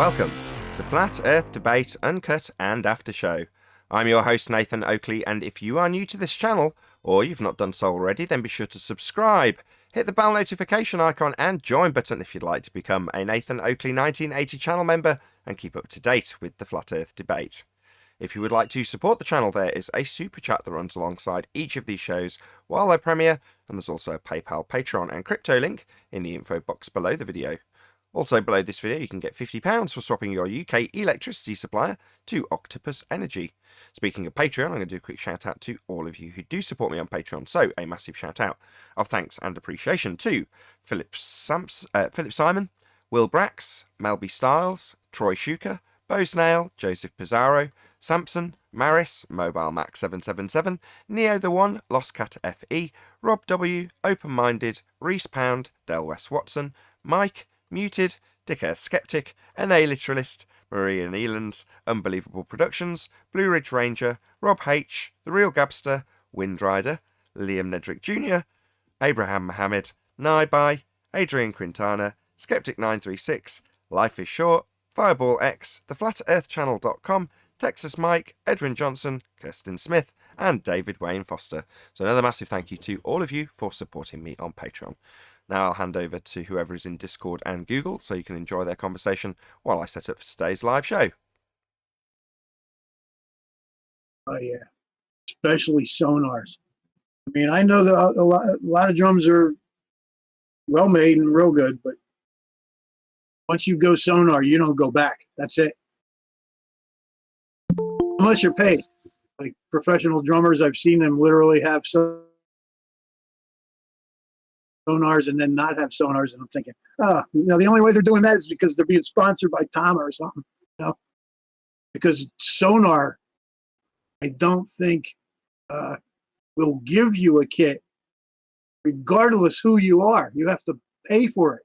Welcome to Flat Earth Debate Uncut and After Show. I'm your host Nathan Oakley, and if you are new to this channel, or you've not done so already, then be sure to subscribe, hit the bell notification icon and join button if you'd like to become a Nathan Oakley 1980 channel member and keep up to date with the Flat Earth Debate. If you would like to support the channel, there is a super chat that runs alongside each of these shows while they premiere, and there's also a PayPal, Patreon and crypto link in the info box below the video. Also below this video you can get £50 for swapping your UK electricity supplier to Octopus Energy. Speaking of Patreon, I'm going to do a quick shout out to all of you who do support me on Patreon, so a massive shout out of thanks and appreciation to Philip Simon, Will Brax, Melby Styles, Troy Shuker, Bo Snail, Joseph Pizarro, Samson, Maris, Mobile Mac 777, Neo the One, Lost Cat FE, Rob W, Open Minded, Reese Pound, Del West Watson, Mike, Muted, Dick Earth Skeptic, NA Literalist, Maria Nealands, Unbelievable Productions, Blue Ridge Ranger, Rob H, The Real Gabster, Windrider, Liam Nedrick Jr., Abraham Mohammed, Naibai, Adrian Quintana, Skeptic936, Life is Short, Fireball X, TheFlatEarthChannel.com, Texas Mike, Edwin Johnson, Kirsten Smith, and David Wayne Foster. So another massive thank you to all of you for supporting me on Patreon. Now I'll hand over to whoever is in Discord and Google so you can enjoy their conversation while I set up for today's live show. Oh yeah, especially sonars. I mean, I know that a lot of drums are well made and real good, but once you go sonar, you don't go back. That's it. Unless you're paid. Like professional drummers, I've seen them literally have sonars and then not have sonars, and I'm thinking, the only way they're doing that is because they're being sponsored by Tama or something, because sonar, I don't think will give you a kit regardless who you are. You have to pay for it.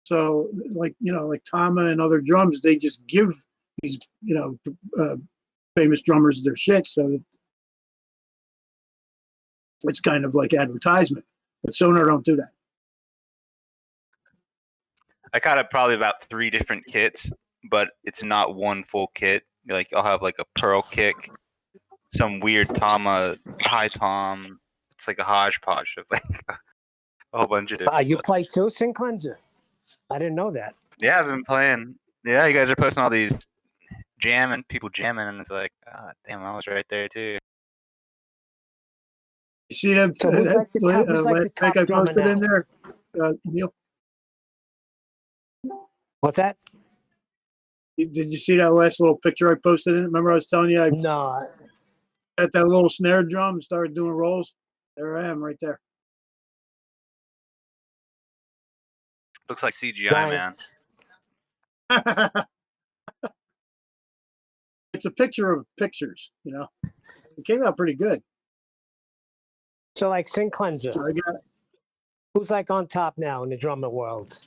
So like Tama and other drums, they just give these famous drummers their shit, so it's kind of like advertisement. But sonar don't do that. I got probably about 3 different kits, but it's not one full kit. Like I'll have like a pearl kick, some weird Tama high tom. It's like a hodgepodge of like a whole bunch of different. You play too, Sin Cleanser? I didn't know that. Yeah, I've been playing. Yeah, you guys are posting all these people jamming, and it's like, damn, I was right there too. You see that? So who's like the top I drummer posted now? in there, Neil. What's that? Did you see that last little picture I posted in? Remember I was telling you I No. got that little snare drum and started doing rolls? There I am right there. Looks like CGI, man. It's a picture of pictures, It came out pretty good. So like Sin Cleanser, So I got it. who's like on top now in the drummer world?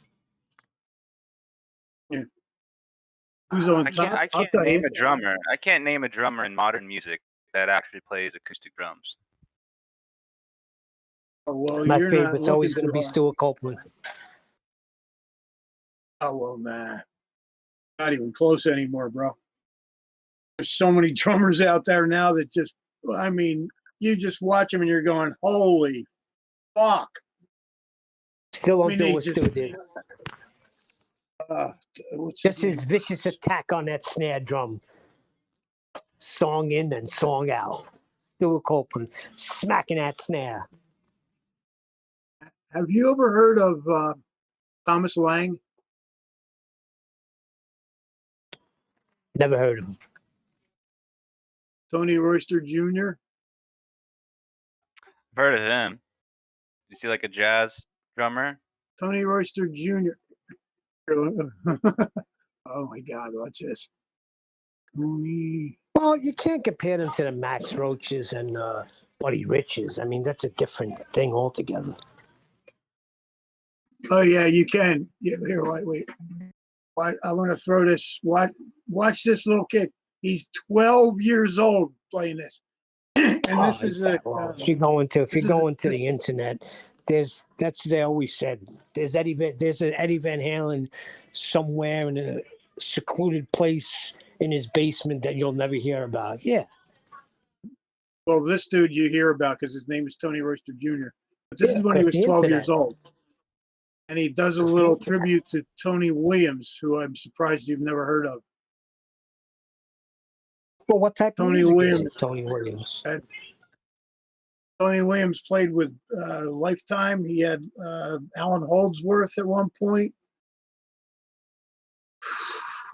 Who's on I top? can't name a drummer. I can't name a drummer in modern music that actually plays acoustic drums. Oh, well, My you're favorite's not always going to be looking too Stuart Copeland. hard. Oh, well, nah. Not even close anymore, bro. There's so many drummers out there now that you just watch them and you're going, holy fuck. Still don't do what Stu did. Just his vicious attack on that snare drum. Song in and song out. Stuart Copeland smacking that snare. Have you ever heard of Thomas Lang? Never heard of him. Tony Royster Jr.? I've heard of him. You see like a jazz drummer? Tony Royster Jr. Oh my God, what's this? Tony. Well, you can't compare them to the Max Roaches and Buddy Riches. I mean, that's a different thing altogether. Oh yeah, you can. Yeah, here, wait. I want to throw this. Watch this little kid. He's 12 years old playing this. And this is if you're going to the internet, that's they always said. There's an Eddie Van Halen somewhere in secluded place in his basement that you'll never hear about. Yeah. Well, this dude you hear about because his name is Tony Royster Jr. But this Yeah, is when he got was the 12 internet. years old. And he does a Got the little internet. tribute to Tony Williams, who I'm surprised you've never heard of. Well, what type of Tony music is Williams. it, Tony Williams? Tony Williams played with Lifetime. He had Alan Holdsworth at one point.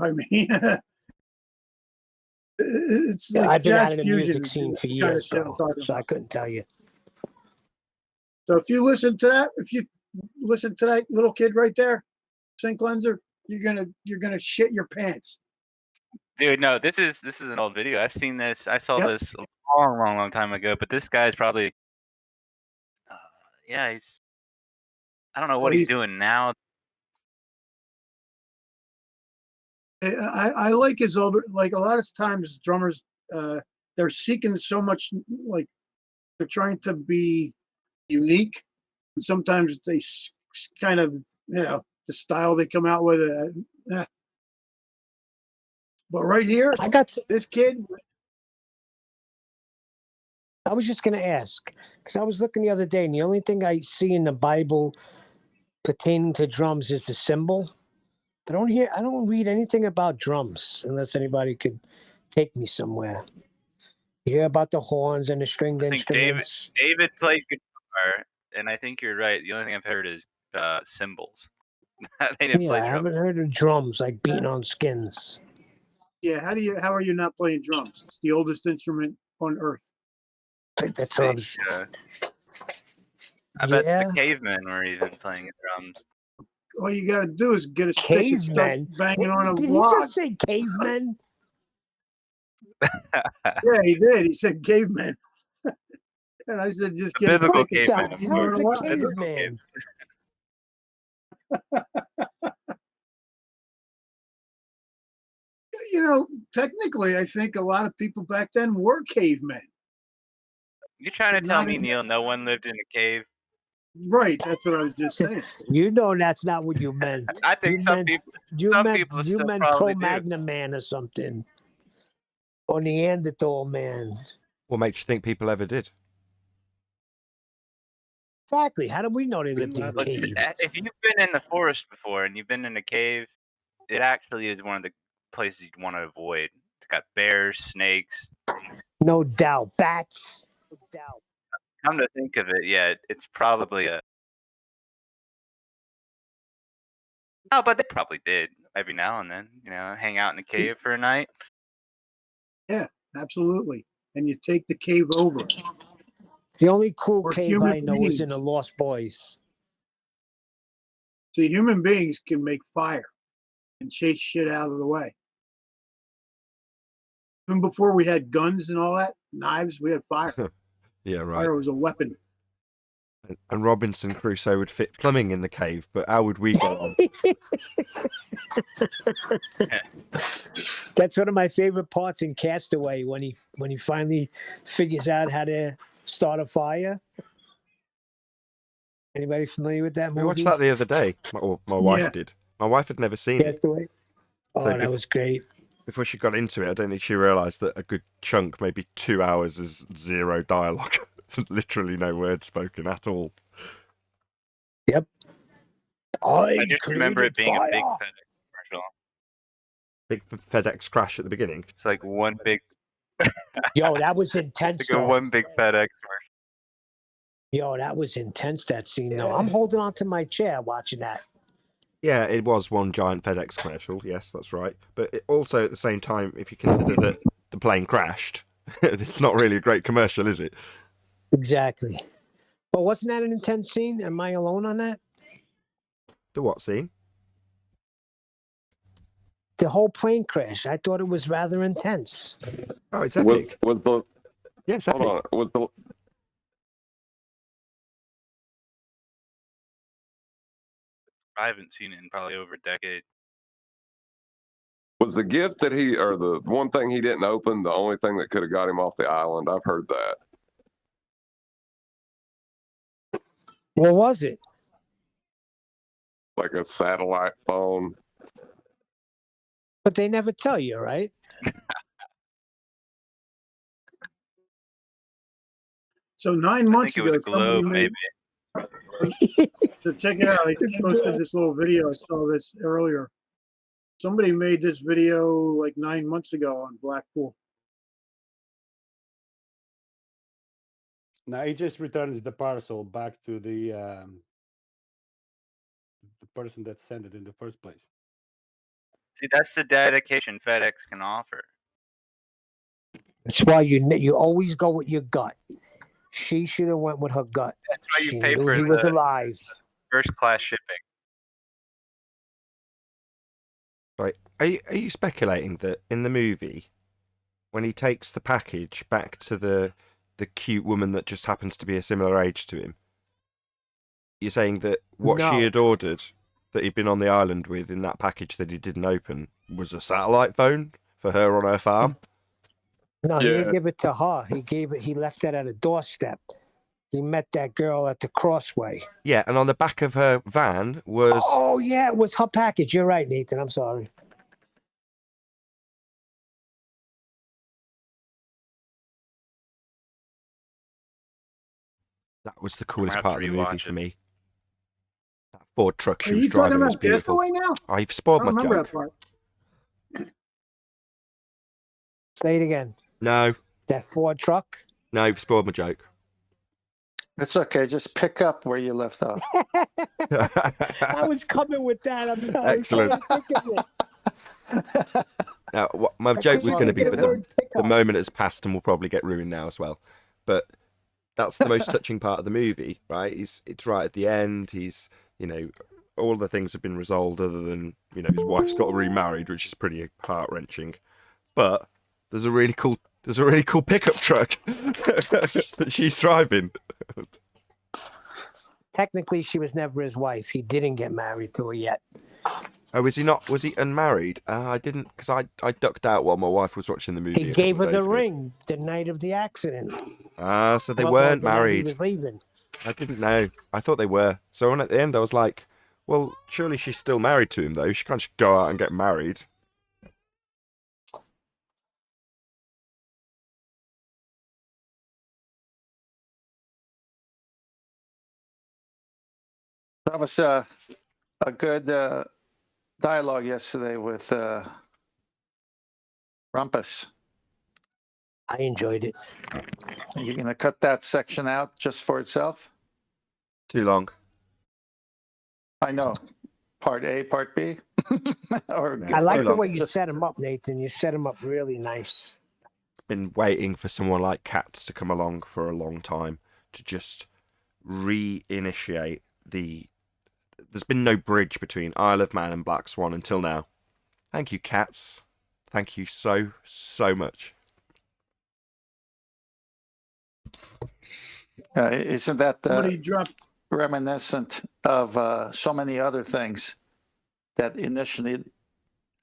I mean, it's Yeah, like I've been jazz out of the fusion music scene for kind of years, shit I'm bro, talking so I about. couldn't tell you. So if you listen to that, if you listen to that little kid right there, sink cleanser, you're gonna shit your pants. Dude, no, this is an old video. I've seen this. I saw Yep. this a long time ago. But this guy's probably, yeah, he's. I don't know what Well, he's doing now. I like his older, like a lot of times drummers, they're seeking so much, like they're trying to be unique. And sometimes they kind of, the style they come out with. But right here, I got. this kid, I was just going to ask because I was looking the other day, and the only thing I see in the Bible pertaining to drums is the cymbal. I don't read anything about drums unless anybody could take me somewhere. You hear about the horns and the stringed I think instruments. David played guitar, and I think you're right. The only thing I've heard is cymbals. They didn't Yeah, play I drums. haven't heard of drums like beating on skins. yeah, how are you not playing drums? It's the oldest instrument on earth. That's what I was. I bet Yeah, the cavemen were even playing drums. All you got to do is get a stick and start cavemen. banging on a Did he log. just say cavemen? Yeah, he did. He said caveman. And I said, just The get a biblical stick and The cavemen, of bang on hell's a a log. caveman? Technically, I think a lot of people back then were cavemen. You trying to But tell not me, in- Neil, no one lived in a cave? Right, that's what I was just saying. You know that's not what you meant. I think You some meant people, you some meant people you still meant probably do. Cro-Magnon man or something, or Neanderthal man. What makes you think people ever did? Exactly. How do we know they lived in Look, caves? if you've been in the forest before and you've been in a cave, it actually is one of the places you'd want to avoid. It's got bears, snakes. No doubt. Bats. No doubt. Come to think of it, yeah, it's probably a. No, but they probably did every now and then. Hang out in a cave for a night. Yeah, absolutely. And you take the cave over. The only cool Or cave human I know is in beings. the Lost Boys. See, human beings can make fire and chase shit out of the way. Even before we had guns and all that, knives, we had fire. Yeah, right. Fire was a weapon. And Robinson Crusoe would fit plumbing in the cave, but how would we go on? That's one of my favorite parts in Castaway when he finally figures out how to start a fire. Anybody familiar with that movie? We watched that the other day. My wife Yeah. did. My wife had never seen it. Castaway. Oh, So that was great. Before she got into it, I don't think she realised that a good chunk, maybe 2 hours, is zero dialogue. Literally no words spoken at all. Yep. I just remember it being a big fire. FedEx commercial. Big FedEx crash at the beginning. It's like one big, Yo, that was intense. like a Though. one big FedEx commercial. Yo, that was intense. That scene. though. Yeah. I'm holding on to my chair watching that. Yeah, it was one giant FedEx commercial. Yes, that's right. But it also, at the same time, if you consider that the plane crashed, it's not really a great commercial, is it? Exactly. But wasn't that an intense scene? Am I alone on that? The what scene? The whole plane crash. I thought it was rather intense. Oh, it's epic. Was the Yeah, it's hold epic. on? Was the I haven't seen it in probably over a decade. was the gift that he or the one thing he didn't open the only thing that could have got him off the island? I've heard that. What was it? Like a satellite phone. But they never tell you, right? So 9 I months think it was ago, somebody Globe, made. maybe. So check it out. I just posted this little video. I saw this earlier. Somebody made this video like 9 months ago on Blackpool. Now he just returns the parcel back to the person that sent it in the first place. See, that's the dedication FedEx can offer. That's why you always go with your gut. She should have went with her gut. That's why you She pay knew for he was the alive. first class shipping. Right. Are you speculating that in the movie, when he takes the package back to the cute woman that just happens to be a similar age to him, you're saying that what No. she had ordered that he'd been on the island with in that package that he didn't open was a satellite phone for her on her farm? No, he Yeah. didn't give it to her. He left it at a doorstep. He met that girl at the crossway. Yeah, and on the back of her van was... Oh, yeah, it was her package. You're right, Nathan. I'm sorry. That was the coolest have part to of the movie rewatch for it. me. That Ford truck she Are was you talking driving was about beautiful. Castaway now? Oh, you've I spoiled don't my remember joke. that part. Say it again. No, That Ford truck. no, you've spoiled my joke. It's okay. Just pick up where you left off. I was coming with that. I was Excellent. trying to think of it. Now, my I joke was couldn't going to think be, of but the word the pickup. moment has passed and will probably get ruined now as well. But that's the most touching part of the movie, right? It's right at the end. He's, all the things have been resolved other than, his wife's got remarried, which is pretty heart-wrenching. But there's a really cool pickup truck that she's driving. Technically, she was never his wife. He didn't get married to her yet. Oh, was he not? Was he unmarried? I didn't, because I ducked out while my wife was watching the movie. He a couple gave her of the days ago. ring the night of the accident. So they Well, weren't the night he married. was leaving. I didn't know. I thought they were. So when at the end I was like, well, surely she's still married to him though. She can't just go out and get married. That was a good dialogue yesterday with Rumpus. I enjoyed it. Are you going to cut that section out just for itself? Too long. I know. Part A, Part B? Or I like too the long. way you just- set him up, Nathan. You set him up really nice. Been waiting for someone like Cats to come along for a long time to just reinitiate the. There's been no bridge between Isle of Man and Black Swan until now. Thank you, Cats. Thank you so much. Isn't that Somebody dropped. reminiscent of so many other things that initially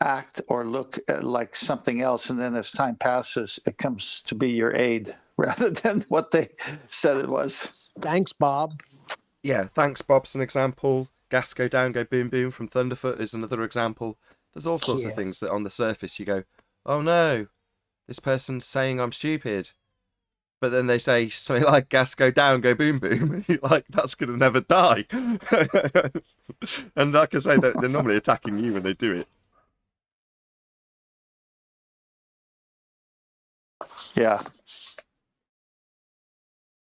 act or look like something else, and then as time passes, it comes to be your aid rather than what they said it was. Thanks, Bob. Yeah, thanks, Bob's an example. Gas Go Down, Go Boom Boom from Thunderfoot is another example. There's all sorts Yeah. of things that on the surface you go, oh no, this person's saying I'm stupid. But then they say something like gas go down, go boom boom. And you're like, that's going to never die. And like I say, they're normally attacking you when they do it. Yeah.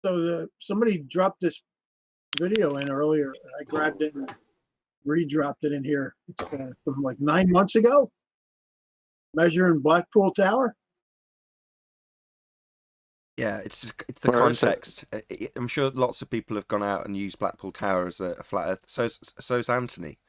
So somebody dropped this video in earlier. And I grabbed it and re-dropped it in here. It's from like 9 months ago. Measuring Blackpool Tower. Yeah, it's the Where is it? context. I'm sure lots of people have gone out and used Blackpool Tower as a flat earth. So's Anthony.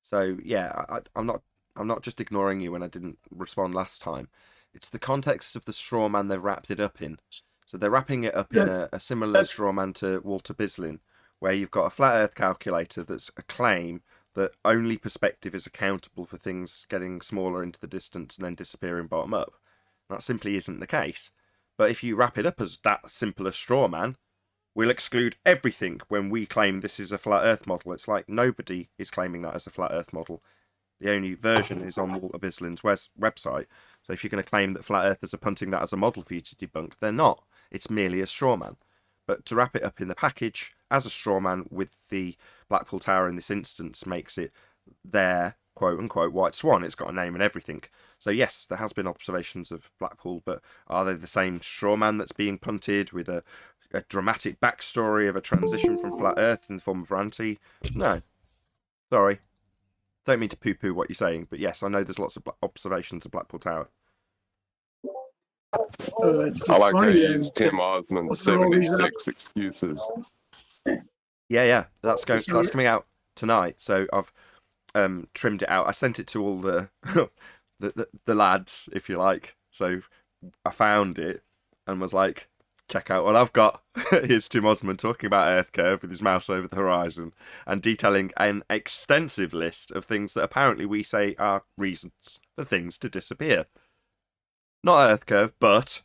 So yeah, I'm not just ignoring you when I didn't respond last time. It's the context of the straw man they've wrapped it up in. So they're wrapping it up in a similar straw man to Walter Bislin, where you've got a flat earth calculator that's a claim that only perspective is accountable for things getting smaller into the distance and then disappearing bottom up. That simply isn't the case. But if you wrap it up as that simple a straw man, we'll exclude everything when we claim this is a flat earth model. It's like nobody is claiming that as a flat earth model. The only version is on Walter Bislin's website. So if you're going to claim that flat earthers are punting that as a model for you to debunk, they're not. It's merely a straw man. But to wrap it up in the package as a straw man with the Blackpool Tower in this instance makes it their quote-unquote white swan. It's got a name and everything. So yes, there has been observations of Blackpool, but are they the same straw man that's being punted with a dramatic backstory of a transition from flat earth in the form of Ranty? No. Sorry. Don't mean to poo-poo what you're saying, but yes, I know there's lots of observations of Blackpool Tower. It's just I like how funny you that- use Tim Osmond's what's all these 76 excuses. Yeah, that's coming out tonight. So I've trimmed it out. I sent it to all the the lads, if you like. So I found it and was like, check out what I've got. Here's Tim Osmond talking about Earth curve with his mouse over the horizon and detailing an extensive list of things that apparently we say are reasons for things to disappear. Not Earth curve, but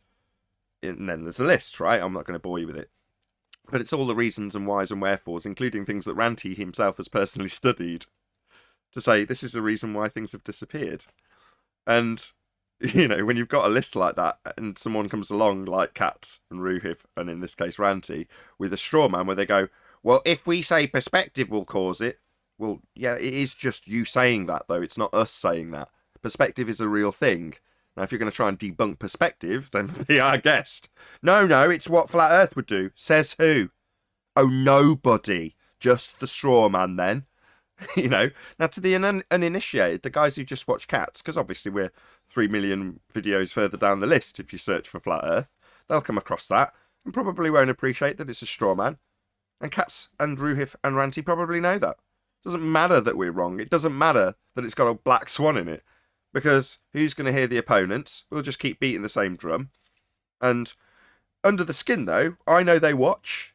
and then there's a list, right? I'm not going to bore you with it. But it's all the reasons and whys and wherefores, including things that Ranty himself has personally studied, to say this is the reason why things have disappeared. And, you know, when you've got a list like that, and someone comes along like Kat and Ruhif, and in this case Ranty, with a straw man where they go, well, if we say perspective will cause it, well, yeah, it is just you saying that, though. It's not us saying that. Perspective is a real thing. Now, if you're going to try and debunk perspective, then be our guest. No, it's what Flat Earth would do. Says who? Oh, nobody. Just the straw man, then. You know? Now, to the uninitiated, the guys who just watch Cats, because obviously we're 3 million videos further down the list if you search for Flat Earth, they'll come across that and probably won't appreciate that it's a straw man. And Cats and Ruhif and Ranty probably know that. It doesn't matter that we're wrong. It doesn't matter that it's got a black swan in it. Because who's going to hear the opponents? We'll just keep beating the same drum. And under the skin, though, I know they watch.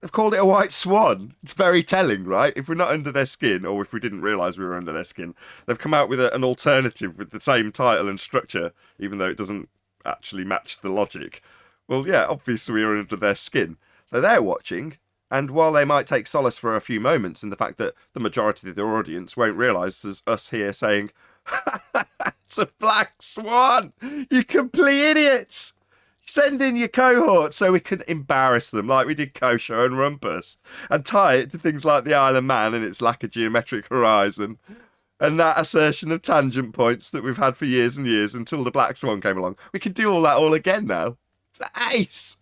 They've called it a white swan. It's very telling, right? If we're not under their skin, or if we didn't realise we were under their skin, they've come out with an alternative with the same title and structure, even though it doesn't actually match the logic. Well, yeah, obviously we are under their skin. So they're watching. And while they might take solace for a few moments in the fact that the majority of their audience won't realise there's us here saying, it's a black swan, you complete idiots. Send in your cohort so we can embarrass them like we did Kosho and Rumpus and tie it to things like the Isle of Man and its lack of geometric horizon and that assertion of tangent points that we've had for years and years until the black swan came along. We can do all that all again now. It's ace.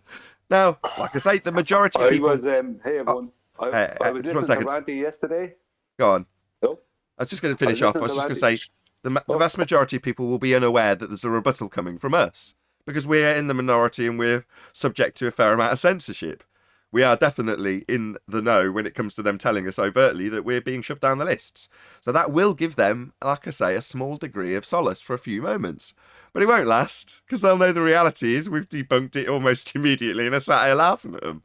Now, like I say, the majority of people... hey everyone. I was listening to Ranty yesterday. Go on. No? I was just going to finish off. I was just going to say the vast majority of people will be unaware that there's a rebuttal coming from us because we're in the minority and we're subject to a fair amount of censorship. We are definitely in the know when it comes to them telling us overtly that we're being shoved down the lists. So that will give them, like I say, a small degree of solace for a few moments. But it won't last because they'll know the reality is we've debunked it almost immediately and are sat here laughing at them.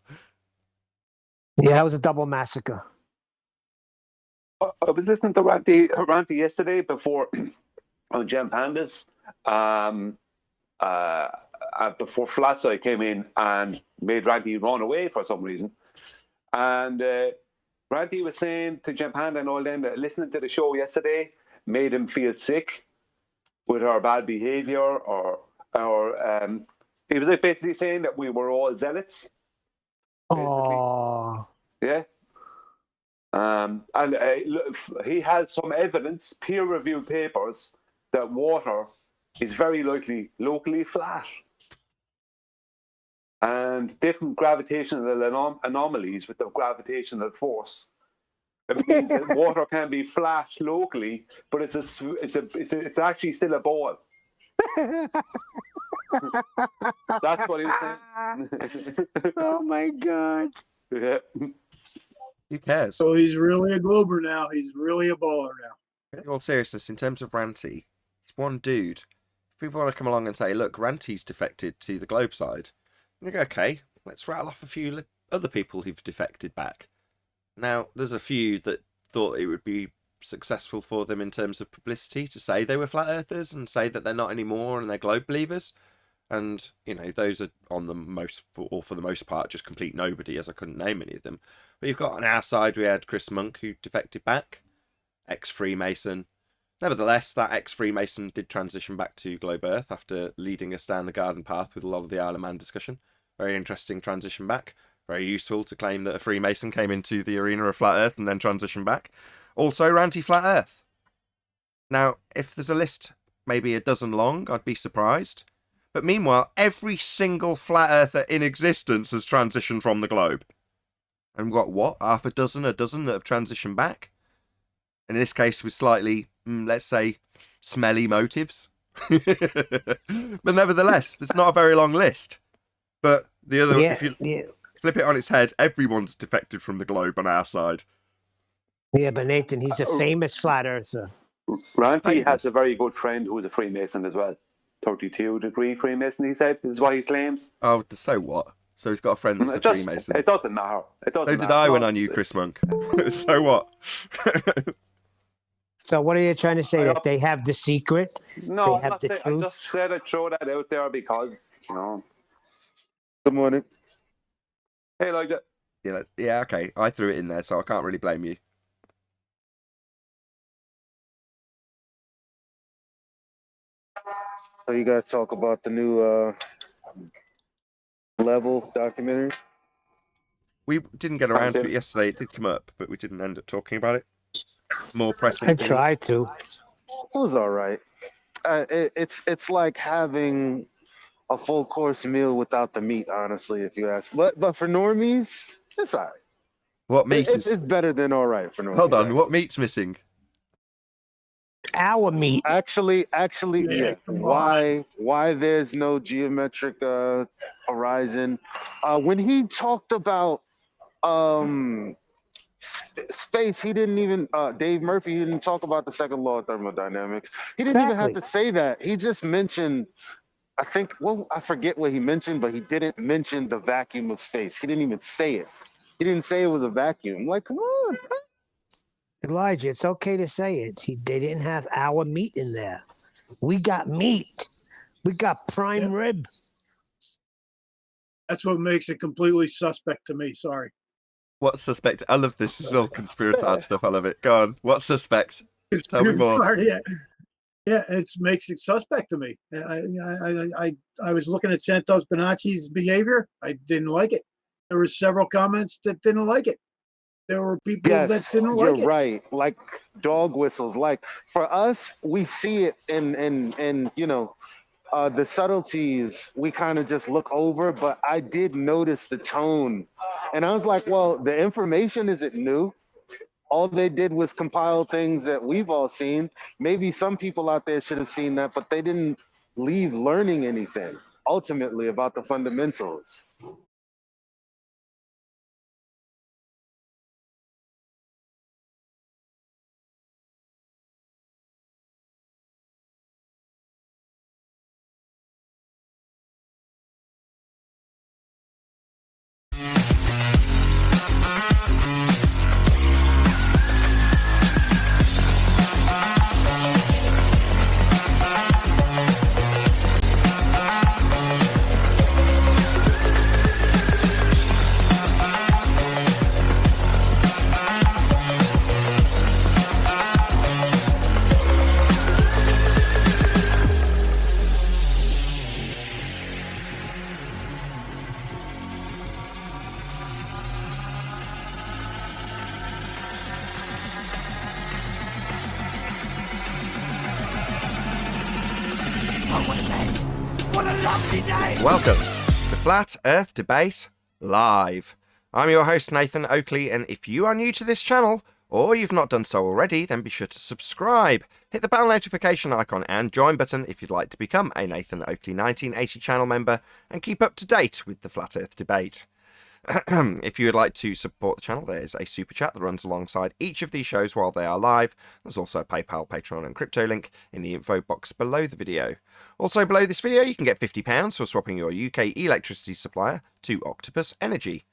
Yeah, that was a double massacre. I was listening to Ranty yesterday before on Gem Pandas. Before Flatside came in and made Ranty run away for some reason. And Ranty was saying to Gem Panda and all them that listening to the show yesterday made him feel sick with our bad behavior or he was basically saying that we were all zealots. Oh. Yeah. And he has some evidence, peer-reviewed papers, that water is very likely locally flat. And different gravitational anomalies with the gravitational force. It means that water can be flat locally, but it's actually still a ball. That's what he was saying. Oh my God. Yeah. Who cares? So he's really a glober now. He's really a baller now. In all seriousness, in terms of Ranty, he's one dude. If people want to come along and say, look, Ranty's defected to the globe side, they go, okay, let's rattle off a few other people who've defected back. Now, there's a few that thought it would be successful for them in terms of publicity to say they were flat earthers and say that they're not anymore and they're globe believers. And, you know, those are on the for the most part, just complete nobody, as I couldn't name any of them. But you've got on our side, we had Chris Monk, who defected back, ex-Freemason, Nevertheless, that ex-Freemason did transition back to Globe Earth after leading us down the garden path with a lot of the Isle of Man discussion. Very interesting transition back. Very useful to claim that a Freemason came into the arena of Flat Earth and then transitioned back. Also, Ranty Flat Earth. Now, if there's a list maybe a dozen long, I'd be surprised. But meanwhile, every single Flat Earther in existence has transitioned from the globe. And we've got, what, half a dozen that have transitioned back? And in this case, with slightly, let's say, smelly motives. But nevertheless, it's not a very long list. But the other, if you flip it on its head, everyone's defected from the globe on our side. Yeah, but Nathan, he's a famous flat earther. Ranty has a very good friend who's a Freemason as well. 32-degree Freemason, he said, is what he claims. Oh, so what? So he's got a friend that's a Freemason. It doesn't matter. So did I when I knew Chris Monk. So what? So what are you trying to say? That they have the secret? No, they have the truth? I just said I'd throw that out there because, you know. Good morning. Hey, Elijah. Yeah, okay. I threw it in there, so I can't really blame you. So you guys talk about the new Level documentary? We didn't get around to it yesterday. It did come up, but we didn't end up talking about it. More pressing. I tried to. It was all right. It's like having a full course meal without the meat, honestly, if you ask. But for normies, it's all right. What meat it's better than all right for normies. Hold on, what meat's missing? Our meat. Actually, yeah. Why there's no geometric horizon? When he talked about space, he didn't even Dave Murphy, he didn't talk about the second law of thermodynamics. He didn't even have to say that. He just mentioned, I forget what he mentioned, but he didn't mention the vacuum of space. He didn't even say it. He didn't say it was a vacuum. Like, come on. Elijah, it's okay to say it. They didn't have our meat in there. We got meat. We got prime rib. That's what makes it completely suspect to me. Sorry. What's suspect? I love this. This is all conspiratorial stuff. I love it. Go on. What's suspect? Tell me more. Yeah, it makes it suspect to me. I was looking at Santos Bonacci's behavior. I didn't like it. There were several comments that didn't like it. There were people that didn't like it. You're right. Like dog whistles. Like for us, we see it in you know, the subtleties we kind of just look over, but I did notice the tone. And I was like, well, the information isn't new. All they did was compile things that we've all seen. Maybe some people out there should have seen that, but they didn't leave learning anything ultimately about the fundamentals. Welcome to Flat Earth Debate Live. I'm your host Nathan Oakley, and if you are new to this channel, or you've not done so already, then be sure to subscribe. Hit the bell notification icon and join button if you'd like to become a Nathan Oakley 1980 channel member and keep up to date with the Flat Earth Debate. If you would like to support the channel, there's a super chat that runs alongside each of these shows while they are live. There's also a PayPal, Patreon and crypto link in the info box below the video. Also below this video you can get £50 for swapping your UK electricity supplier to Octopus Energy.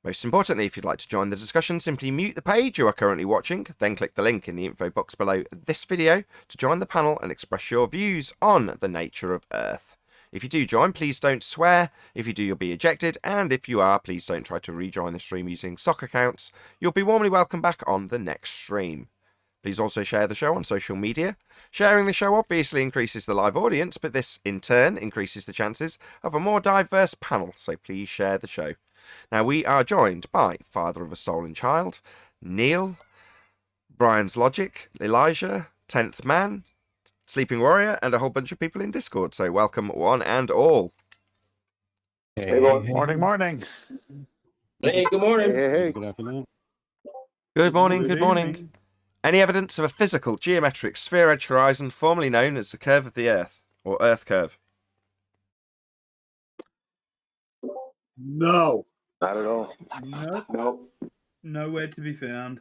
Most importantly, if you'd like to join the discussion, simply mute the page you are currently watching, then click the link in the info box below this video to join the panel and express your views on the nature of Earth. If you do join, please don't swear. If you do, you'll be ejected. And if you are, please don't try to rejoin the stream using sock accounts. You'll be warmly welcome back on the next stream. Please also share the show on social media. Sharing the show obviously increases the live audience, but this in turn increases the chances of a more diverse panel, so please share the show. Now we are joined by Father of a Stolen Child, Neil, Brian's Logic, Elijah, 10th Man, Sleeping Warrior, and a whole bunch of people in Discord, so welcome one and all. Morning, morning. Hey, good morning. Hey. Good afternoon. Good morning, good morning. Any evidence of a physical, geometric, sphere-edge horizon formerly known as the curve of the Earth, or Earth curve? No. Not at all. Nope. No. Nowhere to be found.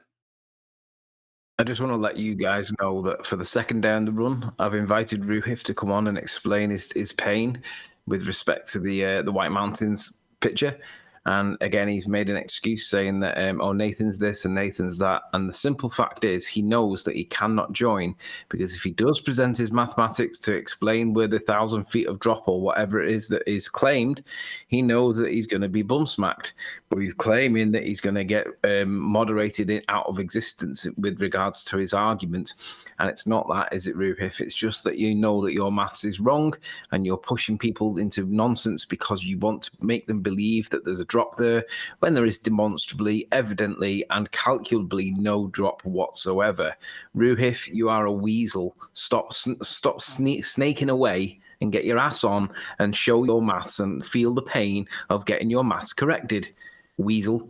I just want to let you guys know that for the second day on the run, I've invited Ruhif to come on and explain his pain with respect to the White Mountains picture. And again, he's made an excuse saying that, oh, Nathan's this and Nathan's that. And the simple fact is he knows that he cannot join, because if he does present his mathematics to explain where the 1,000 feet of drop or whatever it is that is claimed, he knows that he's going to be bum smacked. But he's claiming that he's going to get moderated out of existence with regards to his argument. And it's not that, is it, Ruhif? It's just that you know that your maths is wrong and you're pushing people into nonsense because you want to make them believe that there's a drop there when there is demonstrably, evidently, and calculably no drop whatsoever. Ruhif, you are a weasel. Stop snaking away and get your ass on and show your maths and feel the pain of getting your maths corrected. Weasel.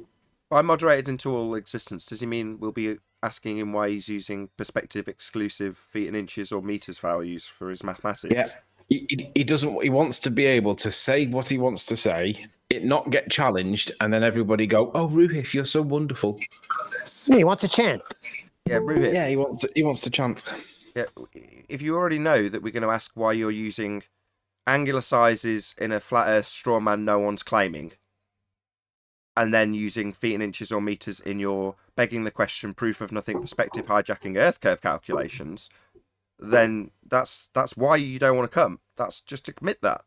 By moderated into all existence, does he mean we'll be asking him why he's using perspective exclusive feet and inches or meters values for his mathematics? Yeah. He doesn't. He wants to be able to say what he wants to say, it not get challenged, and then everybody go, "Oh, Ruhif, you're so wonderful." Yeah, he wants a chant. Yeah, Ruhif. Yeah, he wants to chant. Yeah, if you already know that we're going to ask why you're using angular sizes in a flat Earth straw man no one's claiming, and then using feet and inches or meters in your begging the question proof of nothing perspective hijacking Earth curve calculations, then that's why you don't want to come. That's just admit that.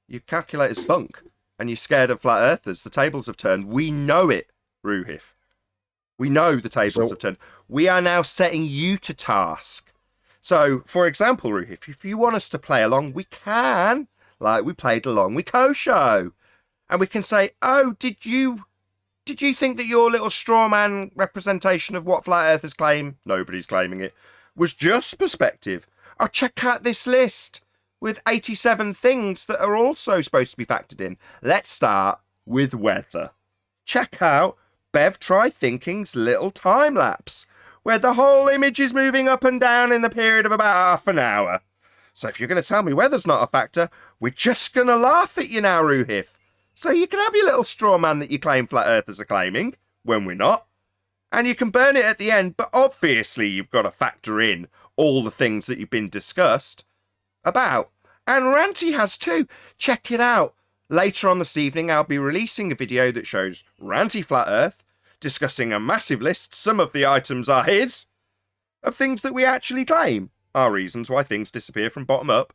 Your calculator's bunk, and you're scared of flat earthers. The tables have turned. We know it, Ruhif. We know the tables have turned. We are now setting you to task. So, for example, Ruhif, if you want us to play along, we can, like we played along with Kosho. And we can say, oh, did you think that your little straw man representation of what flat earthers claim, nobody's claiming it, was just perspective? Oh, check out this list with 87 things that are also supposed to be factored in. Let's start with weather. Check out Bev Try Thinking's little time lapse, where the whole image is moving up and down in the period of about half an hour. So if you're going to tell me weather's not a factor, we're just going to laugh at you now, Ruhif. So you can have your little straw man that you claim flat earthers are claiming, when we're not. And you can burn it at the end, but obviously you've got to factor in all the things that you've been discussed about. And Ranty has too. Check it out. Later on this evening, I'll be releasing a video that shows Ranty Flat Earth discussing a massive list, some of the items are his, of things that we actually claim are reasons why things disappear from bottom up.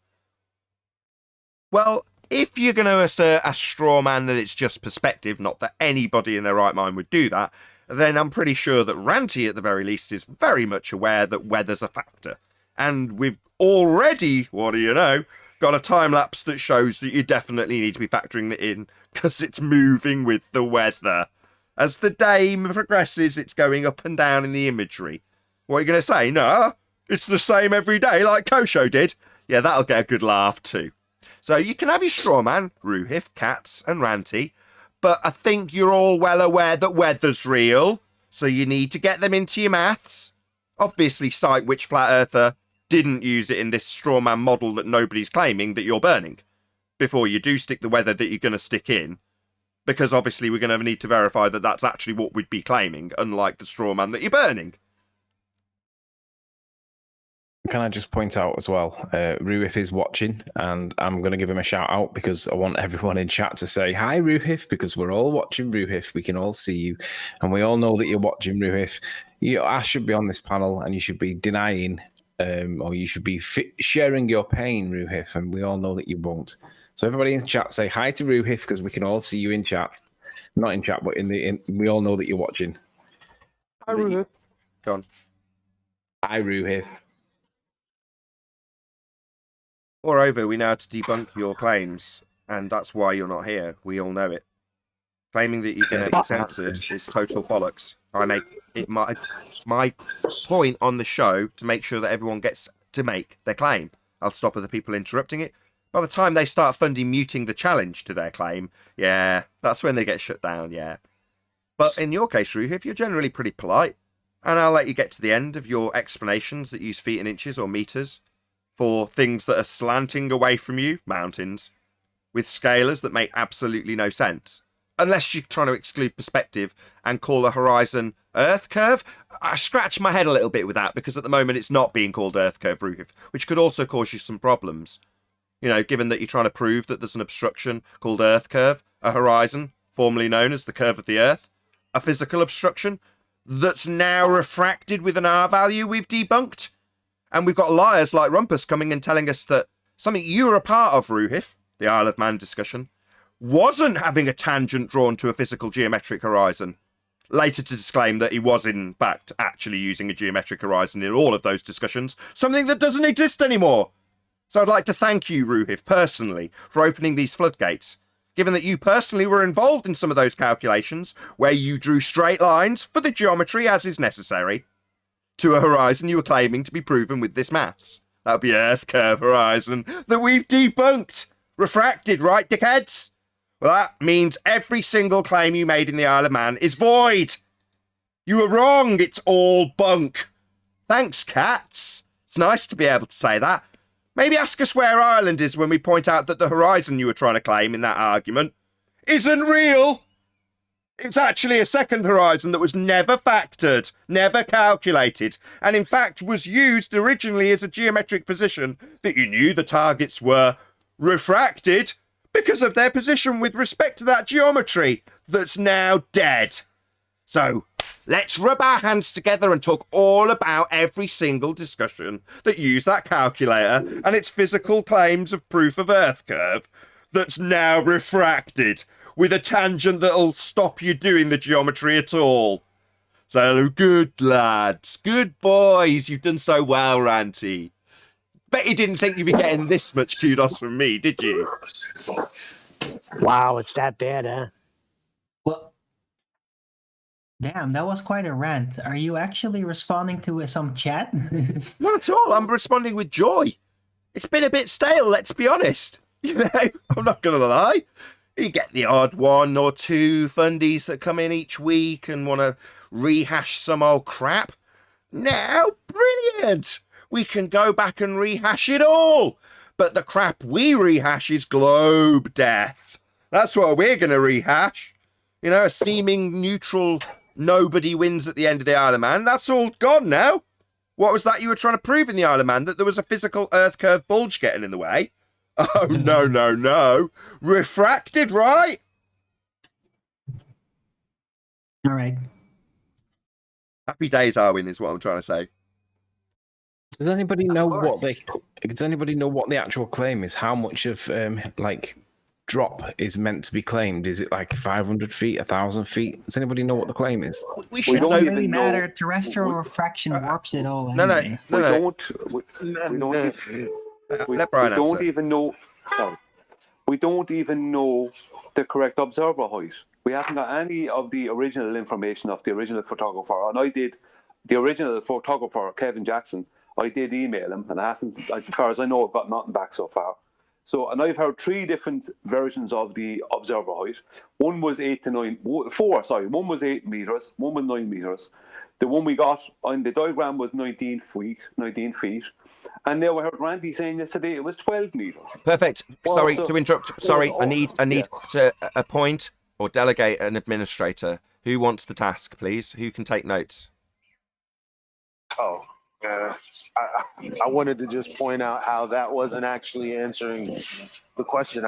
Well, if you're going to assert a straw man that it's just perspective, not that anybody in their right mind would do that, then I'm pretty sure that Ranty, at the very least, is very much aware that weather's a factor. And we've already, what do you know, got a time-lapse that shows that you definitely need to be factoring it in, because it's moving with the weather. As the day progresses, it's going up and down in the imagery. What are you going to say? No, it's the same every day like Kosho did. Yeah, that'll get a good laugh too. So you can have your straw man, Ruhif, Cats, and Ranty, but I think you're all well aware that weather's real, so you need to get them into your maths. Obviously cite which flat earther didn't use it in this straw man model that nobody's claiming that you're burning, before you do stick the weather that you're going to stick in, because obviously we're going to need to verify that that's actually what we'd be claiming, unlike the straw man that you're burning. Can I just point out as well, Ruhif is watching, and I'm going to give him a shout out because I want everyone in chat to say, hi, Ruhif, because we're all watching Ruhif. We can all see you, and we all know that you're watching Ruhif. I should be on this panel, and you should be denying, or you should be sharing your pain, Ruhif, and we all know that you won't. So everybody in chat, say hi to Ruhif, because we can all see you in chat. Not in chat, but we all know that you're watching. Hi, Ruhif. Go on. I Ruhif. Moreover, we now have to debunk your claims, and that's why you're not here. We all know it. Claiming that you're going to get censored is total bollocks. I make it my point on the show to make sure that everyone gets to make their claim. I'll stop other people interrupting it. By the time they start funding muting the challenge to their claim, yeah, that's when they get shut down, yeah. But in your case, Ruhif, you're generally pretty polite, and I'll let you get to the end of your explanations that use feet and inches or meters for things that are slanting away from you, mountains, with scalars that make absolutely no sense. Unless you're trying to exclude perspective and call the horizon Earth curve. I scratch my head a little bit with that because at the moment it's not being called Earth curve, Ruhif, which could also cause you some problems. You know, given that you're trying to prove that there's an obstruction called Earth curve, a horizon, formerly known as the curve of the Earth, a physical obstruction that's now refracted with an R value we've debunked. And we've got liars like Rumpus coming and telling us that something you were a part of, Ruhif, the Isle of Man discussion, wasn't having a tangent drawn to a physical geometric horizon. Later to disclaim that he was, in fact, actually using a geometric horizon in all of those discussions, something that doesn't exist anymore. So I'd like to thank you, Ruhif, personally, for opening these floodgates, given that you personally were involved in some of those calculations, where you drew straight lines for the geometry as is necessary, to a horizon you were claiming to be proven with this maths. That would be Earth curve horizon that we've debunked. Refracted, right, dickheads? Well, that means every single claim you made in the Isle of Man is void. You were wrong. It's all bunk. Thanks, cats. It's nice to be able to say that. Maybe ask us where Ireland is when we point out that the horizon you were trying to claim in that argument isn't real. It's actually a second horizon that was never factored, never calculated, and in fact was used originally as a geometric position that you knew the targets were refracted because of their position with respect to that geometry that's now dead. So, let's rub our hands together and talk all about every single discussion that used that calculator and its physical claims of proof of Earth curve that's now refracted with a tangent that'll stop you doing the geometry at all. So, good lads, good boys, you've done so well, Ranty. Bet you didn't think you'd be getting this much kudos from me, did you? Wow, it's that bad, huh? Well, damn, that was quite a rant. Are you actually responding to some chat? Not at all. I'm responding with joy. It's been a bit stale, let's be honest. You know, I'm not going to lie. You get the odd one or two fundies that come in each week and want to rehash some old crap. Now, brilliant. We can go back and rehash it all. But the crap we rehash is globe death. That's what we're going to rehash. You know, a seeming neutral nobody wins at the end of the Isle of Man. That's all gone now. What was that you were trying to prove in the Isle of Man? That there was a physical Earth curve bulge getting in the way? Oh, no, no, no. Refracted, right? All right. Happy days, Arwin, is what I'm trying to say. Does anybody know what Does anybody know what the actual claim is? How much of like drop is meant to be claimed? Is it like 500 feet, 1,000 feet? Does anybody know what the claim is? We should don't really matter. Terrestrial refraction warps it all. Anyway. We don't even know the correct observer height. We haven't got any of the original information of the original photographer. And I did, the original photographer, Kevin Jackson, I did email him, and I haven't, as far as I know, I've got nothing back so far. So, and I've heard three different versions of the observer height. One was 8 to 9, one was 8 meters, one was 9 meters. The one we got on the diagram was 19 feet. And now I heard Randy saying yesterday it was 12 meters. Perfect. Well, Sorry so- to interrupt. Sorry, I need to appoint or delegate an administrator. Who wants the task, please? Who can take notes? Oh, I wanted to just point out how that wasn't actually answering the question.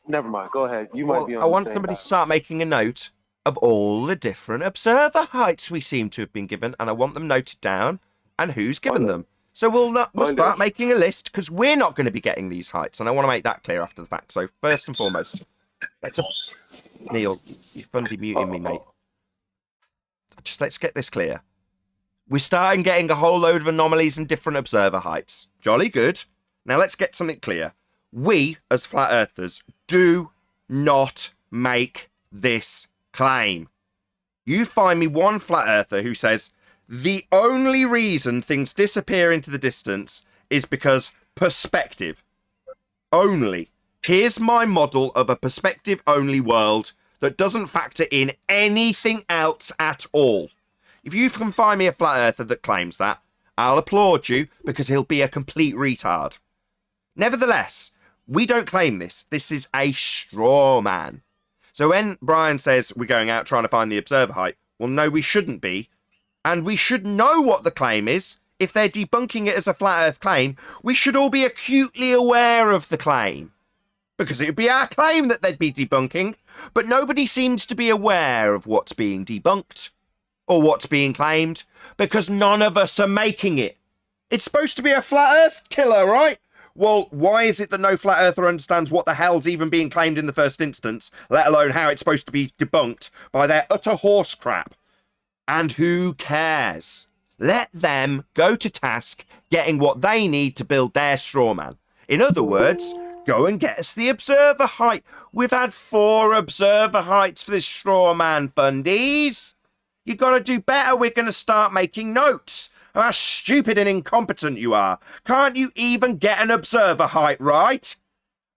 Never mind. Go ahead. You might be on I the want same somebody to path. start making a note of all the different observer heights we seem to have been given, and I want them noted down and who's given them. So we'll start making a list because we're not going to be getting these heights, and I want to make that clear after the fact. So first and foremost, Neil, you're fundy muting me, mate. Let's get this clear. We're starting getting a whole load of anomalies and different observer heights. Jolly good. Now let's get something clear. We, as flat earthers, do not make this claim. You find me one flat earther who says the only reason things disappear into the distance is because perspective. Only. Here's my model of a perspective-only world that doesn't factor in anything else at all. If you can find me a flat earther that claims that, I'll applaud you because he'll be a complete retard. Nevertheless, we don't claim this. This is a straw man. So when Brian says we're going out trying to find the observer height, well, no, we shouldn't be. And we should know what the claim is. If they're debunking it as a flat earth claim, we should all be acutely aware of the claim. Because it would be our claim that they'd be debunking, but nobody seems to be aware of what's being debunked or what's being claimed because none of us are making it. It's supposed to be a flat earth killer, right? Well, why is it that no flat earther understands what the hell's even being claimed in the first instance, let alone how it's supposed to be debunked by their utter horse crap? And who cares? Let them go to task getting what they need to build their straw man. In other words, go and get us the observer height. We've had 4 observer heights for this straw man, fundies. You've got to do better. We're going to start making notes of how stupid and incompetent you are. Can't you even get an observer height right?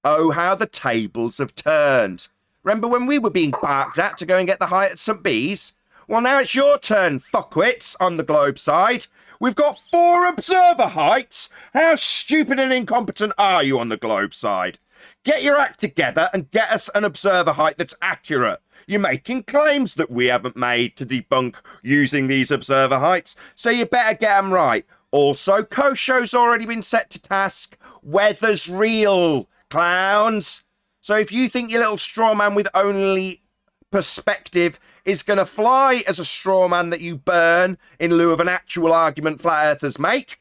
Oh, how the tables have turned. Remember when we were being barked at to go and get the height at St. Bees? Well, now it's your turn, fuckwits, on the globe side. We've got 4 observer heights. How stupid and incompetent are you on the globe side? Get your act together and get us an observer height that's accurate. You're making claims that we haven't made to debunk using these observer heights, so you better get them right. Also, Kosho's already been set to task. Weather's real, clowns. So if you think your little straw man with only perspective is going to fly as a straw man that you burn in lieu of an actual argument flat earthers make,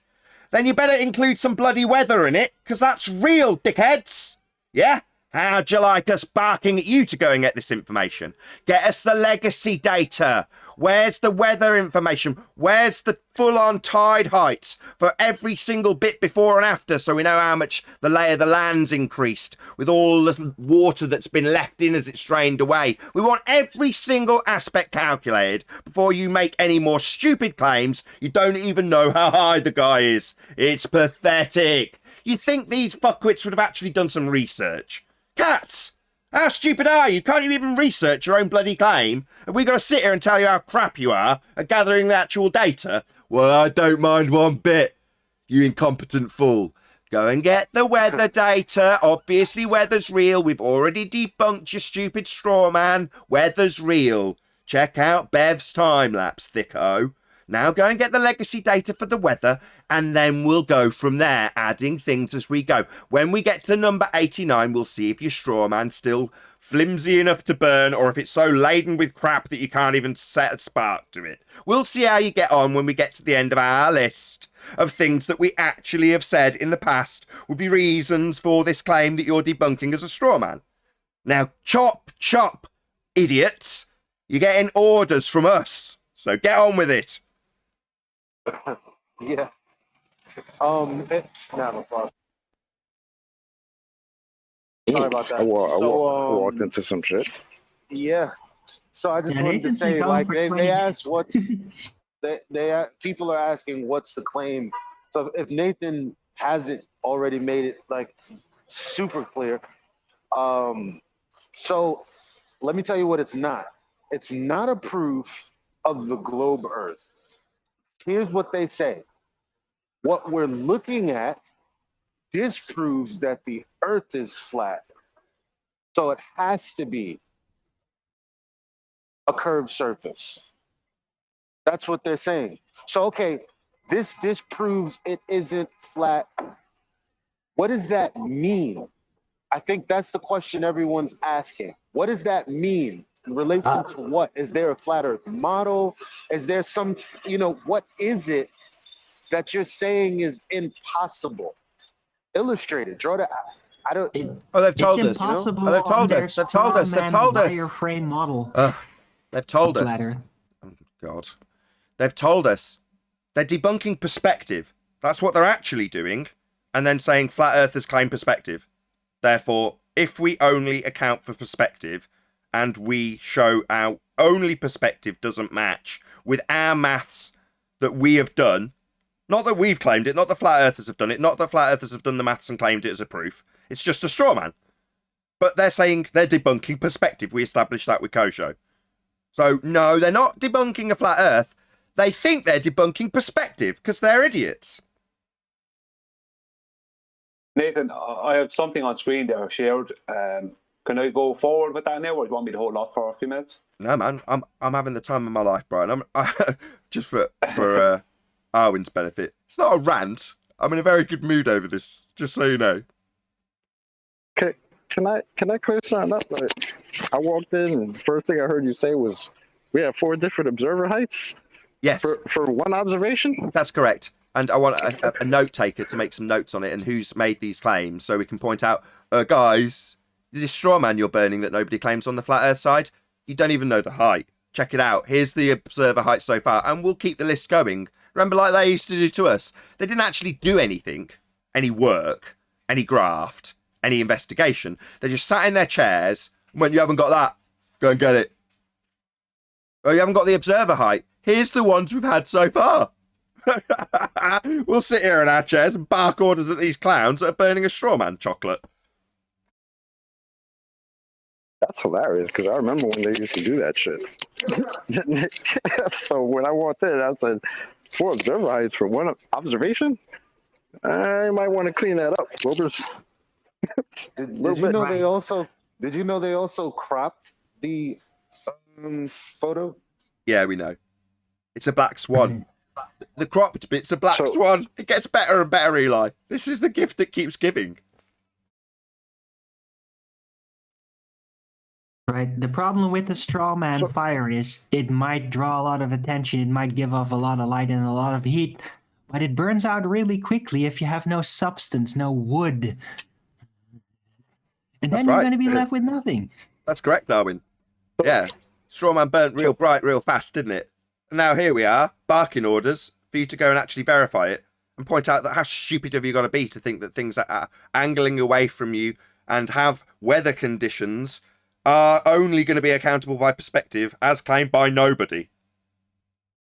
then you better include some bloody weather in it, because that's real, dickheads. Yeah? How'd you like us barking at you to go and get this information? Get us the legacy data. Where's the weather information? Where's the full-on tide heights for every single bit before and after, so we know how much the lay of the land's increased with all the water that's been left in as it's drained away? We want every single aspect calculated before you make any more stupid claims. You don't even know how high the guy is. It's pathetic. You think these fuckwits would have actually done some research? Cats! How stupid are you? Can't you even research your own bloody claim? Have we got to sit here and tell you how crap you are at gathering the actual data? Well, I don't mind one bit, you incompetent fool. Go and get the weather data. Obviously, weather's real. We've already debunked your stupid straw man. Weather's real. Check out Bev's time-lapse, thicko. Now go and get the legacy data for the weather, and then we'll go from there, adding things as we go. When we get to number 89, we'll see if your straw man's still flimsy enough to burn, or if it's so laden with crap that you can't even set a spark to it. We'll see how you get on when we get to the end of our list of things that we actually have said in the past would be reasons for this claim that you're debunking as a straw man. Now, chop, chop, idiots. You're getting orders from us, so get on with it. Yeah. It's not a problem. Sorry about that. I walked into some shit. Yeah. So I just wanted to Nathan's been say, going like, for they 20 asked what's people are asking what's the claim. So if Nathan hasn't already made it like super clear, so let me tell you what it's not. It's not a proof of the globe Earth. Here's what they say. What we're looking at disproves that the Earth is flat. So it has to be a curved surface. That's what they're saying. So, okay, this disproves it isn't flat. What does that mean? I think that's the question everyone's asking. What does that mean? In relation to what? Is there a flat Earth model? Is there some, what is it that you're saying is impossible? Illustrate it. Draw the. I don't. Oh, they've told us. Impossible Oh, they've told on us. They've told us. They've told us. Wireframe model. They've told us. Flat Earth. Oh, God. They've told us. They're debunking perspective. That's what they're actually doing. And then saying flat earthers claim perspective. Therefore, if we only account for perspective and we show how only perspective doesn't match with our maths that we have done, not that we've claimed it, not that flat earthers have done it, not that flat earthers have done the maths and claimed it as a proof. It's just a straw man. But they're saying they're debunking perspective. We established that with Kosho. So, no, they're not debunking a flat earth. They think they're debunking perspective because they're idiots. Nathan, I have something on screen there shared. Can I go forward with that now, or do you want me to hold off for a few minutes? No, man, I'm having the time of my life, Brian. Just for Arwen's benefit. It's not a rant. I'm in a very good mood over this, just so you know. Can I clear something up? I walked in, and the first thing I heard you say was, we have 4 different observer heights? Yes. For one observation? That's correct. And I want a note taker to make some notes on it and who's made these claims so we can point out, guys, this straw man you're burning that nobody claims on the flat earth side, you don't even know the height. Check it out. Here's the observer height so far, and we'll keep the list going. Remember, like they used to do to us. They didn't actually do anything, any work, any graft, any investigation. They just sat in their chairs and went, you haven't got that, go and get it. Oh, you haven't got the observer height. Here's the ones we've had so far. We'll sit here in our chairs and bark orders at these clowns that are burning a straw man chocolate. That's hilarious, because I remember when they used to do that shit. So when I walked in, I said, 4 observer heights for one observation? I might want to clean that up. Did you know they also cropped the photo? Yeah, we know. It's a black swan. The cropped bit's a black swan. It gets better and better, Eli. This is the gift that keeps giving. Right. The problem with the straw man fire is it might draw a lot of attention. It might give off a lot of light and a lot of heat, but it burns out really quickly if you have no substance, no wood. And then you're going to be left with nothing. That's correct, Darwin. Yeah. Straw man burnt real bright, real fast, didn't it? And now here we are, barking orders for you to go and actually verify it and point out that how stupid have you got to be to think that things are angling away from you and have weather conditions are only going to be accountable by perspective as claimed by nobody.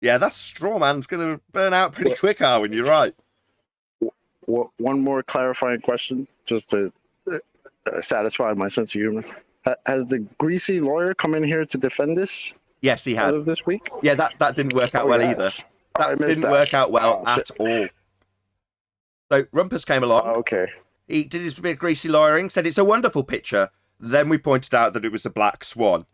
Yeah, that straw man's going to burn out pretty quick, Arwen, you're right. One more clarifying question, just to satisfy my sense of humor. Has the greasy lawyer come in here to defend this? Yes, he has. This week? Yeah, that didn't work out well either. That didn't work out well at all. So Rumpus came along. Okay. He did his bit of greasy lawyering, said it's a wonderful picture. Then we pointed out that it was a black swan.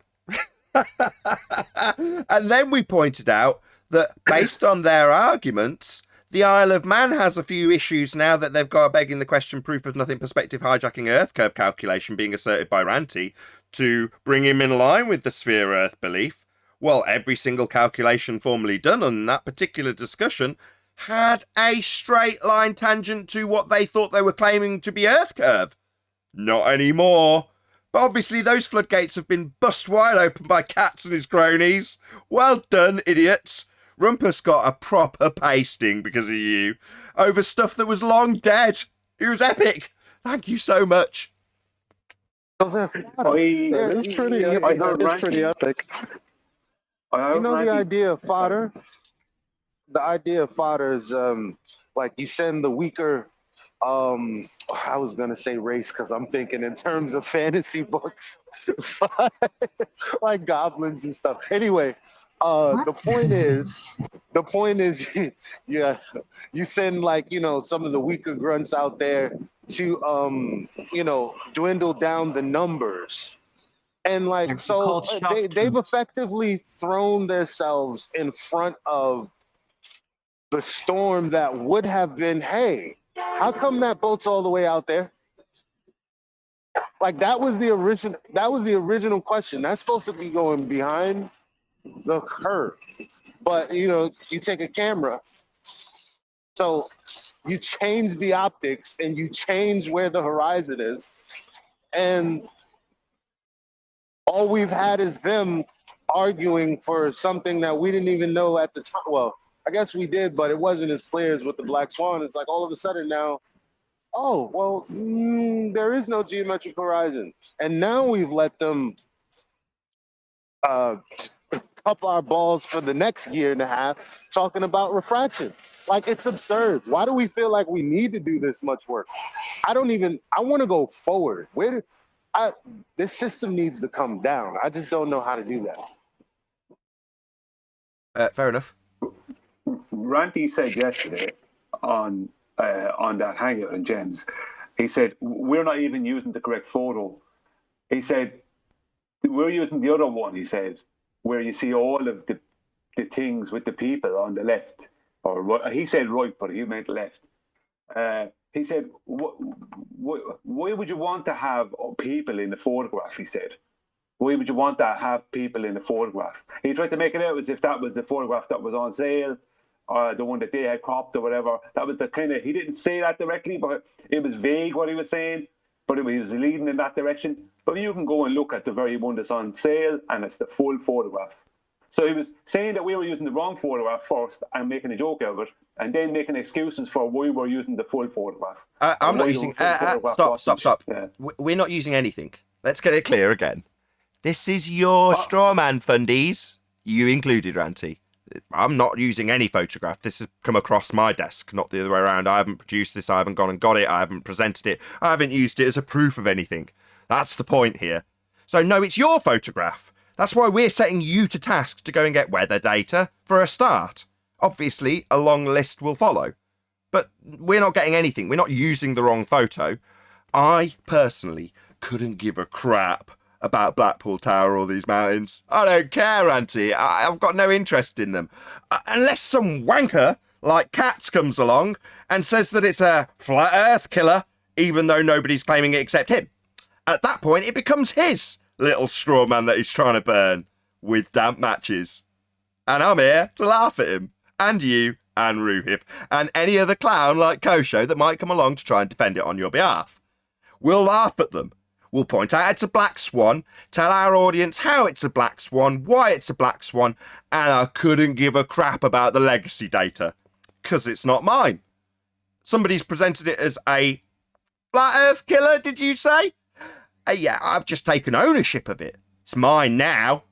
And then we pointed out that based on their arguments, the Isle of Man has a few issues now that they've got begging the question proof of nothing perspective hijacking Earth curve calculation being asserted by Ranty to bring him in line with the sphere Earth belief. Well, every single calculation formally done on that particular discussion had a straight line tangent to what they thought they were claiming to be Earth curve. Not anymore. But obviously those floodgates have been bust wide open by Katz and his cronies. Well done, idiots. Rumpus got a proper pasting because of you over stuff that was long dead. It was epic. Thank you so much. It's pretty epic. You know the idea of fodder? The idea of fodder is like you send the weaker, I was going to say race because I'm thinking in terms of fantasy books, like goblins and stuff. Anyway, the point is, yeah, you send like, some of the weaker grunts out there to, dwindle down the numbers. And like, so they've effectively thrown themselves in front of the storm that would have been, hey, how come that boat's all the way out there? Like that was the original question. That's supposed to be going behind the curve. But you take a camera. So you change the optics and you change where the horizon is. And all we've had is them arguing for something that we didn't even know at the time. Well, I guess we did, but it wasn't as clear as with the Black Swan. It's like all of a sudden now, oh, well, there is no geometric horizon. And now we've let them up our balls for the next year and a half talking about refraction. Like, it's absurd. Why do we feel like we need to do this much work? I want to go forward. This system needs to come down. I just don't know how to do that. Fair enough. Ranty said yesterday on that hangout in Gems, he said, we're not even using the correct photo. He said, we're using the other one, he said, where you see all of the things with the people on the left. Or right, he said right, but he meant left. He said, why would you want to have people in the photograph, he said. Why would you want to have people in the photograph? He tried to make it out as if that was the photograph that was on sale, or the one that they had cropped or whatever. That was the kind of, he didn't say that directly, but it was vague what he was saying, but he was leading in that direction. But you can go and look at the very one that's on sale, and it's the full photograph. So he was saying that we were using the wrong photograph first and making a joke out of it, and then making excuses for why we're using the full photograph. I'm not using... Stop. Yeah. We're not using anything. Let's get it clear again. This is your Strawman fundies. You included, Ranty. I'm not using any photograph. This has come across my desk, not the other way around. I haven't produced this. I haven't gone and got it. I haven't presented it. I haven't used it as a proof of anything. That's the point here. So, no, it's your photograph. That's why we're setting you to task to go and get weather data for a start. Obviously, a long list will follow. But we're not getting anything. We're not using the wrong photo. I, personally, couldn't give a crap about Blackpool Tower or these mountains. I don't care, Auntie. I've got no interest in them. Unless some wanker like Katz comes along and says that it's a flat earth killer, even though nobody's claiming it except him. At that point, it becomes his little straw man that he's trying to burn with damp matches. And I'm here to laugh at him, and you, and Ruhif, and any other clown like Kosho that might come along to try and defend it on your behalf. We'll laugh at them. We'll point out it's a black swan, tell our audience how it's a black swan, why it's a black swan, and I couldn't give a crap about the legacy data, because it's not mine. Somebody's presented it as a flat earth killer, did you say? Yeah, I've just taken ownership of it. It's mine now.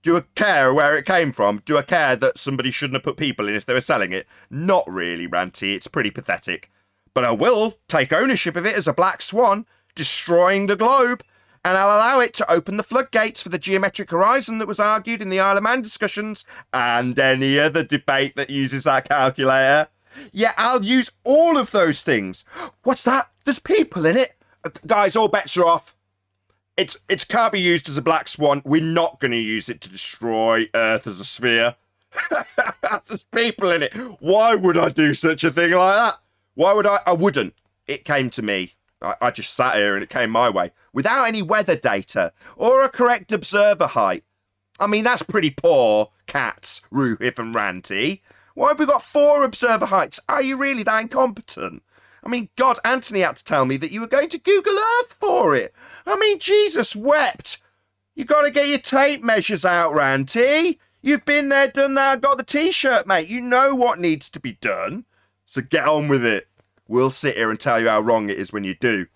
Do I care where it came from? Do I care that somebody shouldn't have put people in if they were selling it? Not really, Ranty. It's pretty pathetic. But I will take ownership of it as a black swan, destroying the globe, and I'll allow it to open the floodgates for the geometric horizon that was argued in the Isle of Man discussions and any other debate that uses that calculator. Yeah, I'll use all of those things. What's that? There's people in it. Guys, all bets are off. It can't be used as a black swan. We're not going to use it to destroy Earth as a sphere. There's people in it. Why would I do such a thing like that? Why would I? I wouldn't. It came to me. I just sat here and it came my way. Without any weather data or a correct observer height. I mean, that's pretty poor, Katz, Ruhif and Ranty. Why have we got 4 observer heights? Are you really that incompetent? I mean, God, Anthony had to tell me that you were going to Google Earth for it. I mean, Jesus wept. You got to get your tape measures out, Ranty. You've been there, done that, got the T-shirt, mate. You know what needs to be done. So get on with it. We'll sit here and tell you how wrong it is when you do.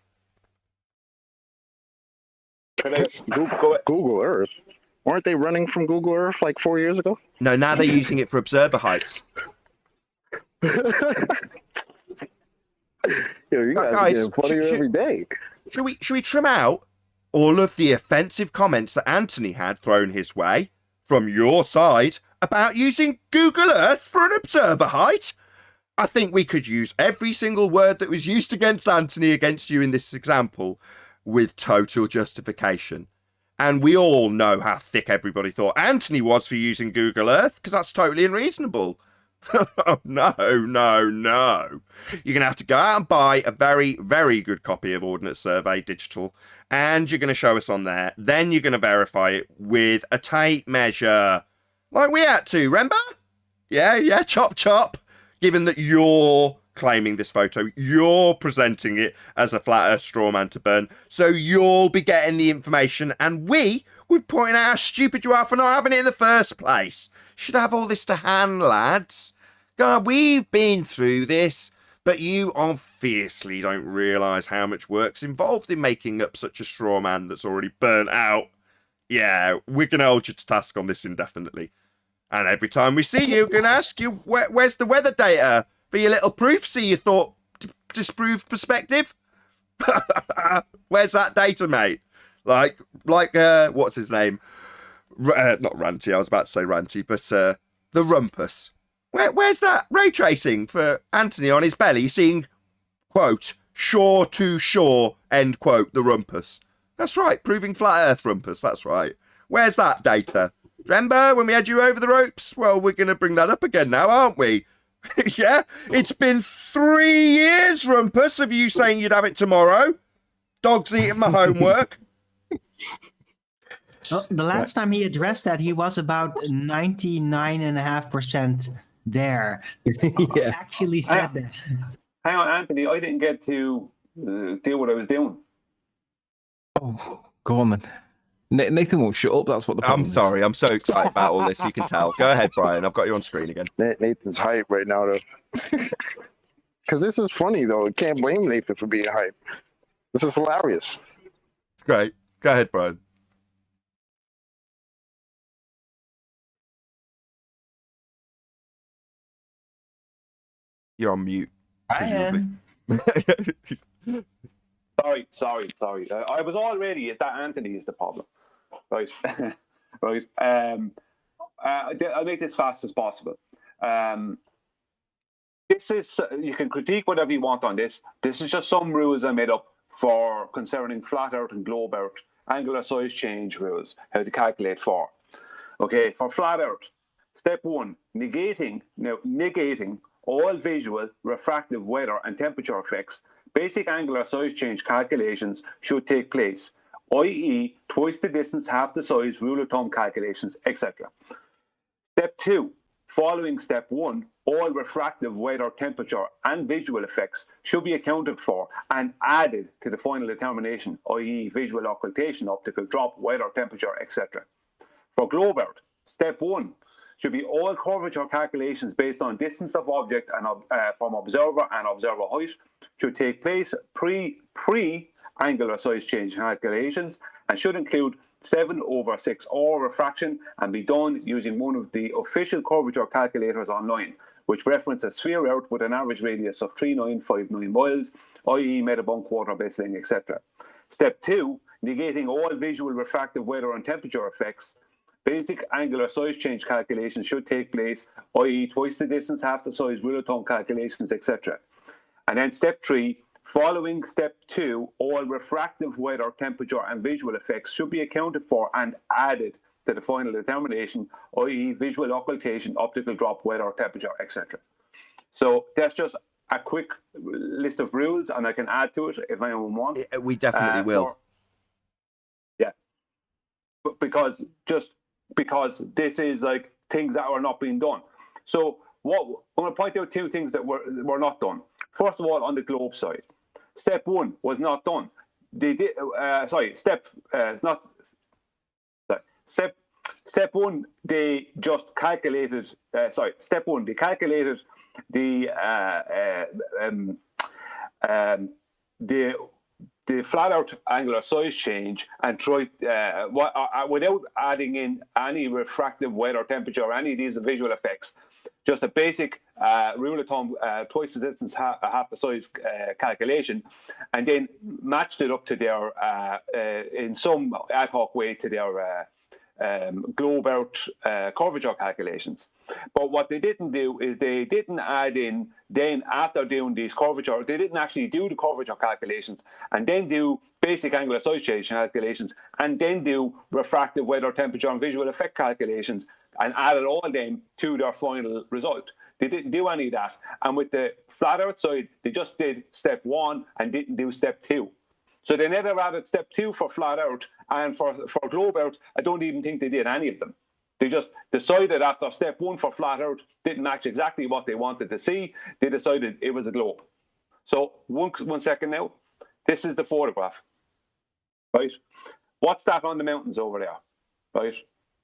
Google Earth? Weren't they running from Google Earth like 4 years ago? No, now they're using it for observer heights. Yo, you guys are getting funnier every day. Should we trim out all of the offensive comments that Anthony had thrown his way from your side about using Google Earth for an observer height? I think we could use every single word that was used against Anthony against you in this example with total justification. And we all know how thick everybody thought Anthony was for using Google Earth, because that's totally unreasonable. No. You're going to have to go out and buy a very, very good copy of Ordnance Survey Digital, and you're going to show us on there. Then you're going to verify it with a tape measure, like we had to, remember? Yeah, chop. Given that you're claiming this photo, you're presenting it as a flat earth straw man to burn, so you'll be getting the information, and we would point out how stupid you are for not having it in the first place. Should have all this to hand, lads. God, we've been through this, but you obviously don't realise how much work's involved in making up such a straw man that's already burnt out. Yeah, we're going to hold you to task on this indefinitely. And every time we see you, we're going to ask you, where's the weather data for your little proof? See your thought disproved perspective? Where's that data, mate? Like, what's his name? Not Ranty, I was about to say Ranty, but the Rumpus. Where's that ray tracing for Anthony on his belly seeing, quote, shore to shore, end quote, the Rumpus? That's right, proving flat earth Rumpus, that's right. Where's that data? Remember when we had you over the ropes? Well, we're going to bring that up again now, aren't we? Yeah, it's been 3 years, Rumpus, of you saying you'd have it tomorrow. Dog's eating my homework. Well, the last time he addressed that, he was about 99.5% there. Yeah. Actually said that. Hang on, Anthony. I didn't get to do what I was doing. Oh, go on then. Nathan won't shut up. That's what the problem I'm sorry. I'm so excited about all this. You can tell. Go ahead, Brian. I've got you on screen again. Nathan's hype right now, though. Because this is funny, though. I can't blame Nathan for being hype. This is hilarious. It's great. Go ahead, Brian. You're on mute. I am. Sorry. I was already that Anthony is the problem, right? Right. I'll make this fast as possible. This is you can critique whatever you want on this. This is just some rules I made up for concerning flat Earth and globe Earth angular size change rules. How to calculate for. Okay, for flat Earth, step 1: negating all visual, refractive, weather, and temperature effects. Basic angular size change calculations should take place, i.e., twice the distance, half the size, rule of thumb calculations, etc. Step 2: following step 1, all refractive, weather, temperature, and visual effects should be accounted for and added to the final determination, i.e., visual occultation, optical drop, weather, temperature, etc. For globe Earth, step 1 should be all curvature calculations based on distance of object and from observer and observer height should take place pre-angular size change calculations and should include 7/6 or refraction and be done using one of the official curvature calculators online, which reference a sphere Earth with an average radius of 3959 miles, i.e. made of 1/4 baseline, etc. Step 2, negating all visual, refractive, weather, and temperature effects. Basic angular size change calculations should take place, i.e. twice the distance, half the size, rule of thumb calculations, etc. And then step 3, following step 2, all refractive, weather, temperature, and visual effects should be accounted for and added to the final determination, i.e. visual occultation, optical drop, weather, temperature, etc. So that's just a quick list of rules, and I can add to it if anyone wants. We definitely will. Yeah. Because this is like things that are not being done. So I'm going to point out 2 things that were not done. First of all, on the globe side, step 1 was not done. They did. Step 1. They just calculated. Step 1. They calculated the flat Earth angular size change and tried without adding in any refractive, weather, temperature, or any of these visual effects. Just a basic rule of thumb, twice the distance, half the size calculation, and then matched it up to their, in some ad hoc way, to their globe Earth curvature calculations. But what they didn't do is they didn't add in, then after doing these curvature, they didn't actually do the curvature calculations and then do basic angular size change calculations and then do refractive, weather, temperature, and visual effect calculations and added all of them to their final result. They didn't do any of that. And with the flat Earth side, they just did step 1 and didn't do step 2. So they never added step 2 for flat Earth, and for globe Earth, I don't even think they did any of them. They just decided after step 1 for flat Earth didn't match exactly what they wanted to see. They decided it was a globe. So one second now. This is the photograph, right? What's that on the mountains over there, right?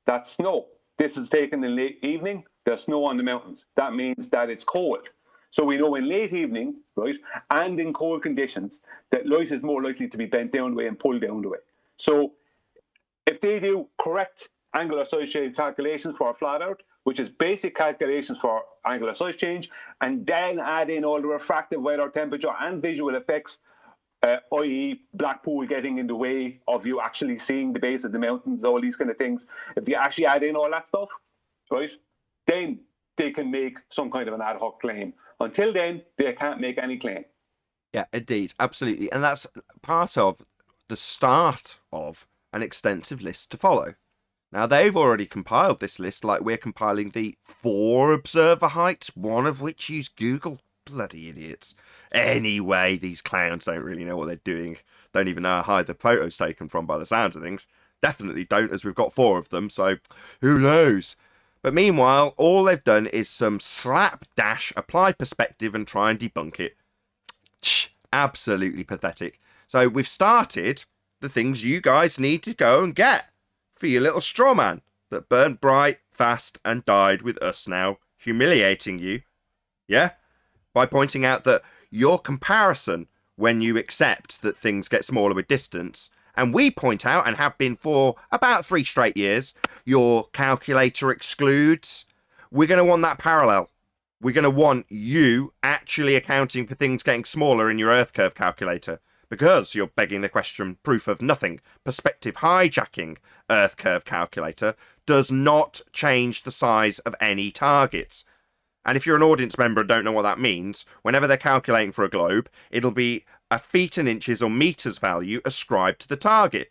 That's snow. This is taken in late evening. there's snow on the mountains. That means that it's cold. So we know in late evening, right, and in cold conditions, that light is more likely to be bent down the way and pulled down the way. So if they do correct angular size change calculations for a flat Earth, which is basic calculations for angular size change, and then add in all the refractive weather, temperature, and visual effects, i.e. Blackpool getting in the way of you actually seeing the base of the mountains, all these kind of things, if you actually add in all that stuff, right, then they can make some kind of an ad hoc claim. Until then, they can't make any claim. Yeah, indeed, absolutely. And that's part of the start of an extensive list to follow. Now, they've already compiled this list like we're compiling the 4 observer heights, one of which use Google. Bloody idiots. Anyway, these clowns don't really know what they're doing. Don't even know how the photo's taken from by the sounds of things. Definitely don't, as we've got 4 of them, so who knows? But meanwhile, all they've done is some slapdash apply perspective and try and debunk it. Absolutely pathetic. So we've started the things you guys need to go and get for your little straw man that burnt bright, fast, and died with us now, humiliating you. Yeah? By pointing out that your comparison, when you accept that things get smaller with distance, and we point out, and have been for about 3 straight years, your calculator excludes. We're going to want that parallel. We're going to want you actually accounting for things getting smaller in your Earth curve calculator, because you're begging the question, proof of nothing. Perspective hijacking Earth curve calculator does not change the size of any targets. And if you're an audience member and don't know what that means, whenever they're calculating for a globe, it'll be a feet and inches or meters value ascribed to the target,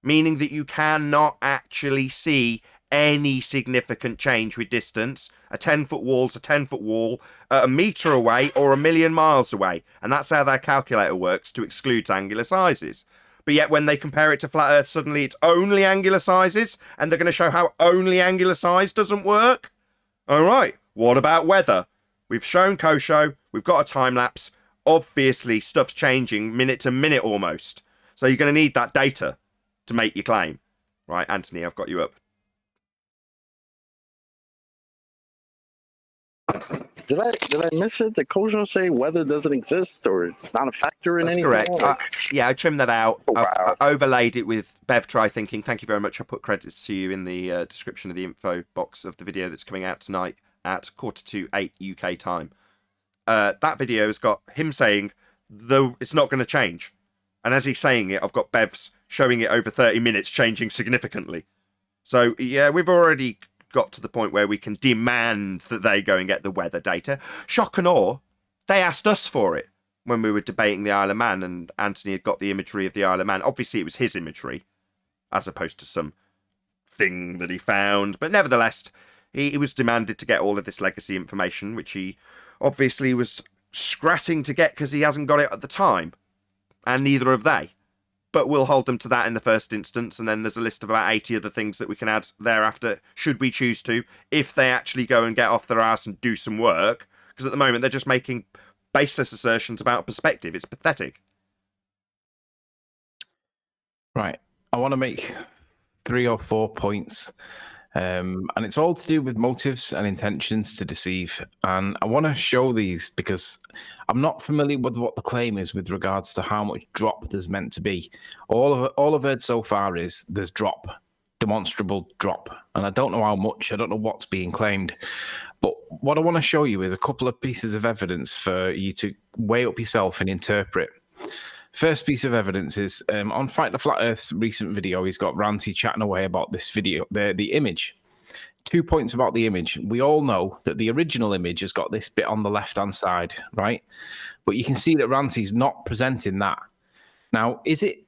meaning that you cannot actually see any significant change with distance. A 10-foot wall's a 10-foot wall a meter away or 1,000,000 miles away, and that's how their calculator works to exclude angular sizes. But yet when they compare it to flat Earth, suddenly it's only angular sizes, and they're going to show how only angular size doesn't work. All right, what about weather? We've shown Kosho, we've got a time lapse. Obviously, stuff's changing minute to minute almost. So you're going to need that data to make your claim. Right, Anthony, I've got you up. Did I miss it? Did Kosho say weather doesn't exist or not a factor in anything? Correct. Or... I trimmed that out. Oh, wow. I overlaid it with Bev Try Thinking. Thank you very much. I put credits to you in the description of the info box of the video that's coming out tonight at 7:45 UK time. That video has got him saying, though it's not going to change. And as he's saying it, I've got Bev's showing it over 30 minutes changing significantly. So, yeah, we've already got to the point where we can demand that they go and get the weather data. Shock and awe, they asked us for it when we were debating the Isle of Man, and Anthony had got the imagery of the Isle of Man. Obviously, it was his imagery, as opposed to some thing that he found. But nevertheless, he was demanded to get all of this legacy information, which he obviously was scratting to get because he hasn't got it at the time. And neither have they. But we'll hold them to that in the first instance, and then there's a list of about 80 other things that we can add thereafter, should we choose to, if they actually go and get off their ass and do some work. Because at the moment, they're just making baseless assertions about perspective. It's pathetic. Right. I want to make 3 or 4 points. And it's all to do with motives and intentions to deceive. And I want to show these because I'm not familiar with what the claim is with regards to how much drop there's meant to be. All I've heard so far is there's drop, demonstrable drop. And I don't know how much, I don't know what's being claimed. But what I want to show you is a couple of pieces of evidence for you to weigh up yourself and interpret. First piece of evidence is on Fight the Flat Earth's recent video, he's got Ranty chatting away about this video, the image. 2 points about the image. We all know that the original image has got this bit on the left-hand side, right? But you can see that Ranty's not presenting that. Now, is it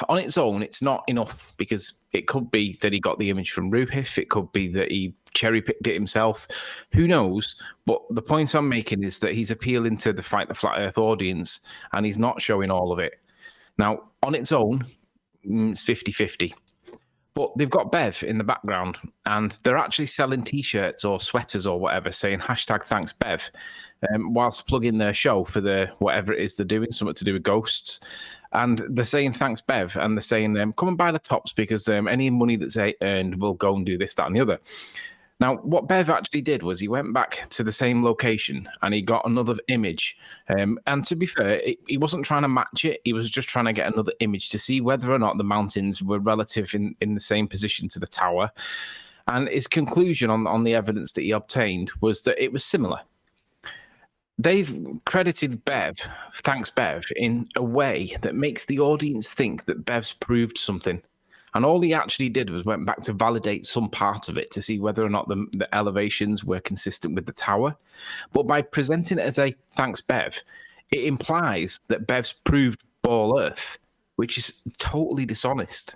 on its own? It's not enough because it could be that he got the image from Ruhif. It could be that he cherry-picked it himself. Who knows? But the point I'm making is that he's appealing to the Fight the Flat Earth audience and he's not showing all of it. Now, on its own, it's 50-50. But they've got Bev in the background and they're actually selling T-shirts or sweaters or whatever saying #ThanksBev whilst plugging their show for the whatever it is they're doing, something to do with ghosts. And they're saying thanks, Bev. And they're saying, come and buy the tops because any money that's earned will go and do this, that, and the other. Now, what Bev actually did was he went back to the same location and he got another image. And to be fair, he wasn't trying to match it. He was just trying to get another image to see whether or not the mountains were relative in the same position to the tower. And his conclusion on the evidence that he obtained was that it was similar. They've credited Bev, thanks Bev, in a way that makes the audience think that Bev's proved something. And all he actually did was went back to validate some part of it to see whether or not the elevations were consistent with the tower. But by presenting it as a thanks Bev, it implies that Bev's proved ball Earth, which is totally dishonest.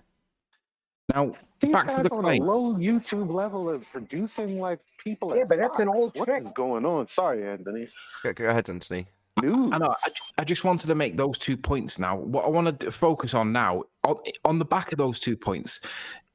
Now, These back to guys the on claim. a low YouTube level of producing like people. Yeah, at but that's an Fox. old What trick. is going on? Sorry, Anthony. Go ahead, Anthony. News. I know. I just wanted to make those 2 points now. What I want to focus on now, on the back of those 2 points,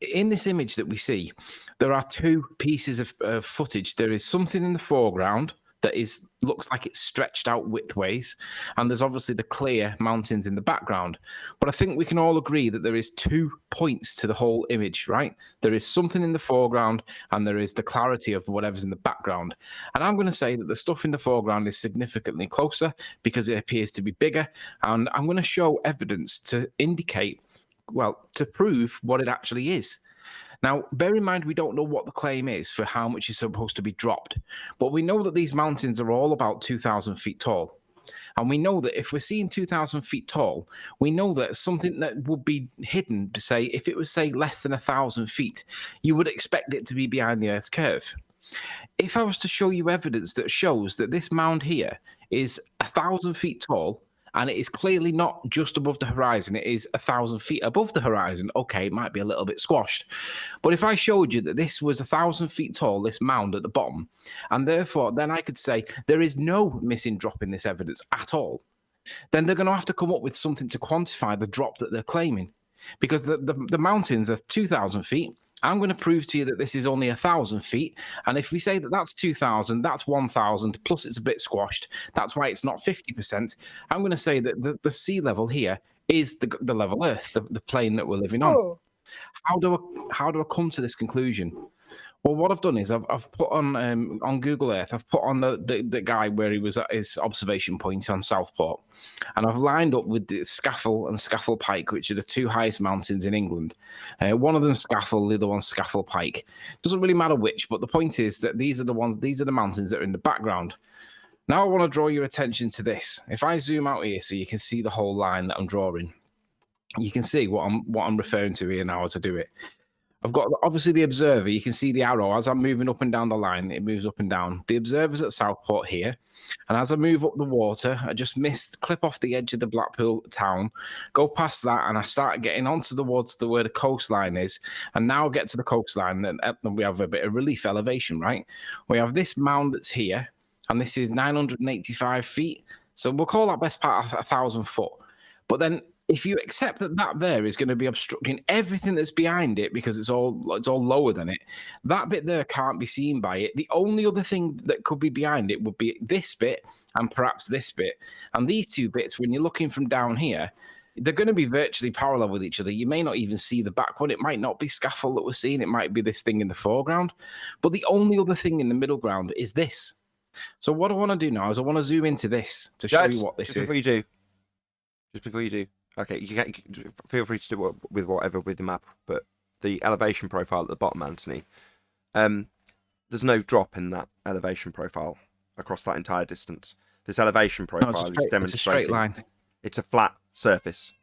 in this image that we see, there are 2 pieces of footage. There is something in the foreground that looks like it's stretched out widthways, and there's obviously the clear mountains in the background. But I think we can all agree that there is 2 points to the whole image, right? There is something in the foreground, and there is the clarity of whatever's in the background. And I'm going to say that the stuff in the foreground is significantly closer because it appears to be bigger, and I'm going to show evidence to indicate, well, to prove what it actually is. Now, bear in mind, we don't know what the claim is for how much is supposed to be dropped, but we know that these mountains are all about 2,000 feet tall. And we know that if we're seeing 2,000 feet tall, we know that something that would be hidden, say, if it was, say, less than 1,000 feet, you would expect it to be behind the Earth's curve. If I was to show you evidence that shows that this mound here is 1,000 feet tall, and it is clearly not just above the horizon, it is 1,000 feet above the horizon, okay, it might be a little bit squashed. But if I showed you that this was 1,000 feet tall, this mound at the bottom, and therefore then I could say there is no missing drop in this evidence at all, then they're going to have to come up with something to quantify the drop that they're claiming. Because the mountains are 2,000 feet, I'm going to prove to you that this is only 1,000 feet. And if we say that that's 2,000, that's 1,000, plus it's a bit squashed. That's why it's not 50%. I'm going to say that the sea level here is the level Earth, the plane that we're living on. Oh. How do I come to this conclusion? Well, what I've done is I've put on Google Earth, I've put on the guy where he was at his observation point on Southport, and I've lined up with the Scafell and Scafell Pike, which are the 2 highest mountains in England. One of them Scafell, the other one Scafell Pike. Doesn't really matter which, but the point is that these are the mountains that are in the background. Now I want to draw your attention to this. If I zoom out here so you can see the whole line that I'm drawing, you can see what I'm referring to here now to do it. I've got obviously the observer. You can see the arrow as I'm moving up and down the line. It moves up and down. The observer's at Southport here, and as I move up the water, I just clip off the edge of the Blackpool town, go past that, and I start getting onto the water to where the coastline is. And now I get to the coastline, and we have a bit of relief elevation, right? We have this mound that's here, and this is 985 feet. So we'll call that best part 1,000 foot. But then, if you accept that there is going to be obstructing everything that's behind it because it's all lower than it, that bit there can't be seen by it. The only other thing that could be behind it would be this bit and perhaps this bit. And these 2 bits, when you're looking from down here, they're going to be virtually parallel with each other. You may not even see the back one. It might not be Scafell that we're seeing. It might be this thing in the foreground. But the only other thing in the middle ground is this. So what I want to do now is I want to zoom into this to show you what this is. Just before you do. Okay, you can feel free to do with whatever with the map, but the elevation profile at the bottom, Anthony, there's no drop in that elevation profile across that entire distance. This elevation profile is demonstrating it's a straight line. It's a flat surface.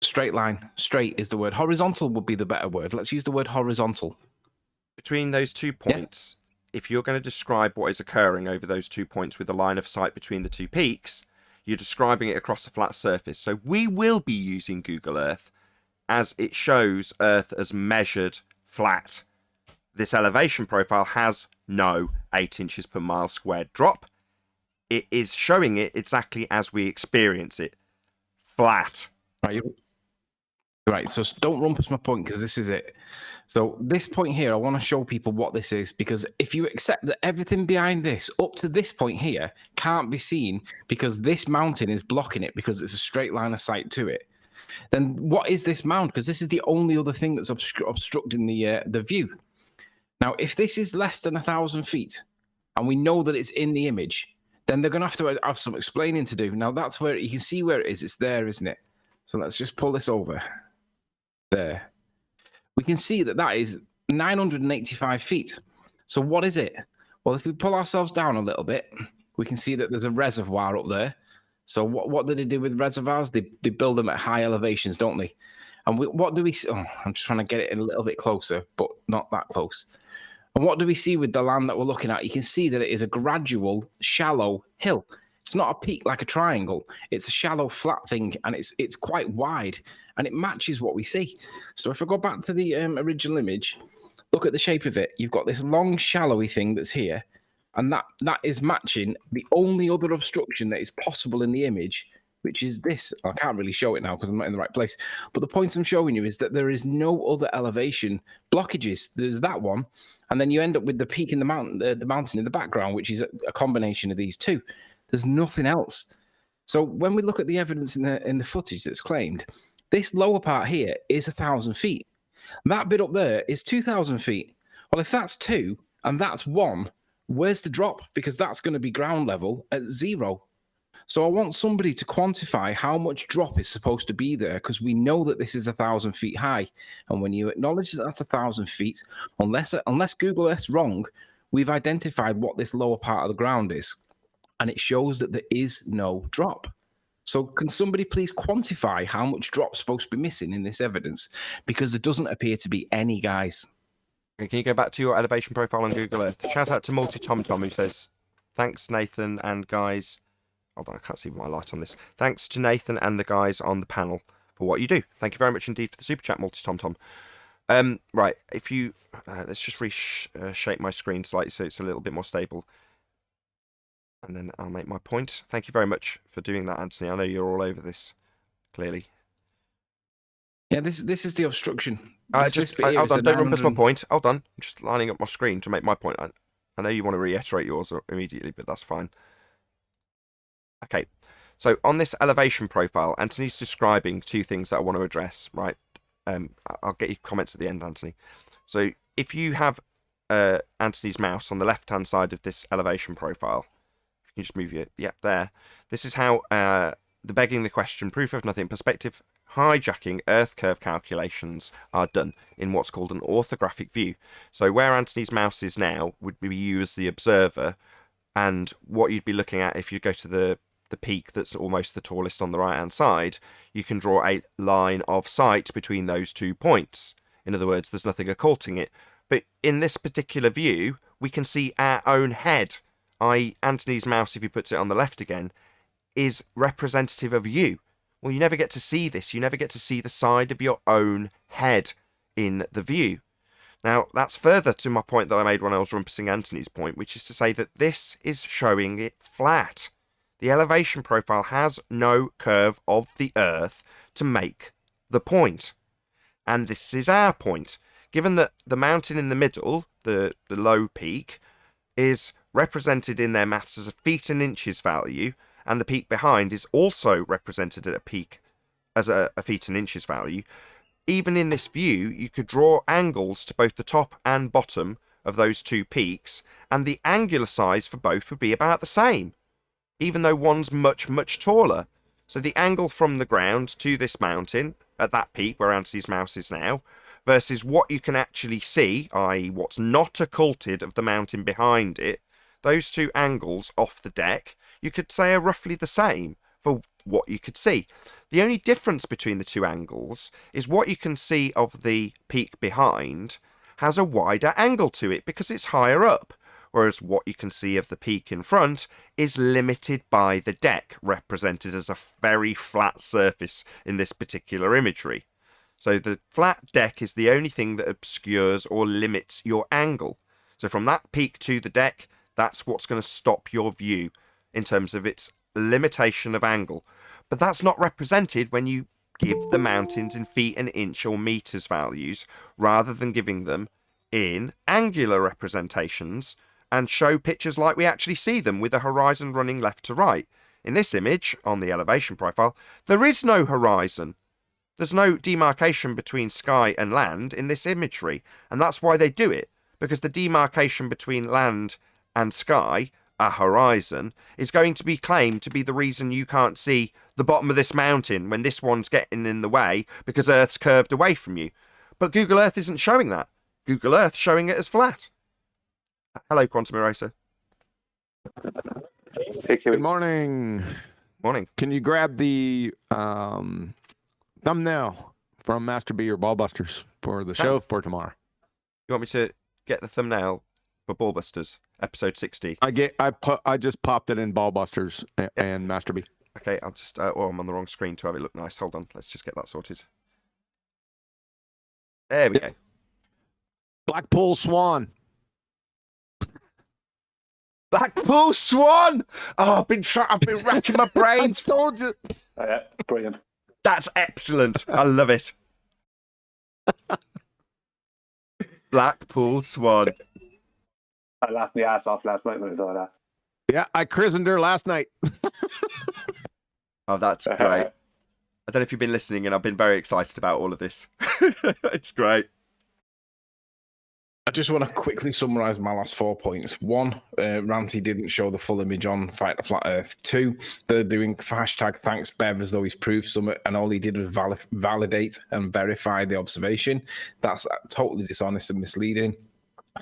Straight line. Straight is the word. Horizontal would be the better word. Let's use the word horizontal. Between those 2 points, if you're going to describe what is occurring over those 2 points with a line of sight between the 2 peaks, you're describing it across a flat surface. So we will be using Google Earth as it shows Earth as measured flat. This elevation profile has no 8 inches per mile squared drop. It is showing it exactly as we experience it. Flat. Right, so don't run past my point because this is it. So this point here, I want to show people what this is, because if you accept that everything behind this up to this point here can't be seen because this mountain is blocking it because it's a straight line of sight to it, then what is this mound? Because this is the only other thing that's obstructing the view. Now, if this is less than 1,000 feet, and we know that it's in the image, then they're going to have some explaining to do. Now, that's where you can see where it is. It's there, isn't it? So let's just pull this over. There. We can see that that is 985 feet. So what is it? Well, if we pull ourselves down a little bit, we can see that there's a reservoir up there. So what do they do with reservoirs? They build them at high elevations, don't they? And what do we see? Oh, I'm just trying to get it in a little bit closer, but not that close. And what do we see with the land that we're looking at? You can see that it is a gradual, shallow hill. It's not a peak like a triangle. It's a shallow, flat thing, and it's quite wide, and it matches what we see. So if I go back to the original image, look at the shape of it. You've got this long, shallowy thing that's here, and that is matching the only other obstruction that is possible in the image, which is this. I can't really show it now because I'm not in the right place. But the point I'm showing you is that there is no other elevation blockages. There's that one, and then you end up with the peak in the mountain in the background, which is a combination of these two. There's nothing else. So when we look at the evidence in the footage that's claimed, this lower part here is 1,000 feet. That bit up there is 2,000 feet. Well, if that's 2 and that's 1, where's the drop? Because that's going to be ground level at 0. So I want somebody to quantify how much drop is supposed to be there, because we know that this is 1,000 feet high. And when you acknowledge that that's 1,000 feet, unless Google Earth's wrong, we've identified what this lower part of the ground is. And it shows that there is no drop. So can somebody please quantify how much drop's supposed to be missing in this evidence? Because there doesn't appear to be any, guys. Okay, can you go back to your elevation profile on Google Earth? Shout out to Multi-Tom-Tom who says, thanks, Nathan and guys. Hold on, I can't see my light on this. Thanks to Nathan and the guys on the panel for what you do. Thank you very much indeed for the super chat, Multi-Tom-Tom. Right, if you... let's just reshape my screen slightly so it's a little bit more stable. And then I'll make my point. Thank you very much for doing that, Anthony. I know you're all over this, clearly. Yeah, this is the obstruction. Hold on, don't run past my point. Hold on, I'm just lining up my screen to make my point. I know you want to reiterate yours immediately, but that's fine. Okay, so on this elevation profile, Anthony's describing 2 things that I want to address, right? I'll get your comments at the end, Anthony. So if you have Anthony's mouse on the left-hand side of this elevation profile, you just move it, there. This is how the begging the question, proof of nothing, perspective hijacking Earth curve calculations are done in what's called an orthographic view. So where Anthony's mouse is now would be you as the observer, and what you'd be looking at if you go to the peak that's almost the tallest on the right-hand side, you can draw a line of sight between those 2 points. In other words, there's nothing occulting it. But in this particular view, we can see our own head. Anthony's mouse, if he puts it on the left again, is representative of you. Well, you never get to see this. You never get to see the side of your own head in the view. Now, that's further to my point that I made when I was rumpusing Anthony's point, which is to say that this is showing it flat. The elevation profile has no curve of the Earth to make the point. And this is our point. Given that the mountain in the middle, the low peak, is represented in their maths as a feet and inches value, and the peak behind is also represented at a peak as a feet and inches value, even in this view, you could draw angles to both the top and bottom of those 2 peaks, and the angular size for both would be about the same, even though one's much, much taller. So the angle from the ground to this mountain, at that peak where Anthony's mouse is now, versus what you can actually see, i.e. what's not occulted of the mountain behind it, those 2 angles off the deck, you could say are roughly the same for what you could see. The only difference between the 2 angles is what you can see of the peak behind has a wider angle to it because it's higher up, whereas what you can see of the peak in front is limited by the deck, represented as a very flat surface in this particular imagery. So the flat deck is the only thing that obscures or limits your angle. So from that peak to the deck, that's what's going to stop your view in terms of its limitation of angle. But that's not represented when you give the mountains in feet and inch or meters values, rather than giving them in angular representations and show pictures like we actually see them, with the horizon running left to right. In this image, on the elevation profile, there is no horizon. There's no demarcation between sky and land in this imagery, and that's why they do it. because the demarcation between land and sky, a horizon, is going to be claimed to be the reason you can't see the bottom of this mountain when this one's getting in the way because Earth's curved away from you. But Google Earth isn't showing that. Google Earth's showing it as flat. Hello, Quantum Eraser. Good morning. Morning. Can you grab the thumbnail from Master B or Ballbusters for the show for tomorrow? You want me to get the thumbnail for Ballbusters, episode 60? I just popped it in Ballbusters and Master B. Okay, I'll just. I'm on the wrong screen to have it look nice. Hold on, let's just get that sorted. There we go. Blackpool Swan. Blackpool Swan. Oh, I've been racking my brains. I told you. Oh, yeah, brilliant. That's excellent. I love it. Blackpool Swan. I laughed my ass off last night when I saw that. Yeah, I christened her last night. Oh, that's great. I don't know if you've been listening, and I've been very excited about all of this. It's great. I just want to quickly summarise my last 4 points. 1, Ranty didn't show the full image on Fight the Flat Earth. 2, they're doing hashtag thanks Bev as though he's proved something, and all he did was validate and verify the observation. That's totally dishonest and misleading.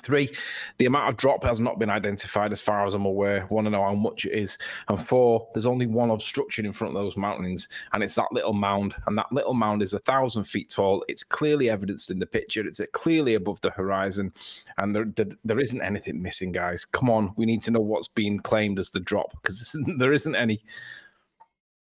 3, the amount of drop has not been identified as far as I'm aware. Want to know how much it is. And 4, there's only one obstruction in front of those mountains, and it's that little mound. And that little mound is 1,000 feet tall. It's clearly evidenced in the picture. It's clearly above the horizon, and there isn't anything missing, guys. Come on, we need to know what's being claimed as the drop, because there isn't any.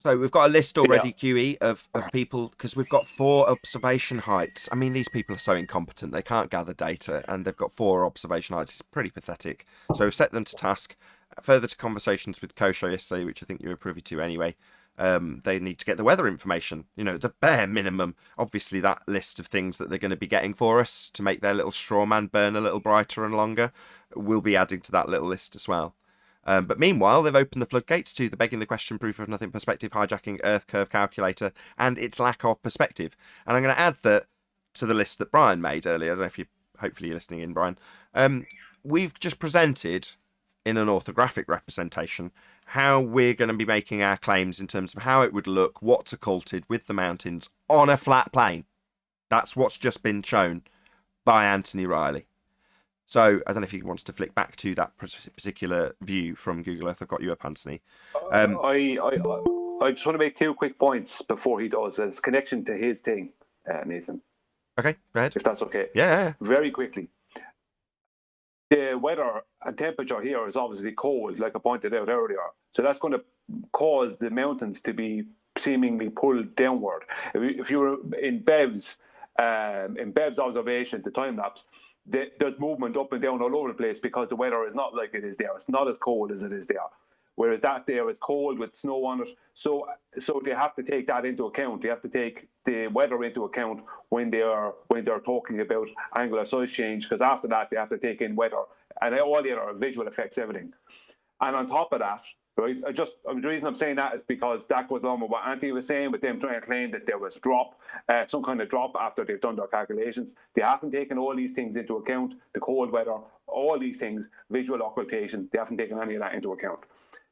So we've got a list already, QE, of people, because we've got 4 observation heights. I mean, these people are so incompetent. They can't gather data, and they've got 4 observation heights. It's pretty pathetic. So we've set them to task. Further to conversations with Kosho yesterday, which I think you were privy to anyway, they need to get the weather information. You know, the bare minimum. Obviously, that list of things that they're going to be getting for us to make their little Strawman burn a little brighter and longer, we'll be adding to that little list as well. But meanwhile, they've opened the floodgates to the begging the question, proof of nothing perspective, hijacking Earth curve calculator, and its lack of perspective. And I'm going to add that to the list that Brian made earlier. I don't know if hopefully you're listening in, Brian. We've just presented in an orthographic representation how we're going to be making our claims in terms of how it would look, what's occulted with the mountains on a flat plane. That's what's just been shown by Anthony Riley. So I don't know if he wants to flick back to that particular view from Google Earth. I've got you up, Anthony. I just want to make 2 quick points before he does, as connection to his thing, Nathan. Okay, go ahead. If that's okay. Yeah. Very quickly. The weather and temperature here is obviously cold, like I pointed out earlier. So that's going to cause the mountains to be seemingly pulled downward. If you were in Bev's observation, the time lapse, there's movement up and down all over the place because the weather is not like it is there. It's not as cold as it is there. Whereas that there is cold with snow on it. So they have to take that into account. They have to take the weather into account when they're talking about angular size change, because after that they have to take in weather and all the other visual effects, everything. And on top of that, right, the reason I'm saying that is because that goes along with what Anthony was saying, with them trying to claim that there was some kind of drop after they've done their calculations. They haven't taken all these things into account, the cold weather, all these things, visual occultation, they haven't taken any of that into account.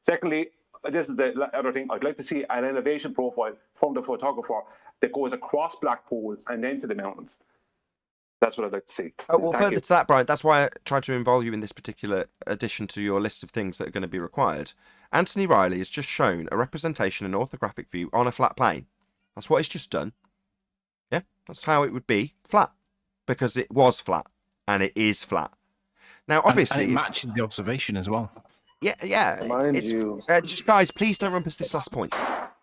Secondly, this is the other thing, I'd like to see an elevation profile from the photographer that goes across Blackpool and then to the mountains. That's what I'd like to see. Further to that, Brian, that's why I tried to involve you in this particular addition to your list of things that are going to be required. Anthony Riley has just shown a representation, an orthographic view on a flat plane. That's what he's just done. Yeah, that's how it would be, flat. Because it was flat, and it is flat. Now, obviously... And it matches the observation as well. Yeah. Just guys, please don't rumpus this last point.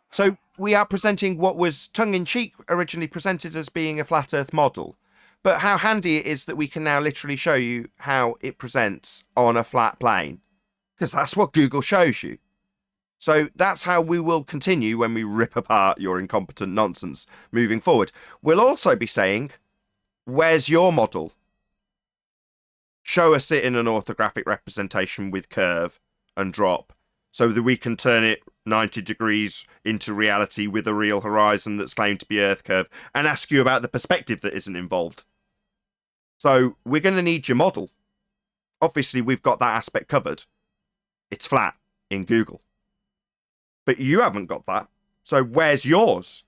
So we are presenting what was tongue-in-cheek originally presented as being a flat Earth model. But how handy it is that we can now literally show you how it presents on a flat plane. Because that's what Google shows you. So that's how we will continue when we rip apart your incompetent nonsense moving forward. We'll also be saying, where's your model? Show us it in an orthographic representation with curve and drop, so that we can turn it 90 degrees into reality with a real horizon that's claimed to be Earth curve, and ask you about the perspective that isn't involved. So we're going to need your model. obviously we've got that aspect covered. It's flat in Google. But you haven't got that. So where's yours?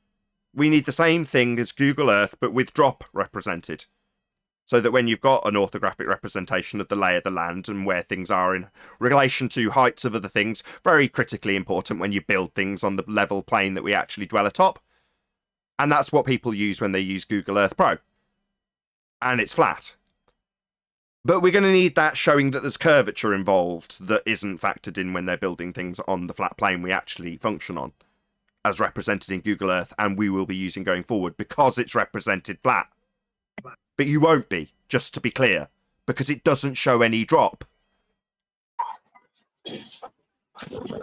We need the same thing as Google Earth, but with drop represented. So that when you've got an orthographic representation of the lay of the land and where things are in relation to heights of other things, very critically important when you build things on the level plane that we actually dwell atop. And that's what people use when they use Google Earth Pro. And it's flat. But we're going to need that showing that there's curvature involved that isn't factored in when they're building things on the flat plane we actually function on, as represented in Google Earth, and we will be using going forward because it's represented flat. But you won't be, just to be clear, because it doesn't show any drop.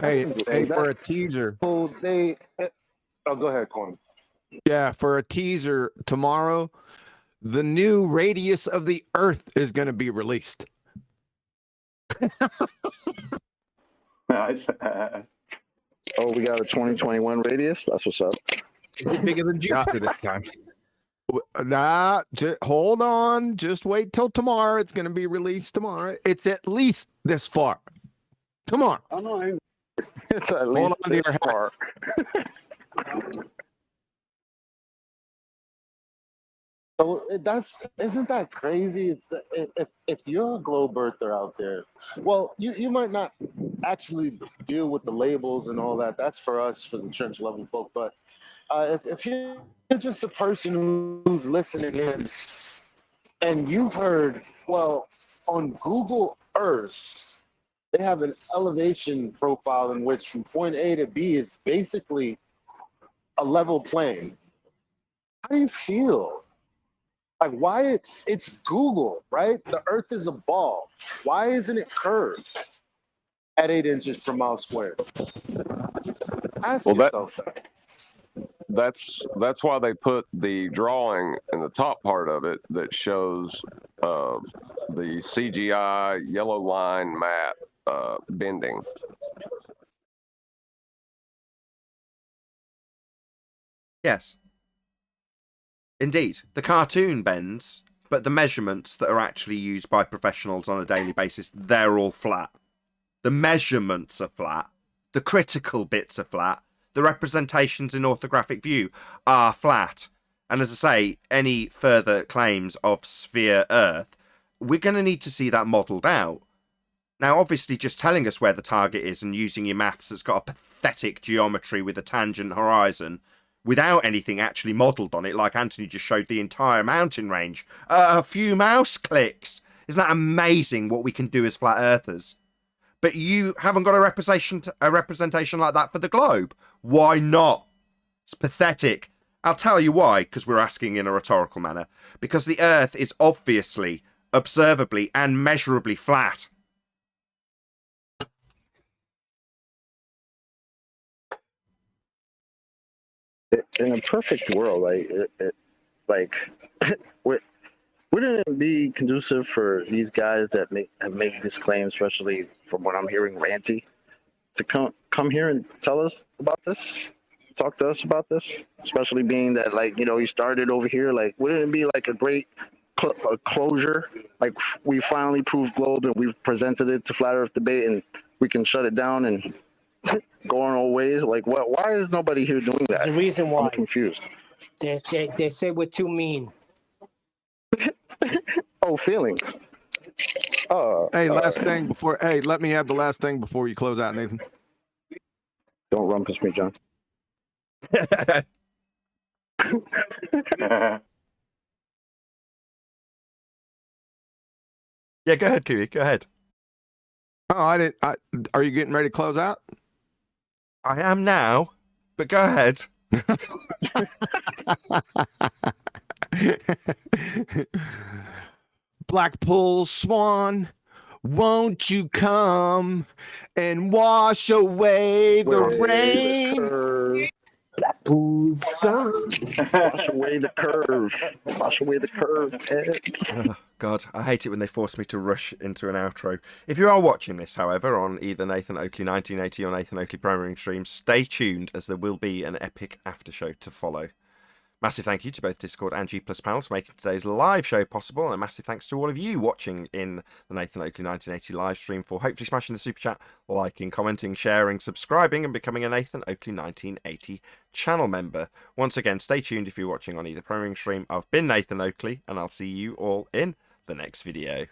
Hey, for a teaser. Oh, go ahead, Corn. Yeah, for a teaser tomorrow, the new radius of the Earth is going to be released. Oh, we got a 2021 radius. That's what's up. Is it bigger than Jupiter this time? Nah, hold on. Just wait till tomorrow. It's going to be released tomorrow. It's at least this far. Tomorrow. Oh, no, it's at Hold least on to this your far. So isn't that crazy? If you're a globe earther out there, well, you might not actually deal with the labels and all that. That's for us, for the church level folk. But if you're just a person who's listening in, and you've heard, well, on Google Earth, they have an elevation profile in which from point A to B is basically a level plane. How do you feel? Like, why? It's Google, right? The Earth is a ball. Why isn't it curved at 8 inches per mile squared? Ask yourself that. That's why they put the drawing in the top part of it that shows the CGI yellow line map bending. Yes. Indeed. The cartoon bends, but the measurements that are actually used by professionals on a daily basis, they're all flat. The measurements are flat. The critical bits are flat. The representations in orthographic view are flat. And as I say, any further claims of sphere Earth, we're going to need to see that modelled out. Now, obviously, just telling us where the target is and using your maths that's got a pathetic geometry with a tangent horizon, without anything actually modelled on it, like Anthony just showed the entire mountain range, a few mouse clicks. Isn't that amazing what we can do as flat earthers? But you haven't got a representation like that for the globe. Why not? It's pathetic. I'll tell you why, because we're asking in a rhetorical manner. Because the Earth is obviously, observably, and measurably flat. In a perfect world, wouldn't it be conducive for these guys that have made this claim, especially from what I'm hearing, Ranty, to come here and tell us about this, talk to us about this, especially being that, he started over here. Like, wouldn't it be like a great closure? Like, we finally proved globe and we've presented it to Flat Earth Debate, and we can shut it down and go our own ways. Like, what? Why is nobody here doing that? There's a reason why. I'm confused. They say we're too mean. Oh, feelings. Hey, last thing before. Hey, let me have the last thing before you close out, Nathan. Don't rumpus me, John. Yeah, go ahead, Kiwi. Go ahead. Oh, are you getting ready to close out? I am now, but go ahead. Blackpool Swan, won't you come and wash away the rain? Blackpool sun. Wash away the curve. Wash away the curve, Ted. Oh, God, I hate it when they force me to rush into an outro. If you are watching this, however, on either Nathan Oakley 1980 or Nathan Oakley Programming Stream, stay tuned as there will be an epic after show to follow. Massive thank you to both Discord and G Plus panels for making today's live show possible, and a massive thanks to all of you watching in the Nathan Oakley 1980 live stream for hopefully smashing the super chat, liking, commenting, sharing, subscribing, and becoming a Nathan Oakley 1980 channel member. Once again, stay tuned if you're watching on either premiering stream. I've been Nathan Oakley, and I'll see you all in the next video.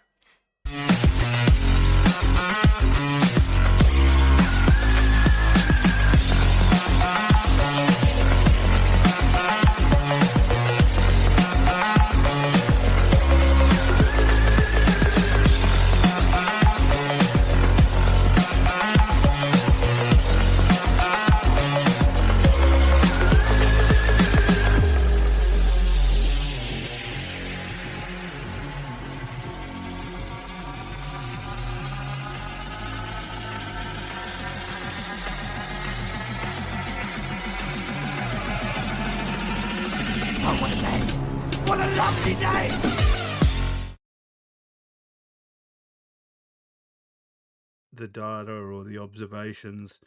What a lovely day! The data or the observations,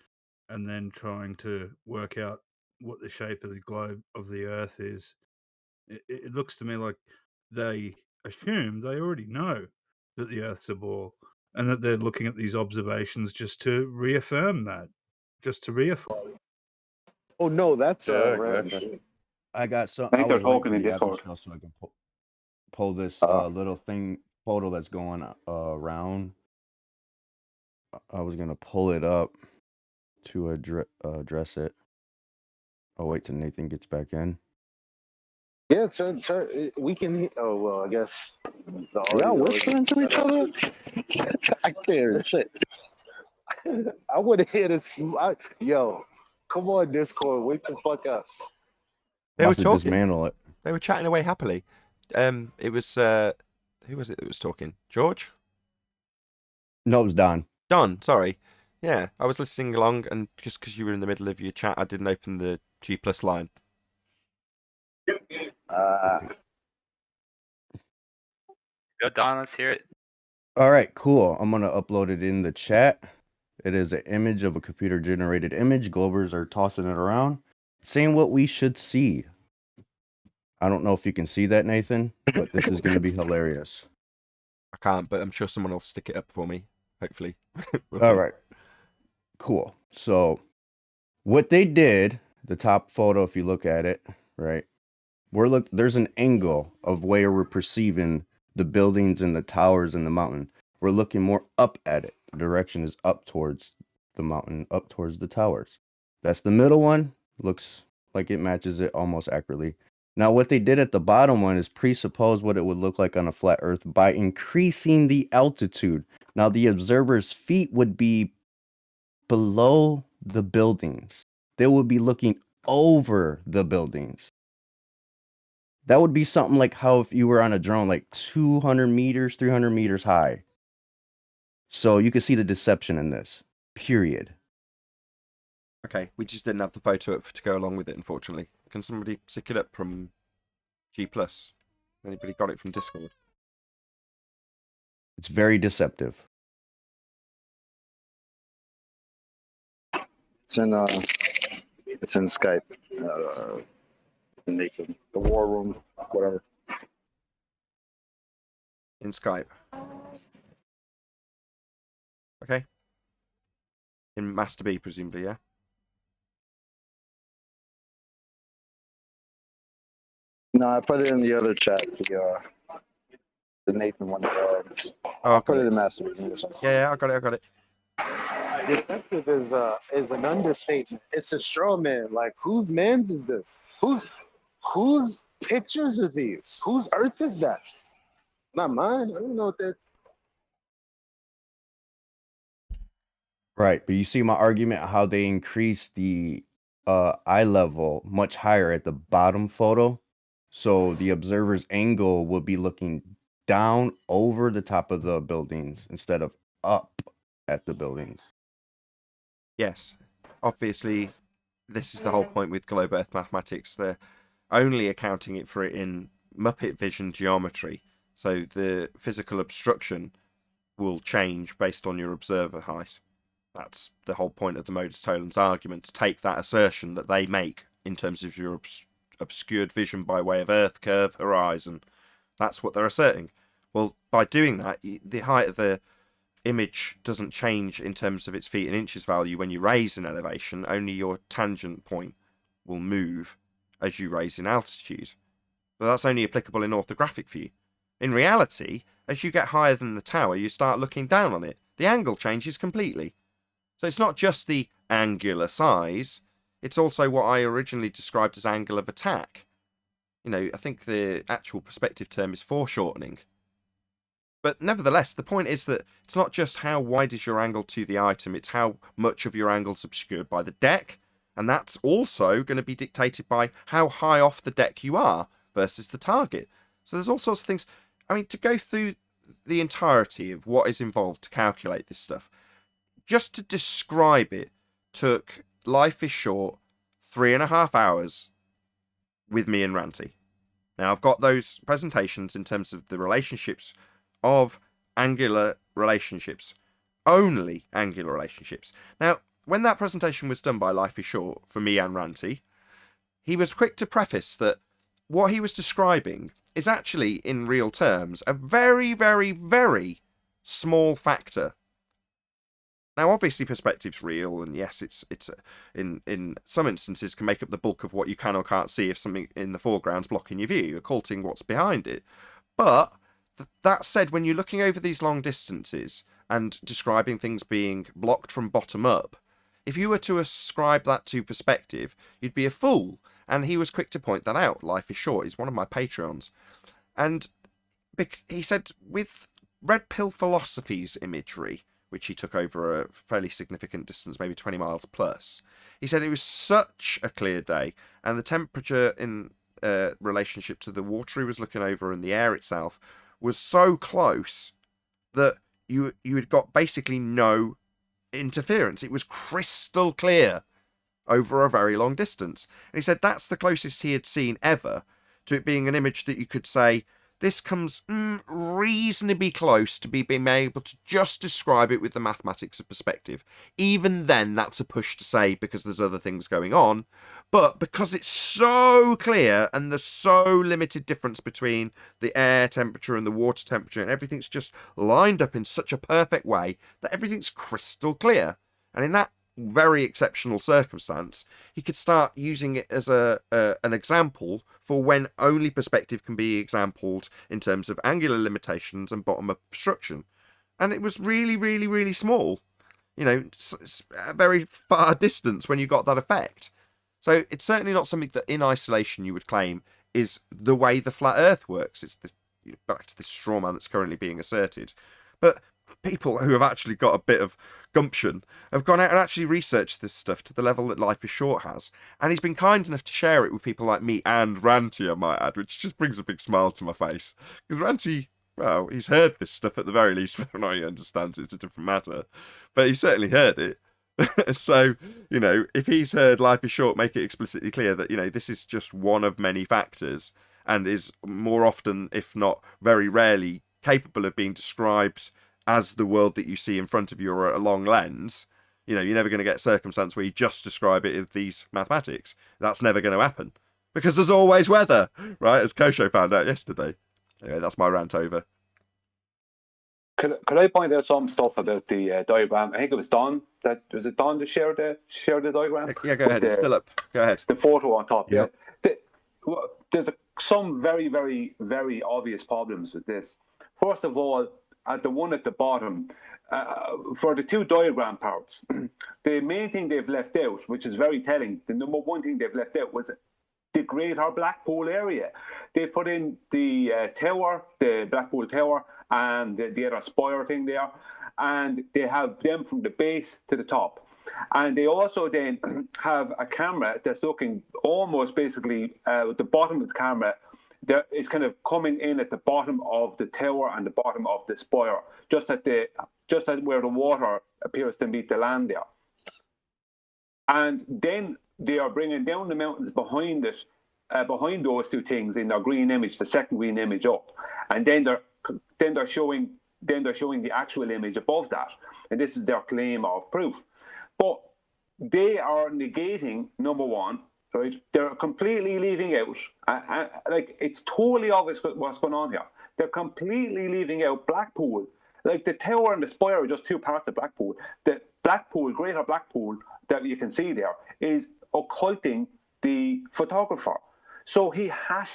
and then trying to work out what the shape of the globe of the Earth is. It looks to me like they assume they already know that the Earth's a ball, and that they're looking at these observations just to reaffirm that, just to reaffirm. Oh no, that's exactly. I got some. I I think they're was waiting talking for in the after Discord. show so I can pull this little thing photo that's going around. I was gonna pull it up to address it. I'll wait till Nathan gets back in. Yeah, so we can. Oh well, I guess. Y'all whispering to each other? I can't hear shit. I would have hit a yo. Come on, Discord, wake the fuck up. They were About to talking. dismantle it. They were chatting away happily. It was who was it that was talking? George? No, it was Don. Don, sorry. Yeah, I was listening along, and just because you were in the middle of your chat, I didn't open the G Plus line. Go, Don, let's hear it. All right, cool. I'm gonna upload it in the chat. It is an image of a computer-generated image. Globers are tossing it around, saying what we should see. I don't know if you can see that, Nathan, but this is gonna be hilarious. I can't, but I'm sure someone will stick it up for me. Hopefully. We'll All see. right, cool. So, what they did, the top photo, if you look at it, right, there's an angle of where we're perceiving the buildings and the towers and the mountain. We're looking more up at it. The direction is up towards the mountain, up towards the towers. That's the middle one. Looks like it matches it almost accurately. Now, what they did at the bottom one is presuppose what it would look like on a flat Earth by increasing the altitude. Now, the observer's feet would be below the buildings. They would be looking over the buildings. That would be something like how if you were on a drone, like 200 meters, 300 meters high. So you can see the deception in this, period. Okay, we just didn't have the photo up to go along with it, unfortunately. Can somebody stick it up from G Plus? Anybody got it from Discord? It's very deceptive. It's in Skype. Nathan, the war room, whatever. In Skype. Okay. In Master B, presumably, yeah? No, I put it in the other chat. The Nathan one. I'll put it in Master. Yeah, I got it. Defective is an understatement. It's a straw man. Like, whose man's is this? Whose pictures are these? Whose Earth is that? Not mine. I don't know what that. Right, but you see my argument how they increase the eye level much higher at the bottom photo. So the observer's angle will be looking down over the top of the buildings instead of up at the buildings. Yes. Obviously, this is the whole point with globe Earth mathematics. They're only accounting for it in Muppet vision geometry. So the physical obstruction will change based on your observer height. That's the whole point of the modus tollens argument, to take that assertion that they make in terms of your obscured vision by way of Earth, curve, horizon. That's what they're asserting. Well, by doing that, the height of the image doesn't change in terms of its feet and inches value when you raise in elevation. Only your tangent point will move as you raise in altitude. But that's only applicable in orthographic view. In reality, as you get higher than the tower, you start looking down on it. The angle changes completely. So it's not just the angular size, it's also what I originally described as angle of attack. You know, I think the actual perspective term is foreshortening. But nevertheless, the point is that it's not just how wide is your angle to the item, it's how much of your angle is obscured by the deck, and that's also going to be dictated by how high off the deck you are versus the target. So there's all sorts of things. I mean, to go through the entirety of what is involved to calculate this stuff, just to describe it took Life is Short 3.5 hours with me and Ranty. Now, I've got those presentations in terms of the relationships of angular relationships, only angular relationships. Now, when that presentation was done by Life is Short for me and Ranty, he was quick to preface that what he was describing is actually, in real terms, a very, very, very small factor. Now, obviously, perspective's real, and yes, it's in some instances can make up the bulk of what you can or can't see if something in the foreground's blocking your view, occulting what's behind it. But that said, when you're looking over these long distances and describing things being blocked from bottom up, if you were to ascribe that to perspective, you'd be a fool. And he was quick to point that out. Life is Short. He's one of my Patreons. And he said, with Red Pill Philosophy's imagery, which he took over a fairly significant distance, maybe 20 miles plus, he said it was such a clear day, and the temperature in relationship to the water he was looking over and the air itself was so close that you had got basically no interference. It was crystal clear over a very long distance. And he said that's the closest he had seen ever to it being an image that you could say, this comes reasonably close to being able to just describe it with the mathematics of perspective. Even then, that's a push to say because there's other things going on. But because it's so clear and there's so limited difference between the air temperature and the water temperature, and everything's just lined up in such a perfect way that everything's crystal clear. And in that very exceptional circumstance, he could start using it as an example for when only perspective can be exampled in terms of angular limitations and bottom-up obstruction. And it was really, really, really small. You know, it's a very far distance when you got that effect. So it's certainly not something that in isolation you would claim is the way the flat Earth works. It's this, back to this straw man that's currently being asserted. But people who have actually got a bit of gumption have gone out and actually researched this stuff to the level that Life is Short has, and he's been kind enough to share it with people like me and Ranty, I might add, which just brings a big smile to my face, because Ranty, well, he's heard this stuff at the very least. Whether or not he understands it's a different matter, but he certainly heard it. So, you know, if he's heard Life is Short make it explicitly clear that, you know, this is just one of many factors and is more often, if not very rarely, capable of being described as the world that you see in front of you or a long lens, you know, you're never going to get a circumstance where you just describe it with these mathematics. That's never going to happen because there's always weather, right? As Kosho found out yesterday. Anyway, that's my rant over. Could I point out some stuff about the diagram? I think it was Don. Was it Don that shared the diagram? Yeah, go ahead. It's Philip. Go ahead. The photo on top. Yep. Yeah. There's some very, very, very obvious problems with this. First of all, at the one at the bottom, for the two diagram parts, the main thing they've left out, which is very telling, the number one thing they've left out was the greater Blackpool area. They put in the tower, the Blackpool Tower, and the other spire thing there, and they have them from the base to the top. And they also then have a camera that's looking almost basically at the bottom of the camera. It's kind of coming in at the bottom of the tower and the bottom of the spire, just at where the water appears to meet the land there. And then they are bringing down the mountains behind it, behind those two things in their green image, the second green image up, and then they're showing the actual image above that, and this is their claim of proof. But they are negating, number one, right? They're completely leaving out, like it's totally obvious what's going on here. They're completely leaving out Blackpool. Like the tower and the spire are just two parts of Blackpool. The Blackpool, Greater Blackpool, that you can see there is occulting the photographer. So he has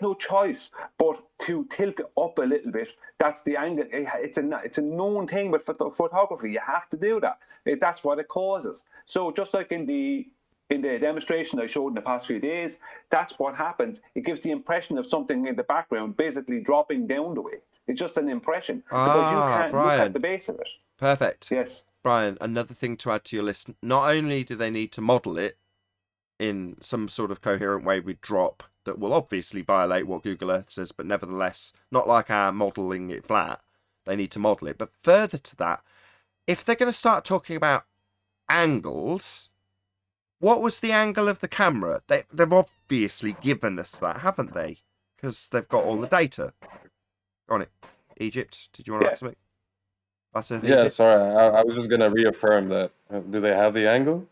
no choice but to tilt it up a little bit. That's the angle. It's a known thing with photography. You have to do that. That's what it causes. So just like in the demonstration I showed in the past few days, that's what happens. It gives the impression of something in the background basically dropping down the way. It's just an impression because you can't look at the base of it. Perfect. Yes. Brian, another thing to add to your list. Not only do they need to model it in some sort of coherent way with drop that will obviously violate what Google Earth says, but nevertheless, not like our modeling it flat. They need to model it. But further to that, if they're going to start talking about angles, what was the angle of the camera? They've obviously given us that, haven't they? Because they've got all the data. Go on it. Egypt, did you want to add something? Yeah, sorry. I was just going to reaffirm that. Do they have the angle?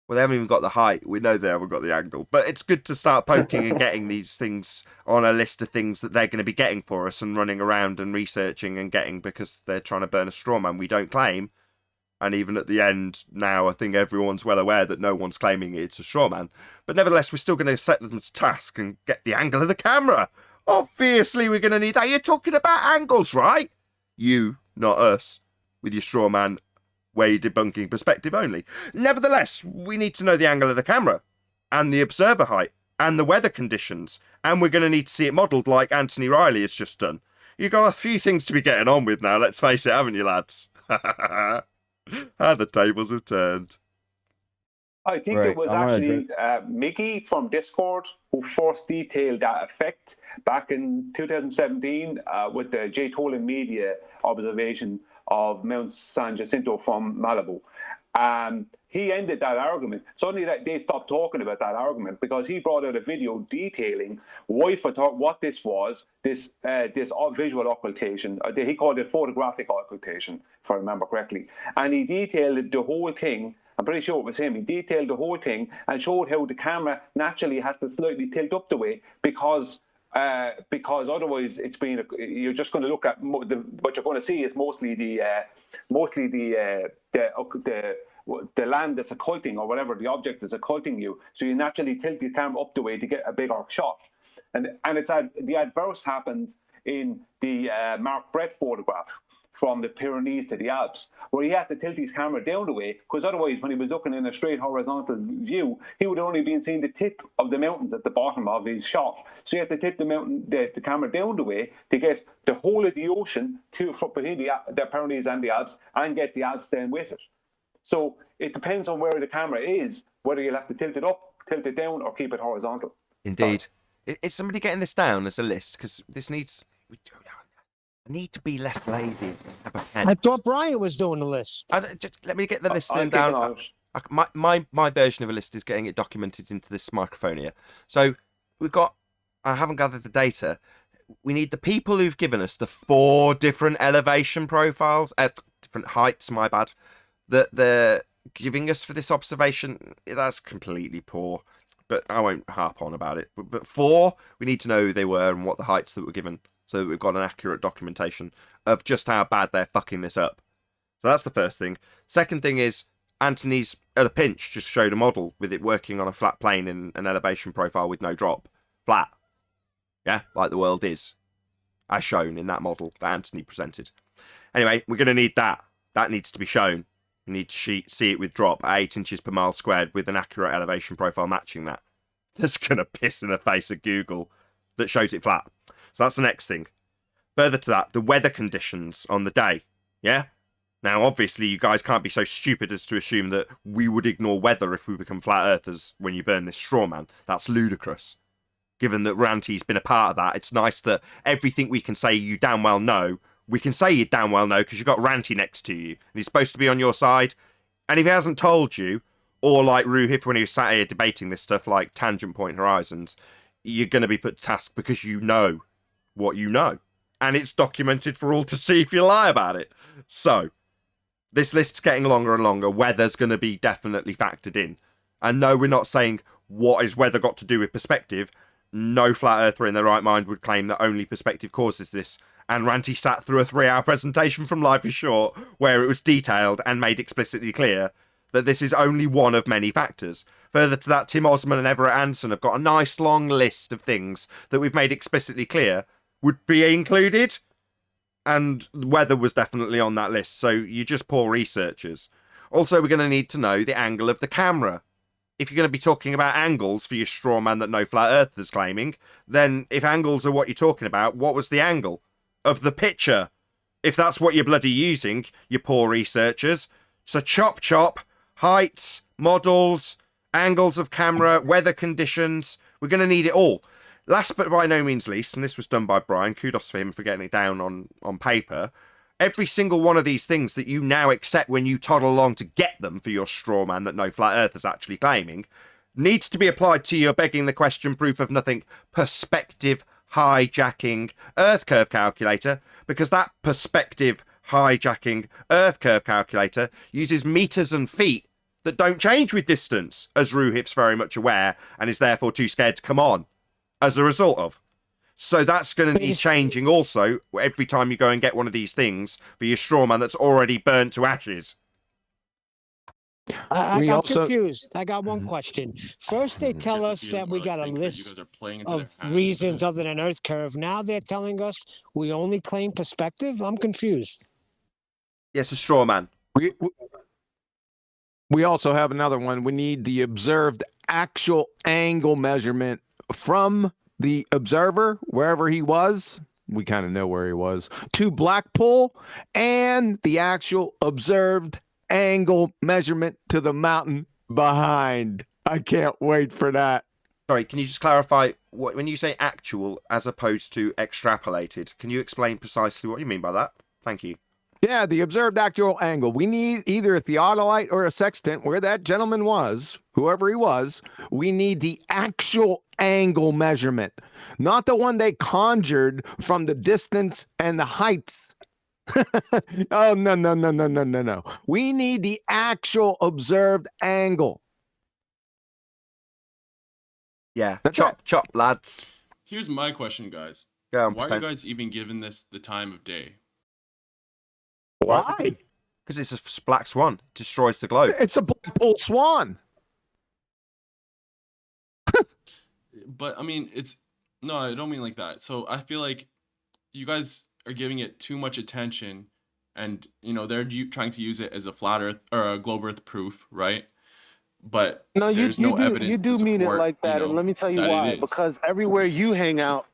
Well, they haven't even got the height. We know they haven't got the angle. But it's good to start poking and getting these things on a list of things that they're going to be getting for us and running around and researching and getting because they're trying to burn a straw man. We don't claim. And even at the end now, I think everyone's well aware that no one's claiming it's a straw man. But nevertheless, we're still going to set them to task and get the angle of the camera. Obviously, we're going to need that. You're talking about angles, right? You, not us, with your straw man way debunking perspective only. Nevertheless, we need to know the angle of the camera and the observer height and the weather conditions. And we're going to need to see it modelled like Anthony Riley has just done. You've got a few things to be getting on with now, let's face it, haven't you, lads? How the tables have turned. I think it was actually Mickey from Discord who first detailed that effect back in 2017 with the J. Tolan Media observation of Mount San Jacinto from Malibu. He ended that argument. Suddenly they stopped talking about that argument because he brought out a video detailing what this was, this visual occultation. He called it photographic occultation, if I remember correctly. And he detailed the whole thing. I'm pretty sure it was him. He detailed the whole thing and showed how the camera naturally has to slightly tilt up the way because otherwise you're just going to look at what you're going to see is mostly the land that's occulting or whatever the object is occulting you. So you naturally tilt your camera up the way to get a bigger shot. And the adverse happened in the Mark Brett photograph from the Pyrenees to the Alps, where he had to tilt his camera down the way, because otherwise, when he was looking in a straight horizontal view, he would only been seeing the tip of the mountains at the bottom of his shot. So he had to tilt the camera down the way to get the whole of the ocean between the Pyrenees and the Alps, and get the Alps then with it. So it depends on where the camera is, whether you'll have to tilt it up, tilt it down, or keep it horizontal. Indeed. Is somebody getting this down as a list? Because this needs... I need to be less lazy. Have a pen. I thought Brian was doing the list. Just let me get the list down. My version of a list is getting it documented into this microphone here. So we've got... I haven't gathered the data. We need the people who've given us the 4 different elevation profiles at different heights, my bad, that they're giving us for this observation. That's completely poor, but I won't harp on about it. But 4, we need to know who they were and what the heights that were given, so that we've got an accurate documentation of just how bad they're fucking this up. So that's the first thing. Second thing is Anthony's at a pinch just showed a model with it working on a flat plane in an elevation profile with no drop. Flat. Yeah, like the world is, as shown in that model that Anthony presented. Anyway, we're going to need that. That needs to be shown. We need to see it with drop at 8 inches per mile squared with an accurate elevation profile matching that. That's going to piss in the face of Google that shows it flat. So that's the next thing. Further to that, the weather conditions on the day. Yeah? Now, obviously, you guys can't be so stupid as to assume that we would ignore weather if we become flat earthers when you burn this straw man. That's ludicrous. Given that Ranty's been a part of that, it's nice that everything we can say you damn well know, we can say you damn well know because you've got Ranty next to you. And he's supposed to be on your side. And if he hasn't told you, or like Ruhif when he was sat here debating this stuff like Tangent Point Horizons, you're going to be put to task because you know what you know. And it's documented for all to see if you lie about it. So, this list's getting longer and longer. Weather's going to be definitely factored in. And no, we're not saying what is weather got to do with perspective. No flat earther in their right mind would claim that only perspective causes this. And Ranty sat through a 3-hour presentation from Life is Short where it was detailed and made explicitly clear that this is only one of many factors. Further to that, Tim Osman and Everett Anson have got a nice long list of things that we've made explicitly clear would be included. And weather was definitely on that list, so you're just poor researchers. Also, we're going to need to know the angle of the camera. If you're going to be talking about angles for your straw man that no flat earthers claiming, then if angles are what you're talking about, what was the angle of the picture? If that's what you're bloody using, you poor researchers. So chop, heights, models, angles of camera, weather conditions. We're going to need it all. Last but by no means least, and this was done by Brian, kudos for him for getting it down on paper, every single one of these things that you now accept when you toddle along to get them for your straw man that no flat earth is actually claiming, needs to be applied to your begging the question proof of nothing perspective hijacking earth curve calculator, because that perspective hijacking earth curve calculator uses meters and feet that don't change with distance, as Ruhif's very much aware and is therefore too scared to come on as a result of. So that's going to need changing also every time you go and get one of these things for your straw man that's already burnt to ashes. I'm confused. I got one question. First, they tell us that we got a list of reasons other than Earth curve. Now they're telling us we only claim perspective. I'm confused. Yes, a straw man. We also have another one. We need the observed actual angle measurement from the observer, wherever he was. We kind of know where he was, to Blackpool, and the actual observed angle measurement to the mountain behind. I can't wait for that. Sorry, can you just clarify what when you say actual as opposed to extrapolated? Can you explain precisely what you mean by that? Thank you. Yeah, the observed actual angle. We need either a theodolite or a sextant, where that gentleman was, whoever he was. We need the actual angle measurement, not the one they conjured from the distance and the heights. Oh, no. We need the actual observed angle. Yeah, chop, lads. Here's my question, guys. Go on, why are you guys even giving this the time of day? Why? Because it's a black swan. It destroys the globe. It's a Blackpool swan. But I mean, no, I don't mean like that. So I feel like you guys are giving it too much attention, and they're trying to use it as a flat Earth or a globe Earth proof, right? But no, there's no evidence. You do mean it like that, and let me tell you why. Because everywhere you hang out,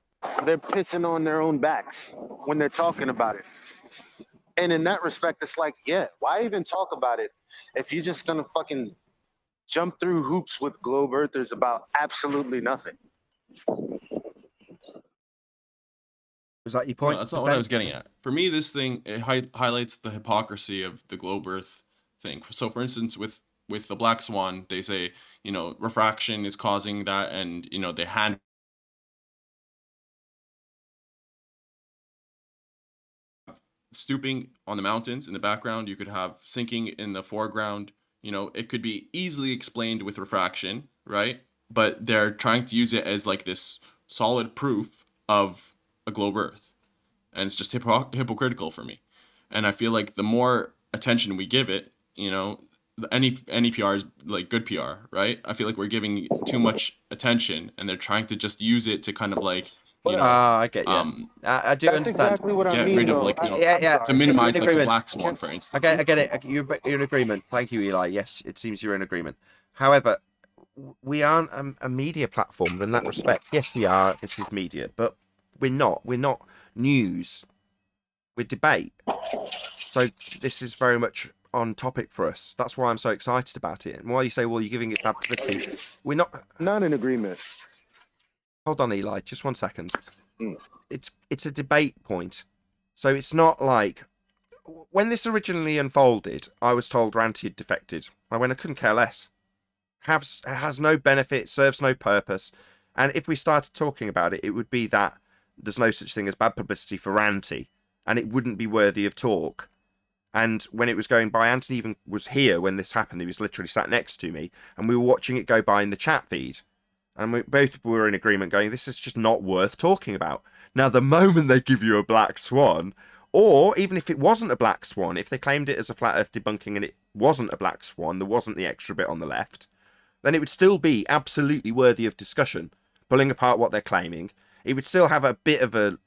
they're pissing on their own backs when they're talking about it. And in that respect, it's like, yeah, why even talk about it if you're just gonna fucking jump through hoops with globe earthers about absolutely nothing? Was that your point? No, that's not what I was getting at. For me, this thing it highlights the hypocrisy of the globe Earth thing. So, for instance, with the black swan, they say refraction is causing that, and they hand stooping on the mountains in the background. You could have sinking in the foreground. It could be easily explained with refraction, right? But they're trying to use it as like this solid proof of a globe Earth, and it's just hypocritical for me. And I feel like the more attention we give it, any PR is like good PR, right? I feel like we're giving too much attention, and they're trying to just use it to kind of like I get you. I do That's understand. exactly what I get mean. rid of to minimize like the black swan, for instance. I get it. You're in agreement. Thank you, Eli. Yes, it seems you're in agreement. However, we aren't a media platform in that respect. Yes, we are. This is media, but we're not. We're not news. We're debate. So this is very much on topic for us. That's why I'm so excited about it. And why you say, well, you're giving it bad publicity. We're not in agreement. Hold on, Eli. Just 1 second. It's a debate point. So it's not like when this originally unfolded, I was told Ranty had defected. I couldn't care less. Has no benefit, serves no purpose. And if we started talking about it, it would be that there's no such thing as bad publicity for Ranty, and it wouldn't be worthy of talk. And when it was going by, Anthony even was here when this happened. He was literally sat next to me, and we were watching it go by in the chat feed. And both were in agreement going, this is just not worth talking about. Now, the moment they give you a black swan, or even if it wasn't a black swan, if they claimed it as a flat earth debunking and it wasn't a black swan, there wasn't the extra bit on the left, then it would still be absolutely worthy of discussion, pulling apart what they're claiming. It would still have a bit of a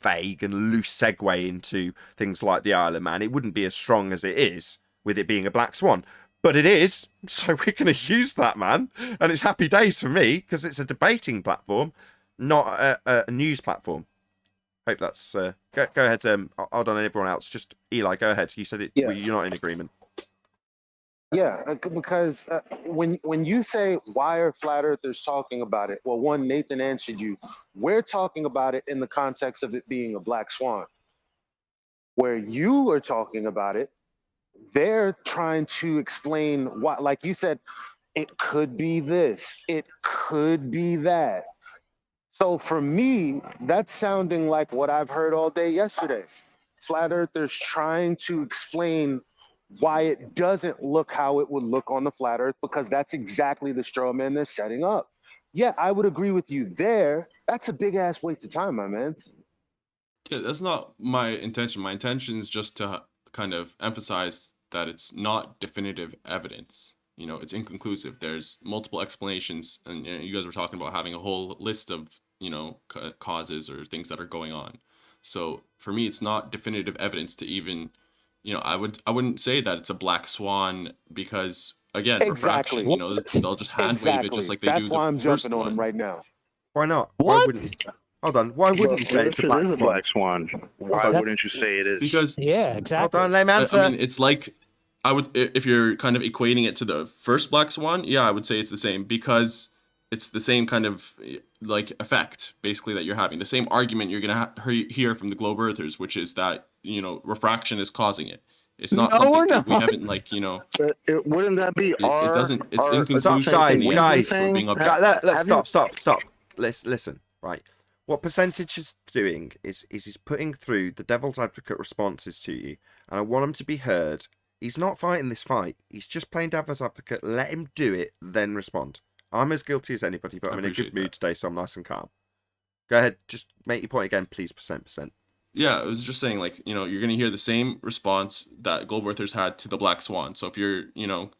vague and loose segue into things like the Isle of Man. It wouldn't be as strong as it is with it being a black swan. But it is, so we're going to use that, man. And it's happy days for me, because it's a debating platform, not a news platform. Hope that's... go ahead, hold on, everyone else. Just, Eli, go ahead. You said it. Yeah. Well, you're not in agreement. Yeah, because when you say why are flat earthers talking about it, well, one, Nathan answered you. We're talking about it in the context of it being a black swan. Where you are talking about it, they're trying to explain why, like you said, it could be this, it could be that. So for me, that's sounding like what I've heard all day yesterday. Flat earthers trying to explain why it doesn't look how it would look on the flat earth, because that's exactly the straw man they're setting up. Yeah, I would agree with you there. That's a big ass waste of time, my man. Yeah, that's not my intention. My intention is just to kind of emphasize that it's not definitive evidence. You know, it's inconclusive. There's multiple explanations, and you guys were talking about having a whole list of, you know, causes or things that are going on. So for me, it's not definitive evidence to even, you know, I wouldn't say that it's a black swan because, again, refraction, you know, they'll just hand wave it just like they That's do why the I'm first jumping on one. him right now. Why not? What? Why wouldn't you? Hold on. Why wouldn't you say it's a black It is a swan? black swan. Why wouldn't you say it is? Because Yeah, exactly. Hold on, let me answer. I mean, it's like, I would, if you're kind of equating it to the first black swan, yeah, I would say it's the same, because it's the same kind of like effect basically that you're having. The same argument you're gonna hear from the globe earthers, which is that, you know, refraction is causing it. It's not No, something we're not. we haven't, like, you know. But Wouldn't that be our? It doesn't. It's our inconclusive. Guys, stop. Listen, right. What Percentage is doing is he's putting through the devil's advocate responses to you, and I want him to be heard. He's not fighting this fight. He's just playing devil's advocate. Let him do it, then respond. I'm as guilty as anybody, but I'm in a good mood today, so I'm nice and calm. Go ahead, just make your point again, please. Percent. Yeah, I was just saying, like, you know, you're going to hear the same response that globe earthers had to the black swan. So if you're, you know,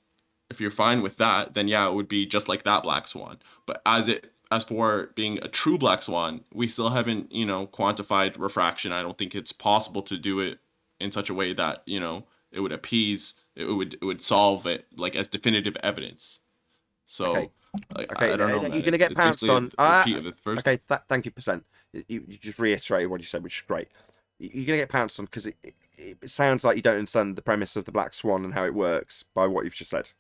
if you're fine with that, then yeah, it would be just like that black swan. But as for being a true black swan, we still haven't, you know, quantified refraction. I don't think it's possible to do it in such a way that, you know, it would appease, it would solve it like as definitive evidence. So Okay. like, Okay, I don't know. you're Man. going to get It's pounced basically on. a repeat of the first. Okay, thank you, Percent. You just reiterated what you said, which is great. You're going to get pounced on because it sounds like you don't understand the premise of the black swan and how it works by what you've just said.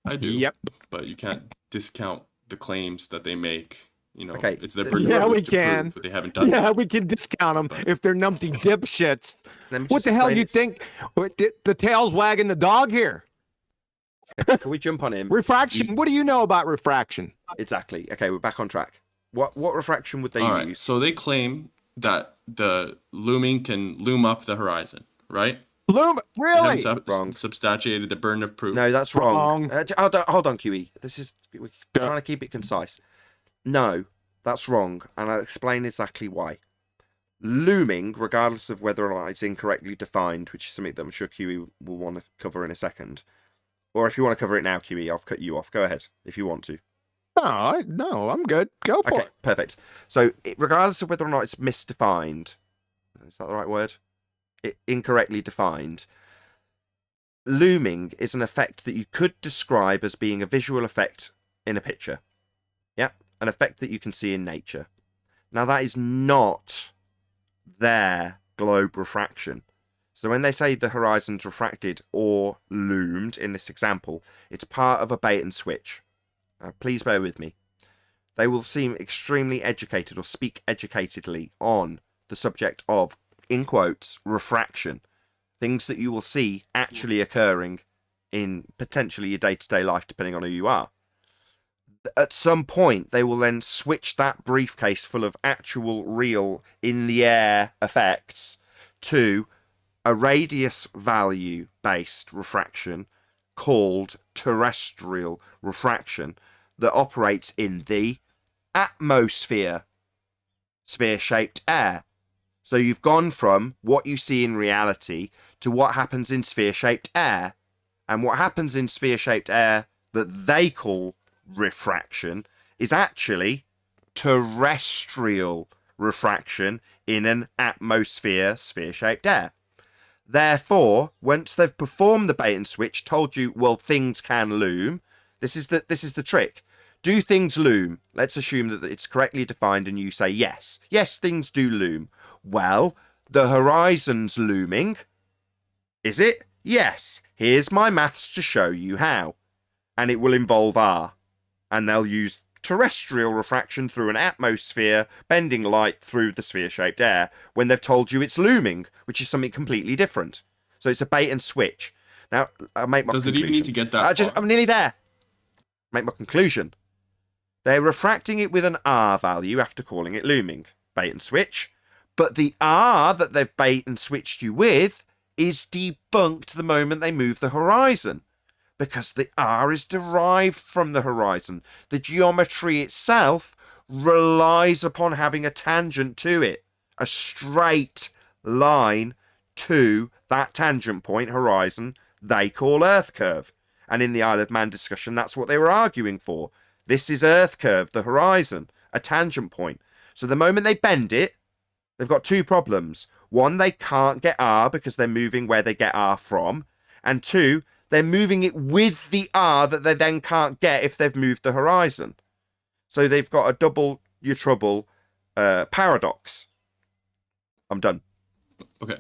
I do. Yep. But you can't discount the claims that they make. You know, Okay. it's their burden Yeah, we to can. prove, but they haven't done Yeah, it. we can discount them if they're numpty dipshits. Let me What just the hell explain you this. think? The tail's wagging the dog here. Can we jump on him? Refraction. What do you know about refraction? Exactly. Okay, we're back on track. What refraction would they All right. use? So they claim that the looming can loom up the horizon, right? Loom? They Really? haven't Wrong. substantiated the burden of proof. No, that's wrong. Hold on, QE. We're trying to keep it concise. No, that's wrong, and I'll explain exactly why. Looming, regardless of whether or not it's incorrectly defined, which is something that I'm sure QE will want to cover in a second, or if you want to cover it now, QE, I'll cut you off. Go ahead if you want to. No, I'm good. Go for it. Perfect. So, regardless of whether or not it's misdefined, is that the right word? Incorrectly defined. Looming is an effect that you could describe as being a visual effect in a picture. Yeah, an effect that you can see in nature. Now, that is not their globe refraction. So when they say the horizon's refracted or loomed in this example, it's part of a bait and switch. Please bear with me. They will seem extremely educated or speak educatedly on the subject of, in quotes, refraction. Things that you will see actually occurring in potentially your day-to-day life, depending on who you are. At some point, they will then switch that briefcase full of actual, real, in-the-air effects to a radius value based refraction called terrestrial refraction that operates in the atmosphere, sphere-shaped air. So you've gone from what you see in reality to what happens in sphere-shaped air. And what happens in sphere-shaped air that they call refraction is actually terrestrial refraction in an atmosphere, sphere-shaped air. Therefore, once they've performed the bait and switch, told you, well, things can loom. This is the trick. Do things loom? Let's assume that it's correctly defined and you say yes. Yes, things do loom. Well, the horizon's looming. Is it? Yes. Here's my maths to show you how. And it will involve R. And they'll use terrestrial refraction through an atmosphere, bending light through the sphere-shaped air, when they've told you it's looming, which is something completely different. So it's a bait and switch. Now, I'll make my conclusion. Does it even need to get that I'm nearly there. Make my conclusion. They're refracting it with an R value after calling it looming. Bait and switch. But the R that they've bait and switched you with is debunked the moment they move the horizon. Because the R is derived from the horizon. The geometry itself relies upon having a tangent to it. A straight line to that tangent point, horizon, they call Earth curve. And in the Isle of Man discussion, that's what they were arguing for. This is Earth curve, the horizon, a tangent point. So the moment they bend it, they've got two problems. One, they can't get R because they're moving where they get R from. And two, they're moving it with the R that they then can't get if they've moved the horizon. So they've got a double your trouble paradox. I'm done. Okay.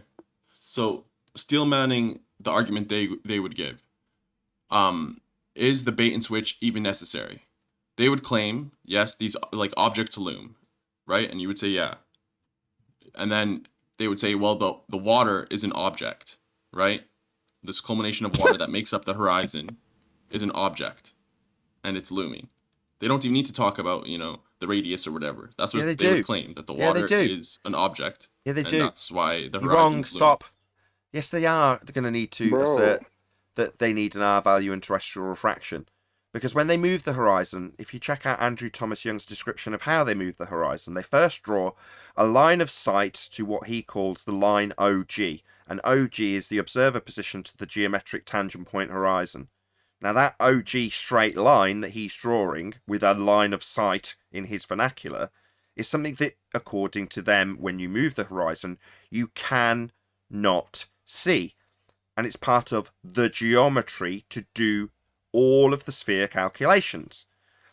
So steel manning the argument they would give. Is the bait and switch even necessary? They would claim, yes, these like objects loom, right? And you would say, yeah. And then they would say, well, the water is an object, right? This culmination of water that makes up the horizon is an object, and it's looming. They don't even need to talk about, the radius or whatever. That's what they would claim, that the water is an object. Yeah, they do. That's why the horizon You're wrong. is Stop. Yes, they are going to need to assert that they need an R value in terrestrial refraction. Because when they move the horizon, if you check out Andrew Thomas Young's description of how they move the horizon, they first draw a line of sight to what he calls the line OG. And OG is the observer position to the geometric tangent point horizon. Now that OG straight line that he's drawing with a line of sight in his vernacular is something that, according to them, when you move the horizon, you cannot see. And it's part of the geometry to do all of the sphere calculations.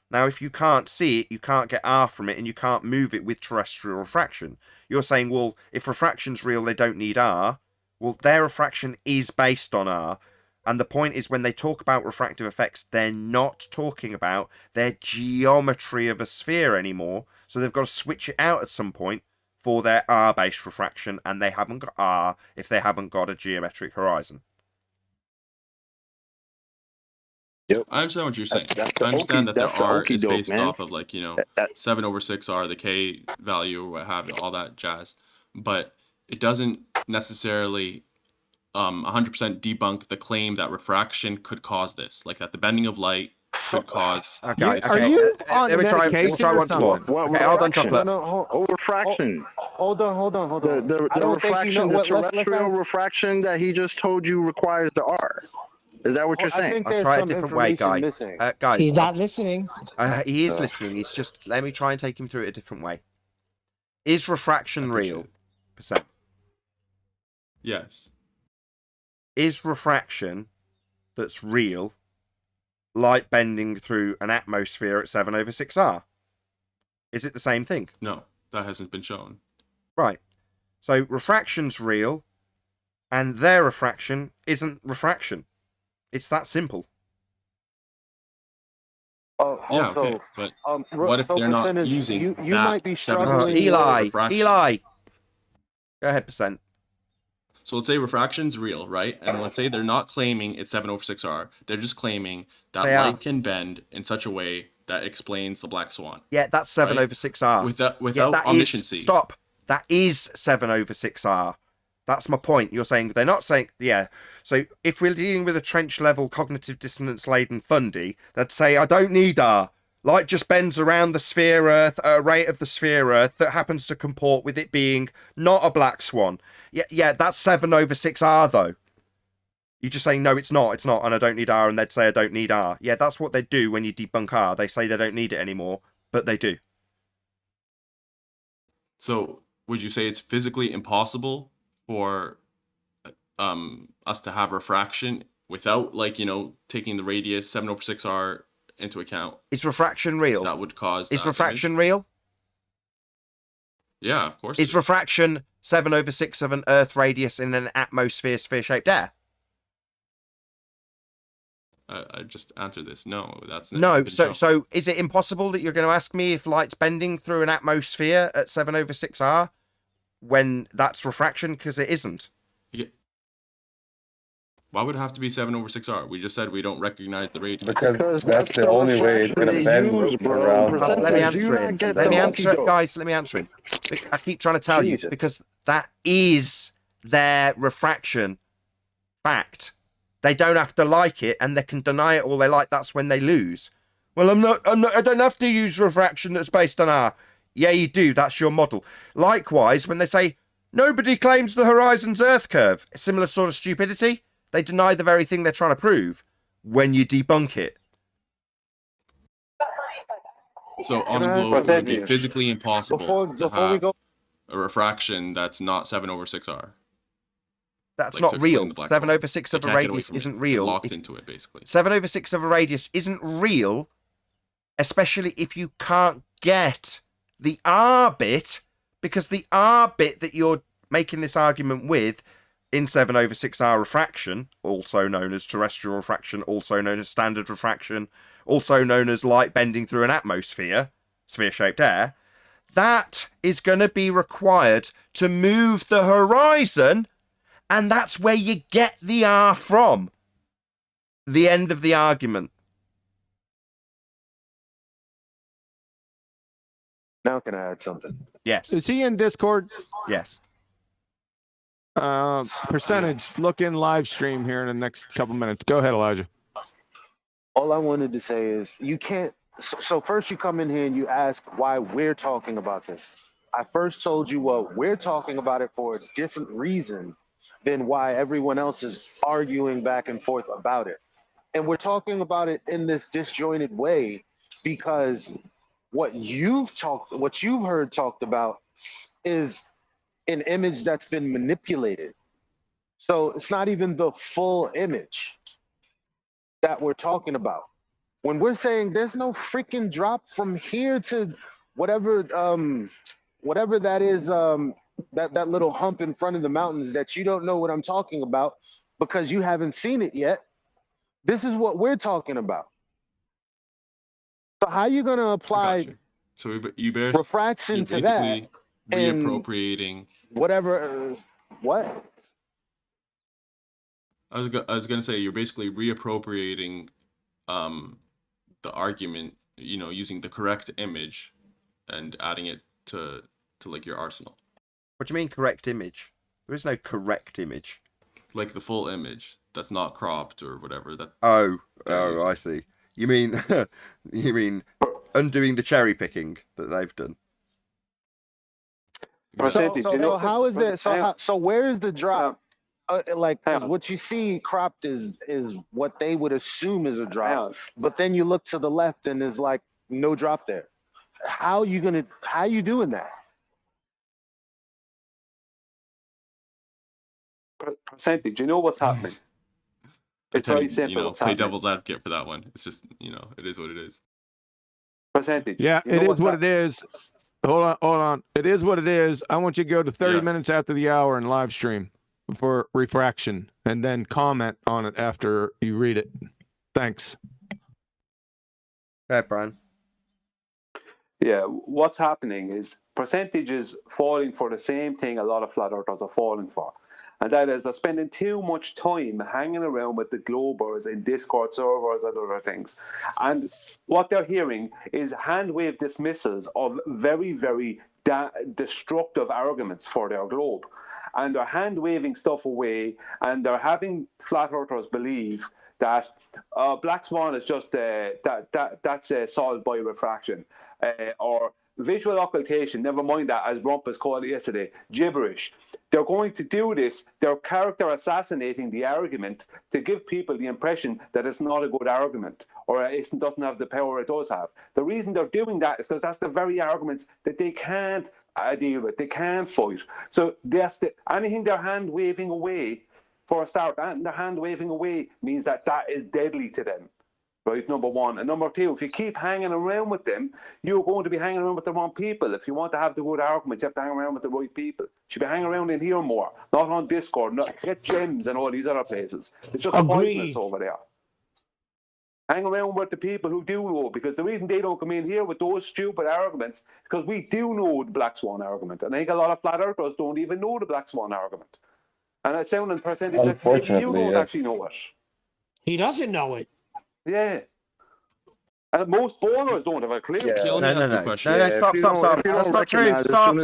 Now, if you can't see it, you can't get R from it, and you can't move it with terrestrial refraction. You're saying, well, if refraction's real, they don't need R. Well, their refraction is based on R. And the point is, when they talk about refractive effects, they're not talking about their geometry of a sphere anymore. So they've got to switch it out at some point for their R-based refraction, and they haven't got R if they haven't got a geometric horizon. Yep. I understand what you're saying. I understand that their R is based off of 7/6R, the K value or what have you, all that jazz. But it doesn't necessarily 100% debunk the claim that refraction could cause this, like that the bending of light could cause. Okay. Are you on medication? We'll try once more. Okay, hold on, Chocolate. Refraction. Hold on. The refraction, the terrestrial refraction that he just told you requires the R. Is that what you're saying? I'll try a different way, guys. He's not listening. He is listening. He's just, let me try and take him through it a different way. Is refraction real? Percent. Yes. Is refraction that's real light bending through an atmosphere at 7/6R? Is it the same thing? No, that hasn't been shown. Right. So refraction's real, and their refraction isn't refraction. It's that simple. Yeah, okay, but what if they're not using you that might be struggling. Eli. Go ahead, percent. So let's say refraction's real, right? And let's say they're not claiming it's 7/6R. They're just claiming that light can bend in such a way that explains the black swan. Yeah, that's 7/6R. Without omnisciency. Stop. That is 7/6R. That's my point. You're saying they're not saying, yeah. So if we're dealing with a trench level cognitive dissonance laden fundy, they'd say, I don't need R. Light just bends around the sphere Earth at a rate of the sphere Earth that happens to comport with it being not a black swan. Yeah, that's 7/6R though. You're just saying, no, it's not, and I don't need R, and they'd say I don't need R. Yeah, that's what they do when you debunk R. They say they don't need it anymore, but they do. So would you say it's physically impossible for us to have refraction without, like, taking the radius 7/6R into account? Is refraction real? That would cause. Is refraction real? Yeah, of course. Is refraction 7/6 of an Earth radius in an atmosphere sphere-shaped air? I just answered this. No, that's no. So is it impossible that you're going to ask me if light's bending through an atmosphere at 7/6R when that's refraction? Because it isn't. Yeah. Why would it have to be 7/6R? We just said we don't recognize the radius. Because that's the only way it's going to bend around. Let me answer it. Let me answer it, guys. Let me answer him. I keep trying to tell you, because that is their refraction fact. They don't have to like it, and they can deny it all they like. That's when they lose. Well, I don't have to use refraction that's based on R. Yeah, you do. That's your model. Likewise, when they say, nobody claims the horizon's Earth curve, a similar sort of stupidity, they deny the very thing they're trying to prove when you debunk it. So on the globe, it would be physically impossible to have a refraction that's not 7/6R. That's not real. 7/6 of a radius isn't real. Locked into it, basically. 7/6 of a radius isn't real, especially if you can't get the R bit, because the R bit that you're making this argument with in 7/6R refraction, also known as terrestrial refraction, also known as standard refraction, also known as light bending through an atmosphere, sphere-shaped air, that is going to be required to move the horizon. And that's where you get the R from. The end of the argument. Now can I add something? Yes. Is he in Discord? Yes. Percentage, look in live stream here in the next couple minutes. Go ahead, Elijah. All I wanted to say is you can't. So first you come in here and you ask why we're talking about this. I first told you, well, we're talking about it for a different reason than why everyone else is arguing back and forth about it. And we're talking about it in this disjointed way because what you've heard talked about is an image that's been manipulated. So it's not even the full image that we're talking about. When we're saying there's no freaking drop from here to whatever that is, that little hump in front of the mountains that you don't know what I'm talking about because you haven't seen it yet. This is what we're talking about. So how are you going to apply you refraction to that? Reappropriating whatever. What? I was going to say you're basically reappropriating the argument, using the correct image and adding it to like your arsenal. What do you mean correct image? There is no correct image. Like the full image that's not cropped or whatever. I see. You mean undoing the cherry picking that they've done? So how is that? So where is the drop? What you see cropped is what they would assume is a drop, but then you look to the left and there's like no drop there. How you doing that? Percentage, you know what's happening? It's very simple. Play devil's advocate for that one. It's just, it is what it is. Percentage. Yeah, it is what it is. Hold on. It is what it is. I want you to go to 30 minutes after the hour and live stream for refraction and then comment on it after you read it. Thanks. Go ahead, Brian. Yeah, what's happening is percentage is falling for the same thing a lot of flat earthers are falling for. And that is they're spending too much time hanging around with the globers in Discord servers and other things. And what they're hearing is hand-wave dismissals of very, very destructive arguments for their globe. and they're hand waving stuff away, and they're having flat earthers believe that black swan is just that's solved by refraction, or visual occultation. Never mind that, as Rumpus called it yesterday, gibberish. They're going to do this. They're character assassinating the argument to give people the impression that it's not a good argument, or it doesn't have the power it does have. The reason they're doing that is because that's the very arguments that they can't deal with. They can't fight. So that's anything they're hand waving away. For a start, and the hand waving away means that is deadly to them, right? Number one. And number two, if you keep hanging around with them, you're going to be hanging around with the wrong people. If you want to have the good arguments, you have to hang around with the right people. You should be hanging around in here more, not on Discord, get gems and all these other places. It's just pointless over there. Hang around with the people who do know, because the reason they don't come in here with those stupid arguments is because we do know the Black Swan argument. And I think a lot of flat earthers don't even know the Black Swan argument. And it's sounding percentage that maybe you don't actually know it. He doesn't know it. Yeah. And most bowlers don't have a clue. No, stop. That's not true. Stop.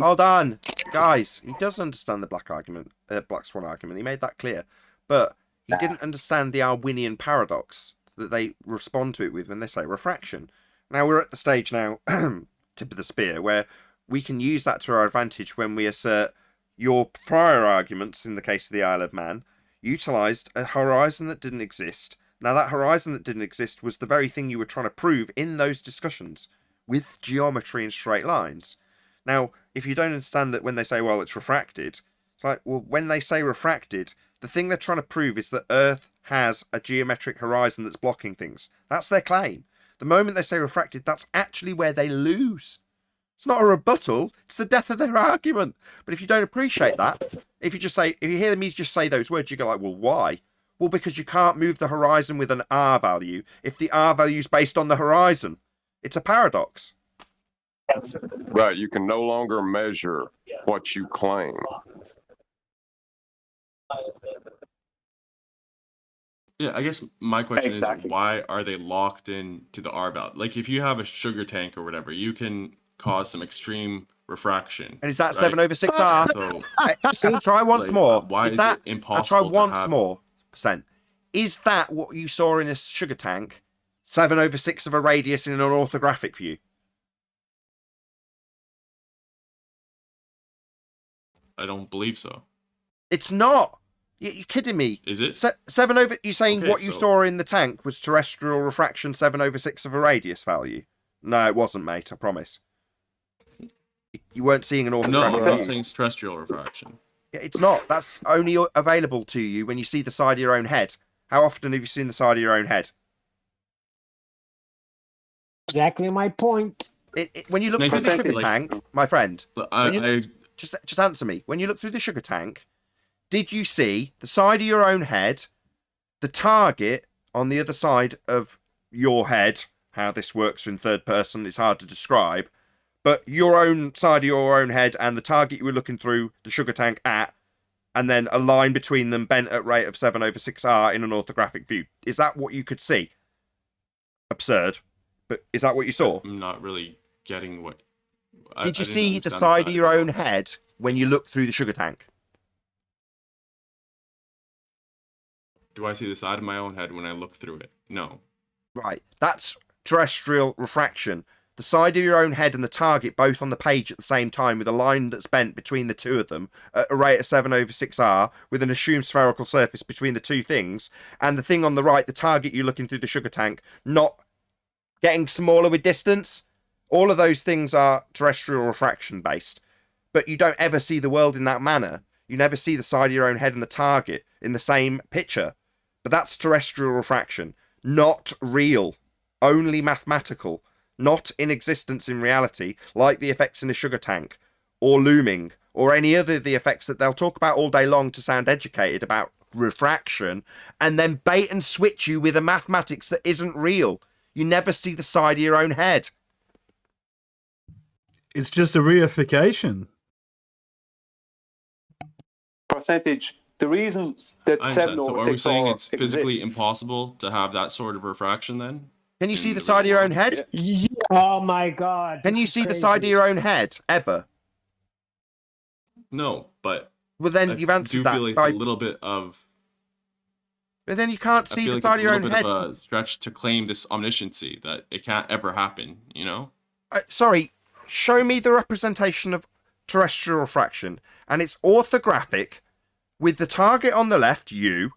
Hold on. Guys, he does understand the Black Swan argument. He made that clear. But he didn't understand the Arwinian paradox that they respond to it with when they say refraction. Now, we're at the stage now, tip of the spear, where we can use that to our advantage when we assert your prior arguments, in the case of the Isle of Man, utilised a horizon that didn't exist. Now, that horizon that didn't exist was the very thing you were trying to prove in those discussions with geometry and straight lines. Now, if you don't understand that when they say, well, it's refracted, it's like, well, when they say refracted, the thing they're trying to prove is that Earth has a geometric horizon that's blocking things. That's their claim. The moment they say refracted, that's actually where they lose. It's not a rebuttal, it's the death of their argument. But if you don't appreciate that, if you hear me just say those words, you go like, well, why? Well, because you can't move the horizon with an R value if the R value is based on the horizon. It's a paradox. Right, you can no longer measure what you claim. Yeah, I guess my question is, why are they locked in to the R value? Like, if you have a sugar tank or whatever, you can cause some extreme refraction. And is that 7/6R? So, try once more. Why is that it impossible? Try once more percent. Is that what you saw in a sugar tank? 7/6 of a radius in an orthographic view? I don't believe so. It's not. You're kidding me. Is it? 7/? You're saying Okay, what you saw in the tank was terrestrial refraction 7/6 of a radius value? No, it wasn't, mate. I promise. You weren't seeing an orthographic. No, I'm not view. saying it's terrestrial refraction. Yeah, it's not. That's only available to you when you see the side of your own head. How often have you seen the side of your own head? Exactly my point. When you look through the sugar tank, my friend, just answer me. When you look through the sugar tank, did you see the side of your own head, the target on the other side of your head? How this works in third person is hard to describe, but your own side of your own head and the target you were looking through the sugar tank at, and then a line between them bent at rate of 7/6R in an orthographic view. Is that what you could see? Absurd. But is that what you saw? I'm not really getting what... Did you see the side of your own head when you looked through the sugar tank? Do I see the side of my own head when I look through it? No. Right. That's terrestrial refraction. The side of your own head and the target both on the page at the same time with a line that's bent between the two of them at a rate of 7/6R with an assumed spherical surface between the two things, and the thing on the right, the target you're looking through the sugar tank, not getting smaller with distance. All of those things are terrestrial refraction based, but you don't ever see the world in that manner. You never see the side of your own head and the target in the same picture. But that's terrestrial refraction, not real, only mathematical, not in existence in reality, like the effects in a sugar tank, or looming, or any other of the effects that they'll talk about all day long to sound educated about refraction, and then bait and switch you with a mathematics that isn't real. You never see the side of your own head. It's just a reification. Percentage. The reason that I 7/6 understand. So are we saying it's physically exists. impossible to have that sort of refraction then? Can you see the side of your own head? Yeah. Oh my God. Can you see the side of your own head ever? No, but Well, then I you've answered do that feel like by. it's a little bit of. But then you can't I see feel the like side it's of a your little own bit head. of a stretch to claim this omnisciency that it can't ever happen. You know. Sorry, show me the representation of terrestrial refraction, and it's orthographic with the target on the left, you,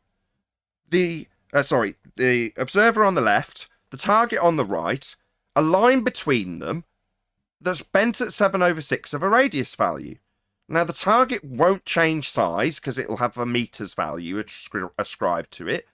the observer on the left, the target on the right, a line between them that's bent at 7/6 of a radius value. Now, the target won't change size because it'll have a meters value ascribed to it,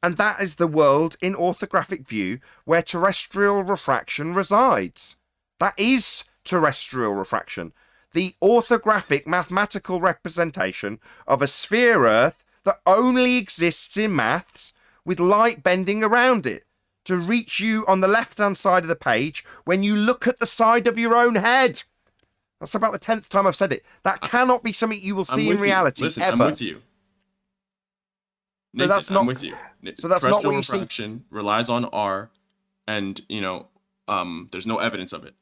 and that is the world in orthographic view where terrestrial refraction resides. That is terrestrial refraction, the orthographic mathematical representation of a sphere Earth that only exists in maths with light bending around it to reach you on the left-hand side of the page when you look at the side of your own head. That's about the 10th time I've said it. That cannot be something you will see in reality, Listen, ever. I'm with you. No, Nathan, that's not. I'm with you. So that's not what you see. Refraction relies on R, and there's no evidence of it.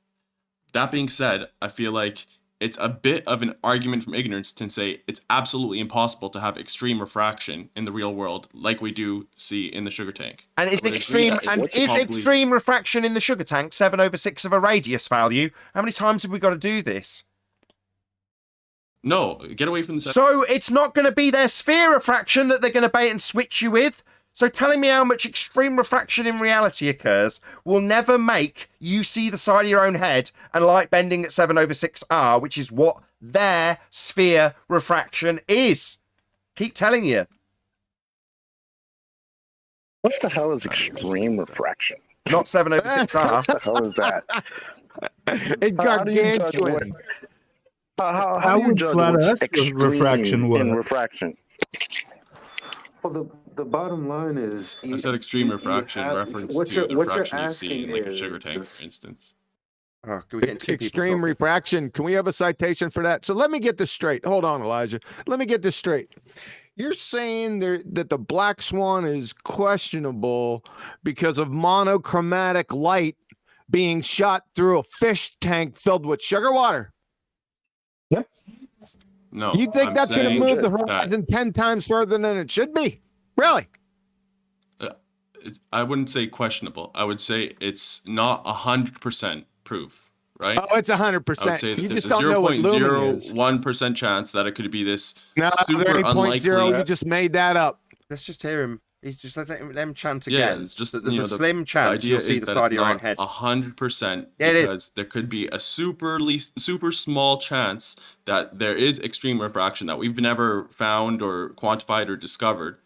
That being said, I feel like it's a bit of an argument from ignorance to say it's absolutely impossible to have extreme refraction in the real world like we do see in the sugar tank. And is extreme refraction in the sugar tank 7/6 of a radius value? How many times have we got to do this? No, get away from the. So it's not going to be their sphere refraction that they're going to bait and switch you with. So telling me how much extreme refraction in reality occurs will never make you see the side of your own head and light bending at 7/6 R, which is what their sphere refraction is. Keep telling you. What the hell is extreme refraction? Not 7/6 R. What the hell is that? It's gargantuan. How do you judge what's extreme refraction in refraction? Well, the bottom line is... I said extreme refraction in reference to the refraction you see in like a sugar tank, for instance. Oh, can we get two extreme refraction. Can we have a citation for that? So let me get this straight. Hold on, Elijah. Let me get this straight. You're saying that the black swan is questionable because of monochromatic light being shot through a fish tank filled with sugar water. Yep. No. You think that's going to move the that- horizon 10 times further than it should be? Really? I wouldn't say questionable. I would say it's not 100% proof, right? Oh, it's 100%. I would say You that just there's don't know what lumen is. 0.01% chance that it could be this No, super there ain't unlikely. 0.0. You just made that up. Let's just hear him. He's just let them chant Yeah, again. it's just that there's you a know, the slim chance idea you'll see is the that side of it's your own not head. 100% Yeah, it is. because there could be a super small chance that there is extreme refraction that we've never found or quantified or discovered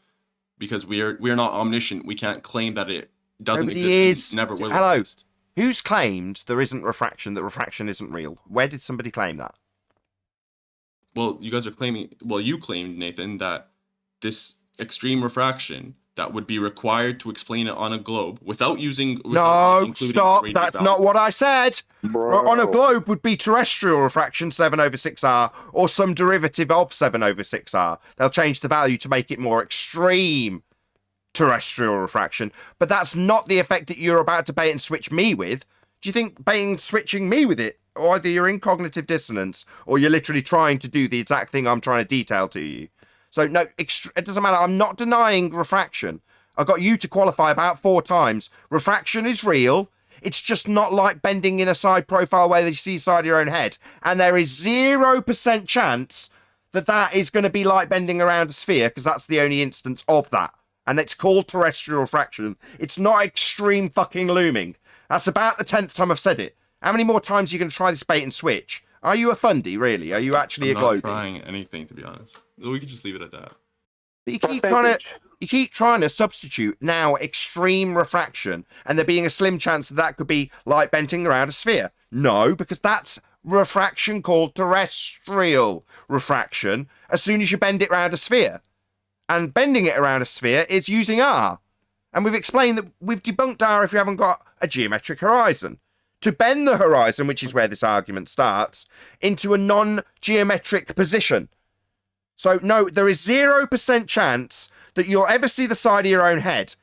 because we're not omniscient. We can't claim that it doesn't Nobody exist. is. And never will Hello. exist. Who's claimed there isn't refraction, that refraction isn't real? Where did somebody claim that? Well, you guys are claiming. Well, you claimed, Nathan, that this extreme refraction that would be required to explain it on a globe without including Stop. radius That's value. not what I said. On a globe would be terrestrial refraction 7/6R or some derivative of 7/6R. They'll change the value to make it more extreme terrestrial refraction. But that's not the effect that you're about to bait and switch me with. Do you think bait and switching me with it, or either you're in cognitive dissonance or you're literally trying to do the exact thing I'm trying to detail to you? So no, it doesn't matter. I'm not denying refraction. I got you to qualify about 4 times. Refraction is real. It's just not like bending in a side profile where you see the side of your own head. And there is 0% chance that that is going to be like bending around a sphere, because that's the only instance of that. And it's called terrestrial refraction. It's not extreme fucking looming. That's about the 10th time I've said it. How many more times are you going to try this bait and switch? Are you a fundy, really? Are you actually I'm a not globie? trying anything, to be honest. We could just leave it at that. But you keep trying to substitute now extreme refraction, and there being a slim chance that could be light bending around a sphere. No, because that's refraction called terrestrial refraction as soon as you bend it around a sphere. And bending it around a sphere is using R. And we've explained that we've debunked R if you haven't got a geometric horizon. To bend the horizon, which is where this argument starts, into a non-geometric position. So no, there is 0% chance that you'll ever see the side of your own head,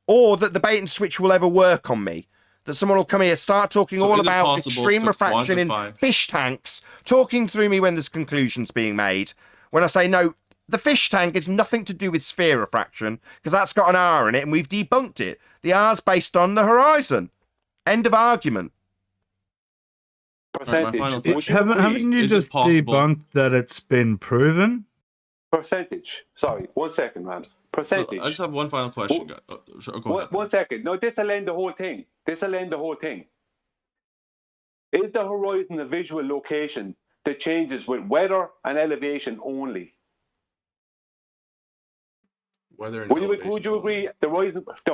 or that the bait and switch will ever work on me. that someone will come here, start talking So all is it about possible extreme to refraction in quantify- fish tanks, talking through me when there's conclusions being made. When I say, no, the fish tank is nothing to do with sphere refraction, because that's got an R in it, and we've debunked it. The R's based on the horizon. End of argument. Percentage. final Would question. Haven't you Is it just possible- debunked that it's been proven? Percentage. Sorry, 1 second, man. Percentage. I just have one final question. Guys. Go ahead. 1 second. No, this'll end the whole thing. This'll end the whole thing. Is the horizon a visual location that changes with weather and elevation only? Whether and Would elevation you agree the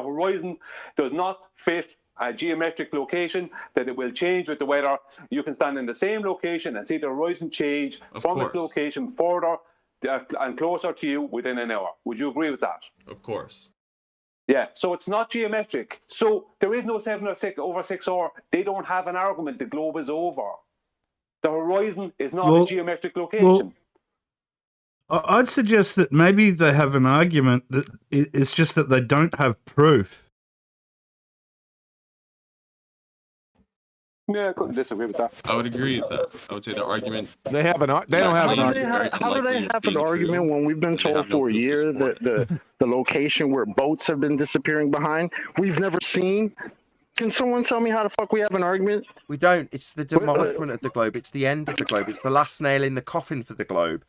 horizon does not fit a geometric location, that it will change with the weather? You can stand in the same location and see the horizon change from its location further and closer to you within an hour. Would you agree with that? Of course. Yeah, so it's not geometric. So there is no 7 or 6 over 6 hour. They don't have an argument. The globe is over. The horizon is not a geometric location. I'd suggest that maybe they have an argument that it's just that they don't have proof. Yeah, I couldn't disagree with that. I would agree with that. I would say the argument. They have an. They don't have an argument. How do they have an argument when we've been told for a year that the location where boats have been disappearing behind, we've never seen? Can someone tell me how the fuck we have an argument? We don't. It's the demolishment of the globe. It's the end of the globe. It's the last nail in the coffin for the globe.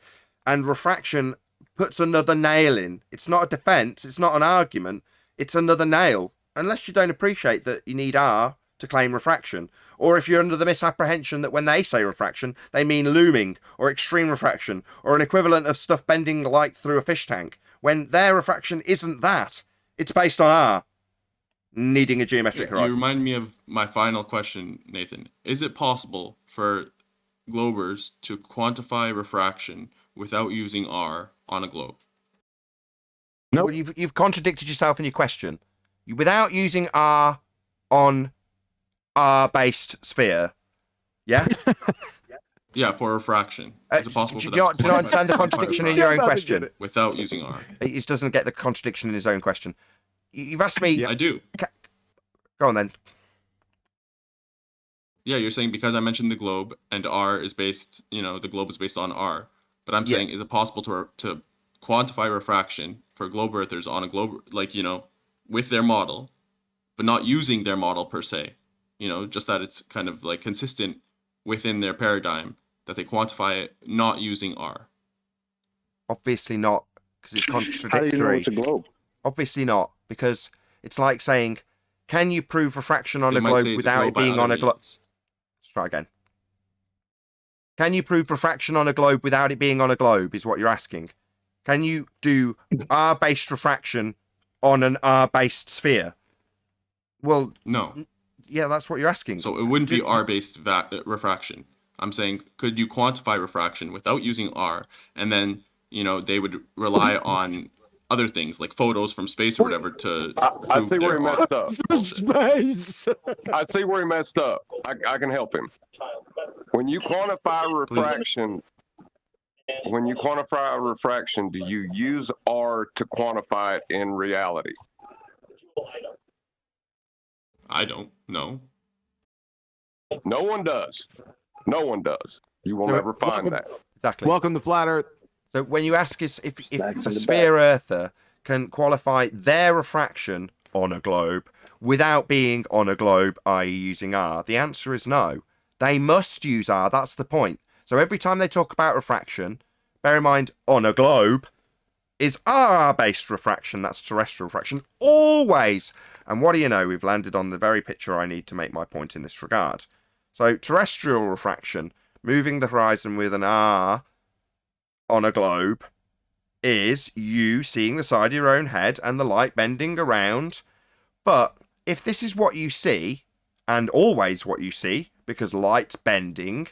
And refraction puts another nail in. It's not a defense. It's not an argument. It's another nail. Unless you don't appreciate that you need R to claim refraction. Or if you're under the misapprehension that when they say refraction, they mean looming or extreme refraction or an equivalent of stuff bending light through a fish tank. When their refraction isn't that. It's based on R. Needing a geometric You horizon. remind me of my final question, Nathan. Is it possible for globers to quantify refraction without using R on a globe? No, well, you've contradicted yourself in your question. Without using R on R-based sphere, yeah? Yeah, for refraction. Is it possible do for you that to not quantify understand the contradiction in your own question? Without using R. He just doesn't get the contradiction in his own question. You've asked me... I do. Go on then. Yeah, you're saying because I mentioned the globe and R is based, the globe is based on R. But I'm saying, is it possible to quantify refraction for globe earthers on a globe, with their model, but not using their model per se? Just that it's kind of like consistent within their paradigm, that they quantify it not using R. Obviously not, because it's contradictory. How do you know it's a globe? Obviously not, because it's like saying, can you prove refraction on They a might globe say it's a without it globe by being on other a globe? means. Let's try again. Can you prove refraction on a globe without it being on a globe, is what you're asking. Can you do R-based refraction on an R-based sphere? Well, no. Yeah, that's what you're asking. So it wouldn't be R-based refraction. I'm saying, could you quantify refraction without using R? And then, they would rely on other things like photos from space or whatever to. I see where he messed up. Space. I see where he messed up. I can help him. When you quantify refraction, do you use R to quantify it in reality? I don't know. No one does. No one does. You will never find that. Exactly. Welcome to Flat Earth. So when you ask us if a sphere earther can qualify their refraction on a globe without being on a globe, i.e. using R, the answer is no. They must use R, that's the point. So every time they talk about refraction, bear in mind, on a globe is R-based refraction, that's terrestrial refraction, always. And what do you know, we've landed on the very picture I need to make my point in this regard. So terrestrial refraction, moving the horizon with an R on a globe, is you seeing the side of your own head and the light bending around. But if this is what you see, and always what you see, because light's bending,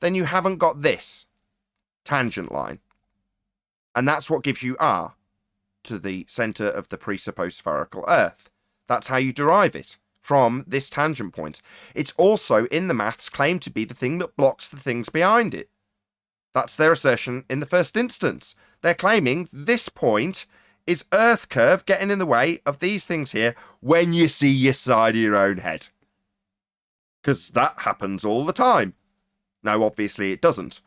then you haven't got this tangent line. And that's what gives you R to the centre of the presupposed spherical Earth. That's how you derive it, from this tangent point. It's also, in the maths, claimed to be the thing that blocks the things behind it. That's their assertion in the first instance. They're claiming this point is Earth curve getting in the way of these things here when you see your side of your own head. because that happens all the time. No, obviously it doesn't.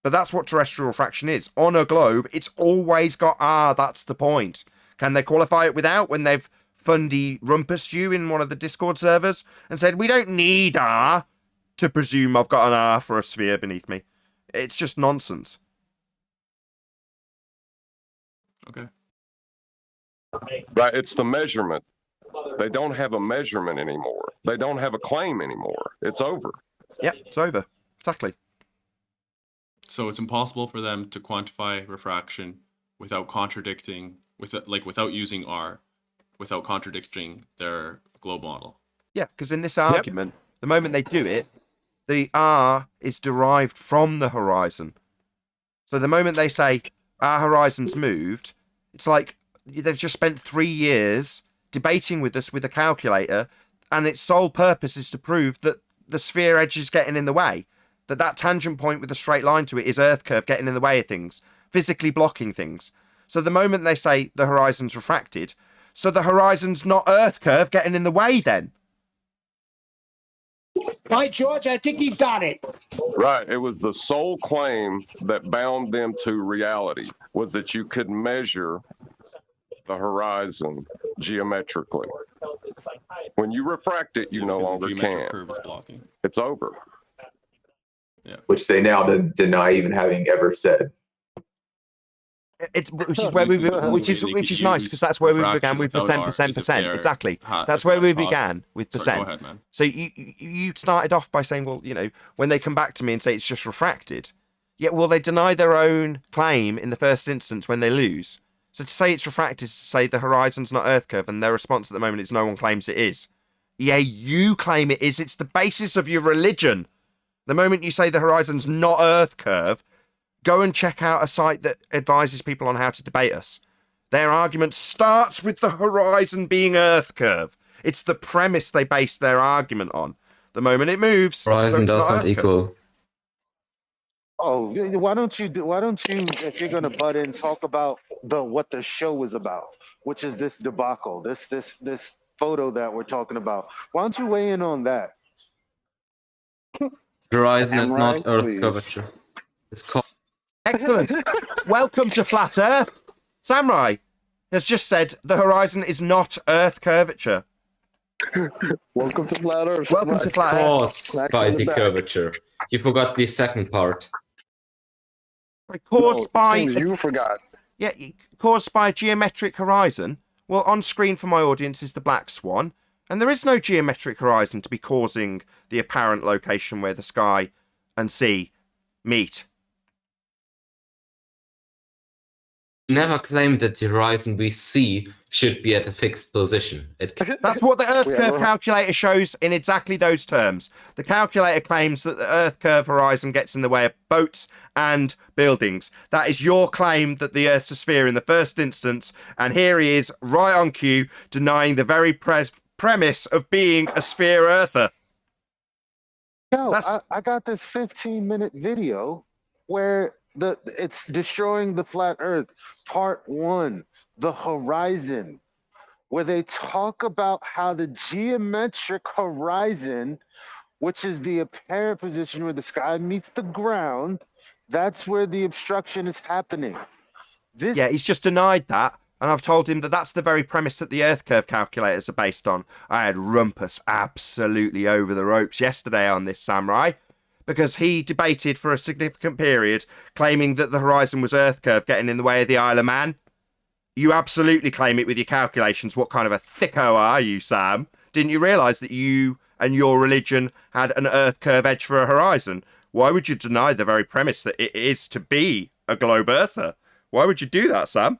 But that's what terrestrial refraction is. On a globe, it's always got R. That's the point. Can they qualify it without when they've fundy rumpused you in one of the Discord servers and said, we don't need R to presume I've got an R for a sphere beneath me? It's just nonsense. Okay. Right, it's the measurement. They don't have a measurement anymore. They don't have a claim anymore. It's over. Yep, it's over. Exactly. So it's impossible for them to quantify refraction without contradicting, without using R, without contradicting their globe model. Yeah, because in this argument, the moment they do it, the R is derived from the horizon. So the moment they say our horizon's moved, it's like they've just spent 3 years debating with us with a calculator, and its sole purpose is to prove that the sphere edge is getting in the way. That tangent point with a straight line to it is Earth curve getting in the way of things, physically blocking things. So the moment they say the horizon's refracted, so the horizon's not Earth curve getting in the way then. By George, I think he's got it. Right. It was the sole claim that bound them to reality, was that you could measure the horizon geometrically. When you refract it, you no longer can. Curve is blocking. It's over. Yeah. Which they now deny even having ever said. Which is nice, because that's where we began with percent. Exactly. That's where we began with percent. Go ahead, man. So you started off by saying, well, when they come back to me and say it's just refracted, yet will they deny their own claim in the first instance when they lose? So to say it's refracted is to say the horizon's not Earth curve, and their response at the moment is no one claims it is. Yeah, you claim it is. It's the basis of your religion. The moment you say the horizon's not Earth curve, go and check out a site that advises people on how to debate us. Their argument starts with the horizon being Earth curve. It's the premise they base their argument on. The moment it moves, horizon does not equal. Oh, why don't you, if you're gonna butt in, talk about what the show was about, which is this debacle, this photo that we're talking about. Why don't you weigh in on that? Horizon is not Earth curvature. It's called. Excellent. Welcome to Flat Earth. Samurai has just said the horizon is not Earth curvature. Welcome to Flat Earth. Welcome to Flat Earth. Caused by the curvature. You forgot the second part. Caused by. You forgot. Yeah, caused by a geometric horizon. Well, on screen for my audience is the black swan, and there is no geometric horizon to be causing the apparent location where the sky and sea meet. Never claimed that the horizon we see should be at a fixed position. That's what the Earth curve calculator shows in exactly those terms. The calculator claims that the Earth curve horizon gets in the way of boats and buildings. That is your claim that the Earth's a sphere in the first instance, and here he is, right on cue, denying the very premise of being a sphere Earther. Yo, I got this 15-minute video where it's destroying the flat Earth, part 1, the horizon, where they talk about how the geometric horizon, which is the apparent position where the sky meets the ground, that's where the obstruction is happening. Yeah, he's just denied that, and I've told him that that's the very premise that the Earth curve calculators are based on. I had Rumpus absolutely over the ropes yesterday on this, Samurai, because he debated for a significant period, claiming that the horizon was Earth curve getting in the way of the Isle of Man. You absolutely claim it with your calculations. What kind of a thicko are you, Sam? Didn't you realise that you and your religion had an Earth curve edge for a horizon? Why would you deny the very premise that it is to be a globe Earther? Why would you do that, Sam?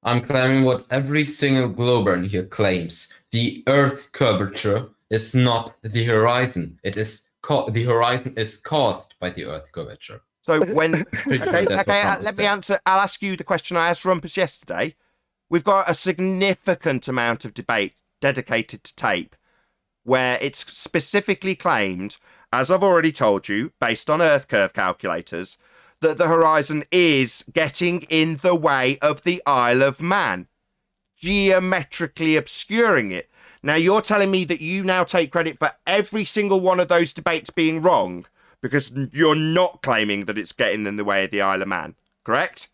I'm claiming what every single glober in here claims. The Earth curvature is not the horizon. It is the horizon is caused by the Earth curvature. So when let me answer. I'll ask you the question I asked Rumpus yesterday. We've got a significant amount of debate dedicated to tape, where it's specifically claimed, as I've already told you, based on Earth curve calculators, that the horizon is getting in the way of the Isle of Man, geometrically obscuring it. Now, you're telling me that you now take credit for every single one of those debates being wrong because you're not claiming that it's getting in the way of the Isle of Man, correct?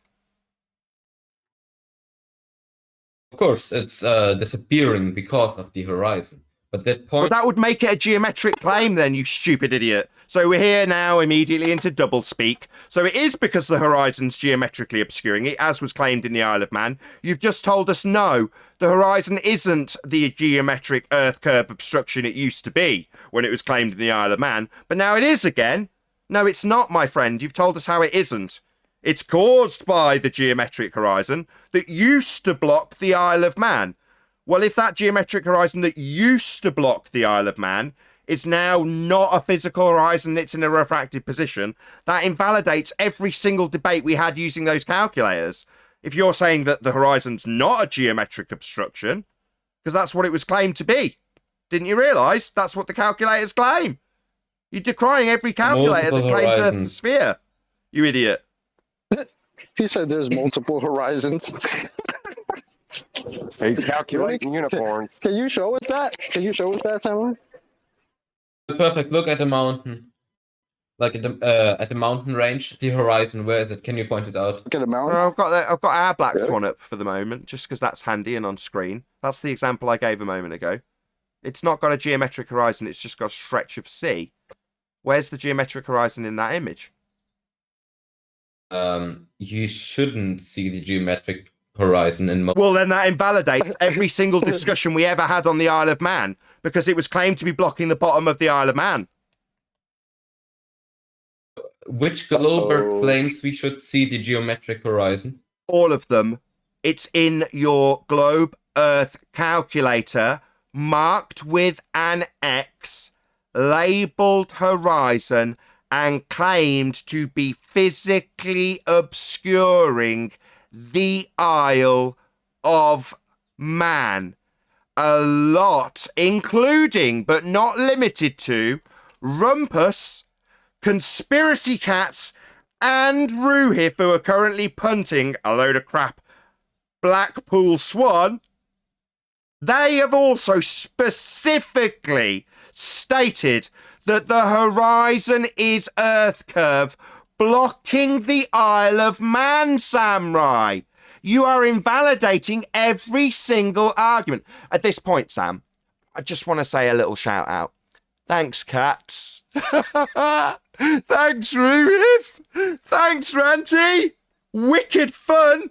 Of course, it's disappearing because of the horizon. But that point... Well, that would make it a geometric claim then, you stupid idiot. So we're here now immediately into doublespeak. So it is because the horizon's geometrically obscuring it, as was claimed in the Isle of Man. You've just told us no, the horizon isn't the geometric Earth curve obstruction it used to be when it was claimed in the Isle of Man, but now it is again. No, it's not, my friend. You've told us how it isn't. It's caused by the geometric horizon that used to block the Isle of Man. Well, if that geometric horizon that used to block the Isle of Man is now not a physical horizon, it's in a refracted position, that invalidates every single debate we had using those calculators. If you're saying that the horizon's not a geometric obstruction, because that's what it was claimed to be. Didn't you realise? That's what the calculators claim. You're decrying every calculator that claims Earth's a sphere. You idiot. He said there's multiple horizons. He's calculating unicorns. Can you show us that? Can you show us that, Simon? Perfect. Look at the mountain. Like at the mountain range, the horizon. Where is it? Can you point it out? Look at the mountain. Well, I've got our black swan up for the moment, just because that's handy and on screen. That's the example I gave a moment ago. It's not got a geometric horizon. It's just got a stretch of sea. Where's the geometric horizon in that image? You shouldn't see the geometric horizon in... Well, then that invalidates every single discussion we ever had on the Isle of Man, because it was claimed to be blocking the bottom of the Isle of Man. Which glober claims we should see the geometric horizon? All of them. It's in your globe Earth calculator, marked with an X, labelled horizon, and claimed to be physically obscuring the Isle of Man. A lot, including but not limited to Rumpus, Conspiracy Cats, and Ruhif, who are currently punting a load of crap Blackpool Swan. They have also specifically stated that the horizon is Earth curve, blocking the Isle of Man, Samurai. You are invalidating every single argument. At this point, Sam, I just want to say a little shout out. Thanks, Cats. Thanks, Ruhif. Thanks, Ranty. Wicked fun.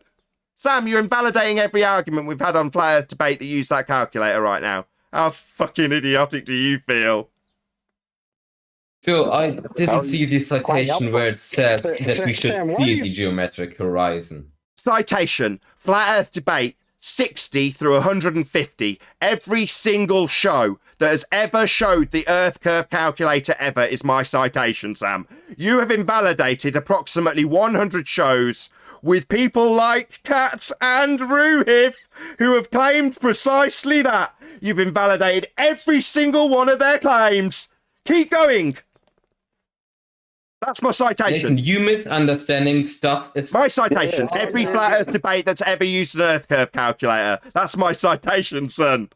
Sam, you're invalidating every argument we've had on Flat Earth Debate that use that calculator right now. How fucking idiotic do you feel? So I didn't see the citation where it said that we should Sam, see the geometric horizon. Citation, Flat Earth Debate 60 through 150. Every single show that has ever showed the Earth curve calculator ever is my citation, Sam. You have invalidated approximately 100 shows with people like Cats and Ruhif who have claimed precisely that. You've invalidated every single one of their claims. Keep going. That's my citation. Nathan, you misunderstanding stuff is... My citation. Every Flat Earth Debate that's ever used an Earth curve calculator. That's my citation, son.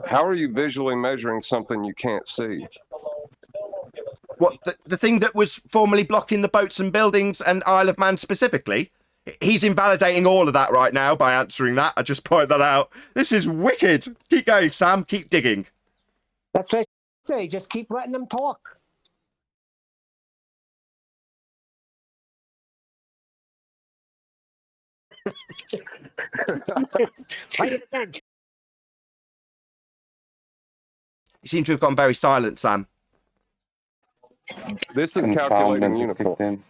How are you visually measuring something you can't see? What, the thing that was formerly blocking the boats and buildings and Isle of Man specifically? He's invalidating all of that right now by answering that. I just point that out. This is wicked. Keep going, Sam. Keep digging. That's what I say. Just keep letting them talk. Try it again. You seem to have gone very silent, Sam. This is calculating unicorn.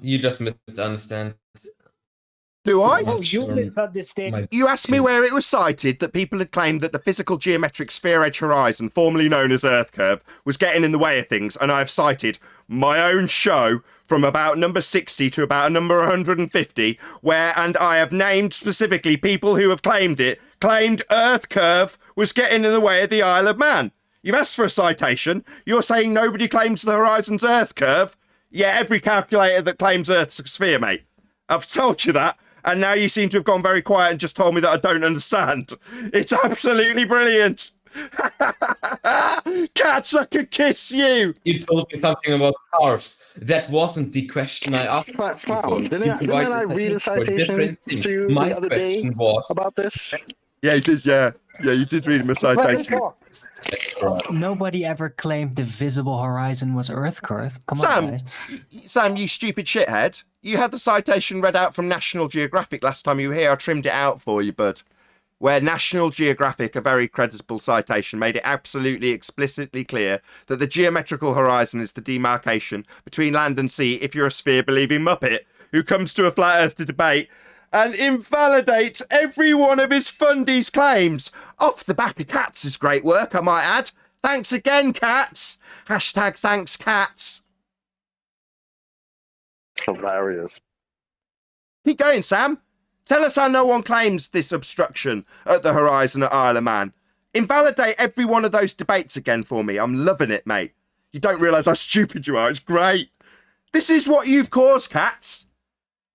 You just misunderstand. Do I? Oh, you misunderstand. You asked me where it was cited that people had claimed that the physical geometric sphere edge horizon, formerly known as Earth curve, was getting in the way of things, and I've cited my own show from about number 60 to about number 150, and I have named specifically people who have claimed Earth curve was getting in the way of the Isle of Man. You've asked for a citation. You're saying nobody claims the horizon's Earth curve. Yeah, every calculator that claims Earth's a sphere, mate. I've told you that. And now you seem to have gone very quiet and just told me that I don't understand. It's absolutely brilliant. Cats, I could kiss you. You told me something about cars. That wasn't the question I asked you for. Didn't I read a citation to you My the other day question was about this? Yeah, you did. Yeah, you did read him a citation. Nobody ever claimed the visible horizon was Earth curve. Come on, guys. Sam, you stupid shithead. You had the citation read out from National Geographic last time you were here. I trimmed it out for you, bud. Where National Geographic, a very credible citation, made it absolutely explicitly clear that the geometrical horizon is the demarcation between land and sea if you're a sphere-believing muppet who comes to a flat earth to debate and invalidates every one of his fundies' claims. Off the back of Cats' great work, I might add. Thanks again, Cats. Hashtag thanks, Cats. Hilarious. Keep going, Sam. Tell us how no one claims this obstruction at the horizon at Isle of Man. Invalidate every one of those debates again for me. I'm loving it, mate. You don't realise how stupid you are. It's great. This is what you've caused, Cats.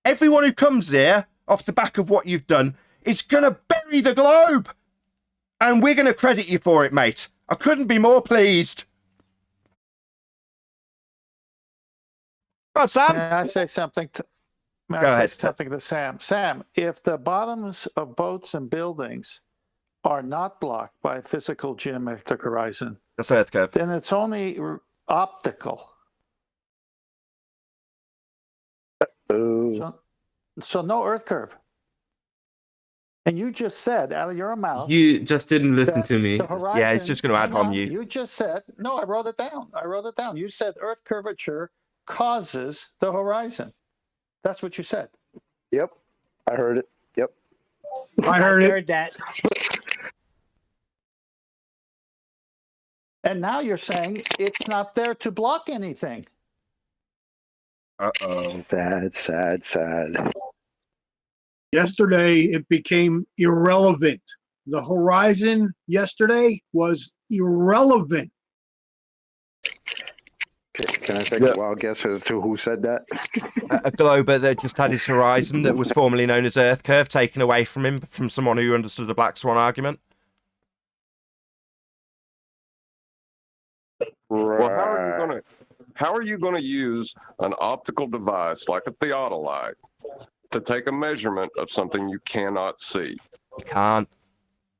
Everyone who comes here off the back of what you've done is going to bury the globe. And we're going to credit you for it, mate. I couldn't be more pleased. Oh, Sam. May I say something? May Go I ahead. say something to Sam? Sam, if the bottoms of boats and buildings are not blocked by a physical geometric horizon, that's Earth curve. Then it's only optical. So no Earth curve. And you just said out of your mouth. you just didn't listen to me. Yeah, it's just going to ad hom you. You just said, no, I wrote it down. You said Earth curvature causes the horizon. That's what you said. Yep, I heard it. Yep. I heard that. And now you're saying it's not there to block anything. Uh-oh. Sad. Yesterday, it became irrelevant. The horizon yesterday was irrelevant. Can I take a wild guess as to who said that? A glober that just had his horizon that was formerly known as Earth curve taken away from him from someone who understood the Black Swan argument. Well, how are you gonna use an optical device like a theodolite to take a measurement of something you cannot see? You can't.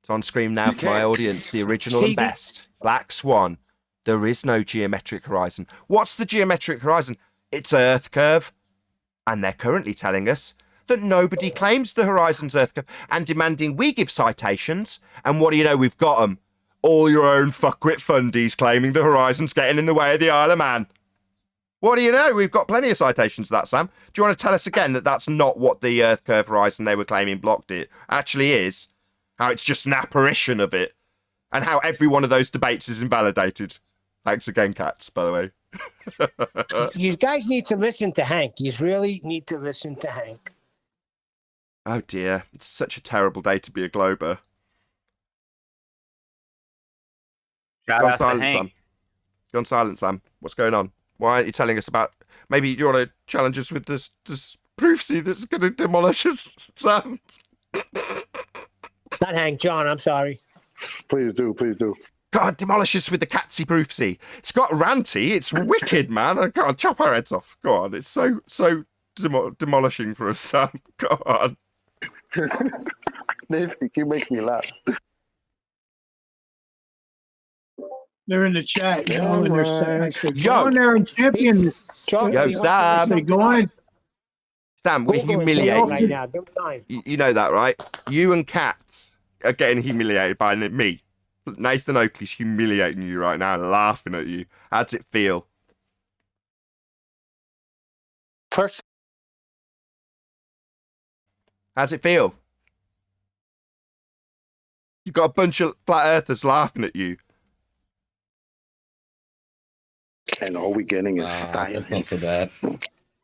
It's on screen now for my audience. The original and best. Black Swan. There is no geometric horizon. What's the geometric horizon? It's Earth curve. And they're currently telling us that nobody claims the horizon's Earth curve and demanding we give citations. And what do you know? We've got them. All your own fuckwit fundies claiming the horizon's getting in the way of the Isle of Man. What do you know? We've got plenty of citations of that, Sam. Do you want to tell us again that that's not what the Earth curve horizon they were claiming blocked it actually is? How it's just an apparition of it? And how every one of those debates is invalidated? Thanks again, Cats, by the way. You guys need to listen to Hank. You really need to listen to Hank. Oh dear, it's such a terrible day to be a glober. Shout Go on out to silent, Hank. Sam. Go on silent, Sam. What's going on? Why aren't you telling us about... Maybe you want to challenge us with this proofsy that's going to demolish us, Sam? Not Hank, John, I'm sorry. Please do. God, demolish us with the Catsy proofsy. It's got ranty. It's wicked, man. I can't chop our heads off. Go on. It's so demolishing for us, Sam. Go on. Nathan, you make me laugh. They're in the chat. Go in there. I said, Yo. go in there and champion this. Yo, Sam. I say, go on. Sam, we humiliate right now. Give him time. You know that, right? You and Cats are getting humiliated by me. Nathan Oakley's humiliating you right now, laughing at you. How's it feel? First, how's it feel? You've got a bunch of flat earthers laughing at you. And all we're getting is That's not so bad.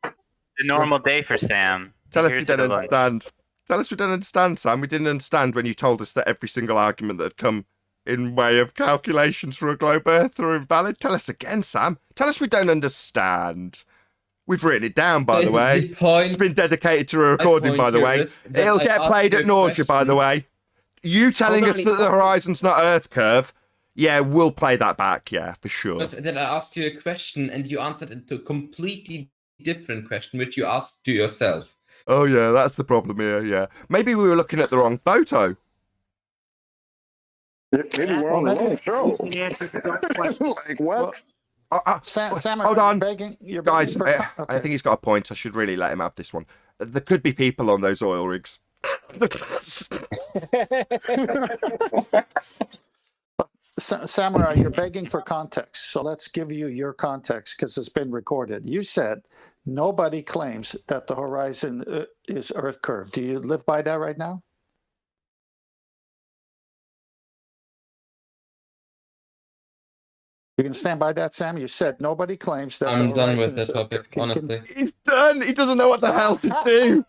The normal day for Sam. Tell us Here's we don't the light. understand. Tell us we don't understand, Sam. We didn't understand when you told us that every single argument that had come in way of calculations for a globe earth are invalid. Tell us again, Sam. Tell us we don't understand. We've written it down, by the way. point, it's been dedicated to a recording, by the way. It'll get played at nausea, by the way. You telling us that the horizon's not Earth curve, yeah, we'll play that back, yeah, for sure. But then I asked you a question and you answered it to a completely different question, which you asked to yourself. Oh, yeah, that's the problem here, yeah. Maybe we were looking at the wrong photo. Maybe we're on the wrong show. Like what? Sam, Hold on. You're Guys, begging for I think he's got a point. I should really let him have this one. There could be people on those oil rigs. Samurai, you're begging for context. So let's give you your context because it's been recorded. You said nobody claims that the horizon is Earth curve. Do you live by that right now? You can stand by that, Sam? You said nobody claims that I'm the done horizon with the is topic, honestly. He's done. He doesn't know what the hell to do.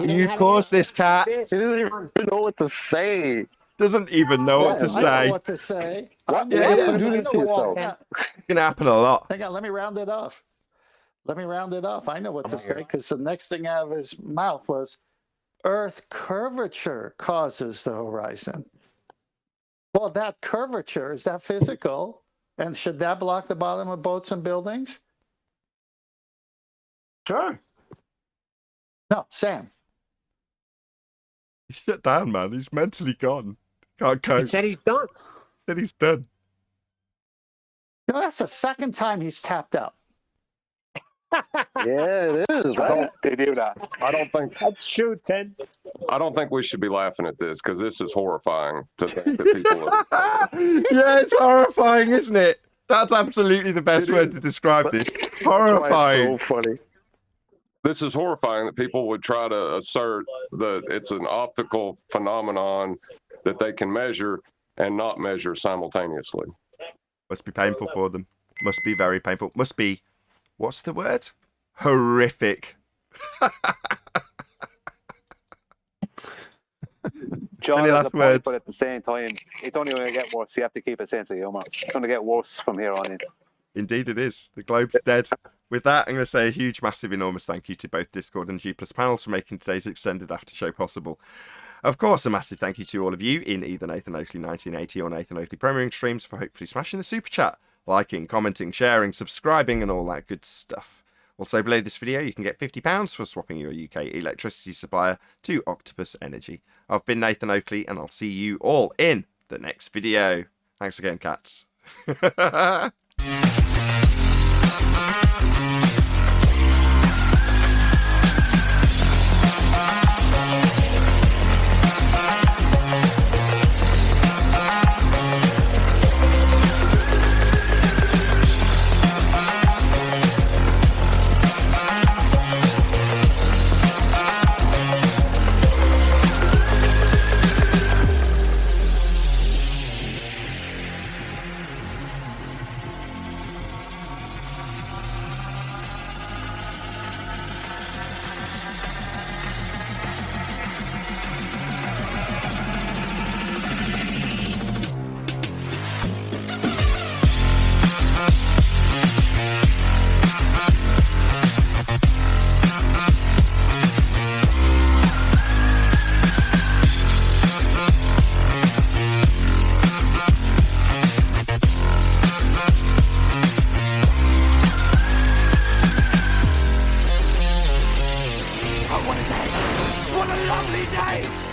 You caused this cat. He doesn't even know what to say. Doesn't even know what to I say. know what to say. Do this to yourself. It's going to happen a lot. Hang on, let me round it off. I know what to say because the next thing out of his mouth was Earth curvature causes the horizon. Well, that curvature, is that physical? And should that block the bottom of boats and buildings? Sure. No, Sam. He's shut down, man. He's mentally gone. Can't cope. He said he's done. He said he's done. You know, that's the second time he's tapped out. Yeah, it is. Right? They do that. I don't think That's true, Ted. I don't think we should be laughing at this because this is horrifying to think that people are. Yeah, it's horrifying, isn't it? That's absolutely the best word to describe this. Horrifying. So funny. This is horrifying that people would try to assert that it's an optical phenomenon that they can measure and not measure simultaneously. Must be painful for them. Must be very painful. Must be, what's the word? Horrific. John Any has last a point, words? but at the same time, it's only going to get worse. You have to keep a sense of humour. It's going to get worse from here on in. Indeed it is. The globe's dead. With that, I'm going to say a huge, massive, enormous thank you to both Discord and G+ panels for making today's extended after show possible. Of course, a massive thank you to all of you in either Nathan Oakley 1980 or Nathan Oakley premiering streams for hopefully smashing the super chat, liking, commenting, sharing, subscribing, and all that good stuff. Also, below this video, you can get £50 for swapping your UK electricity supplier to Octopus Energy. I've been Nathan Oakley, and I'll see you all in the next video. Thanks again, cats. What a lovely day!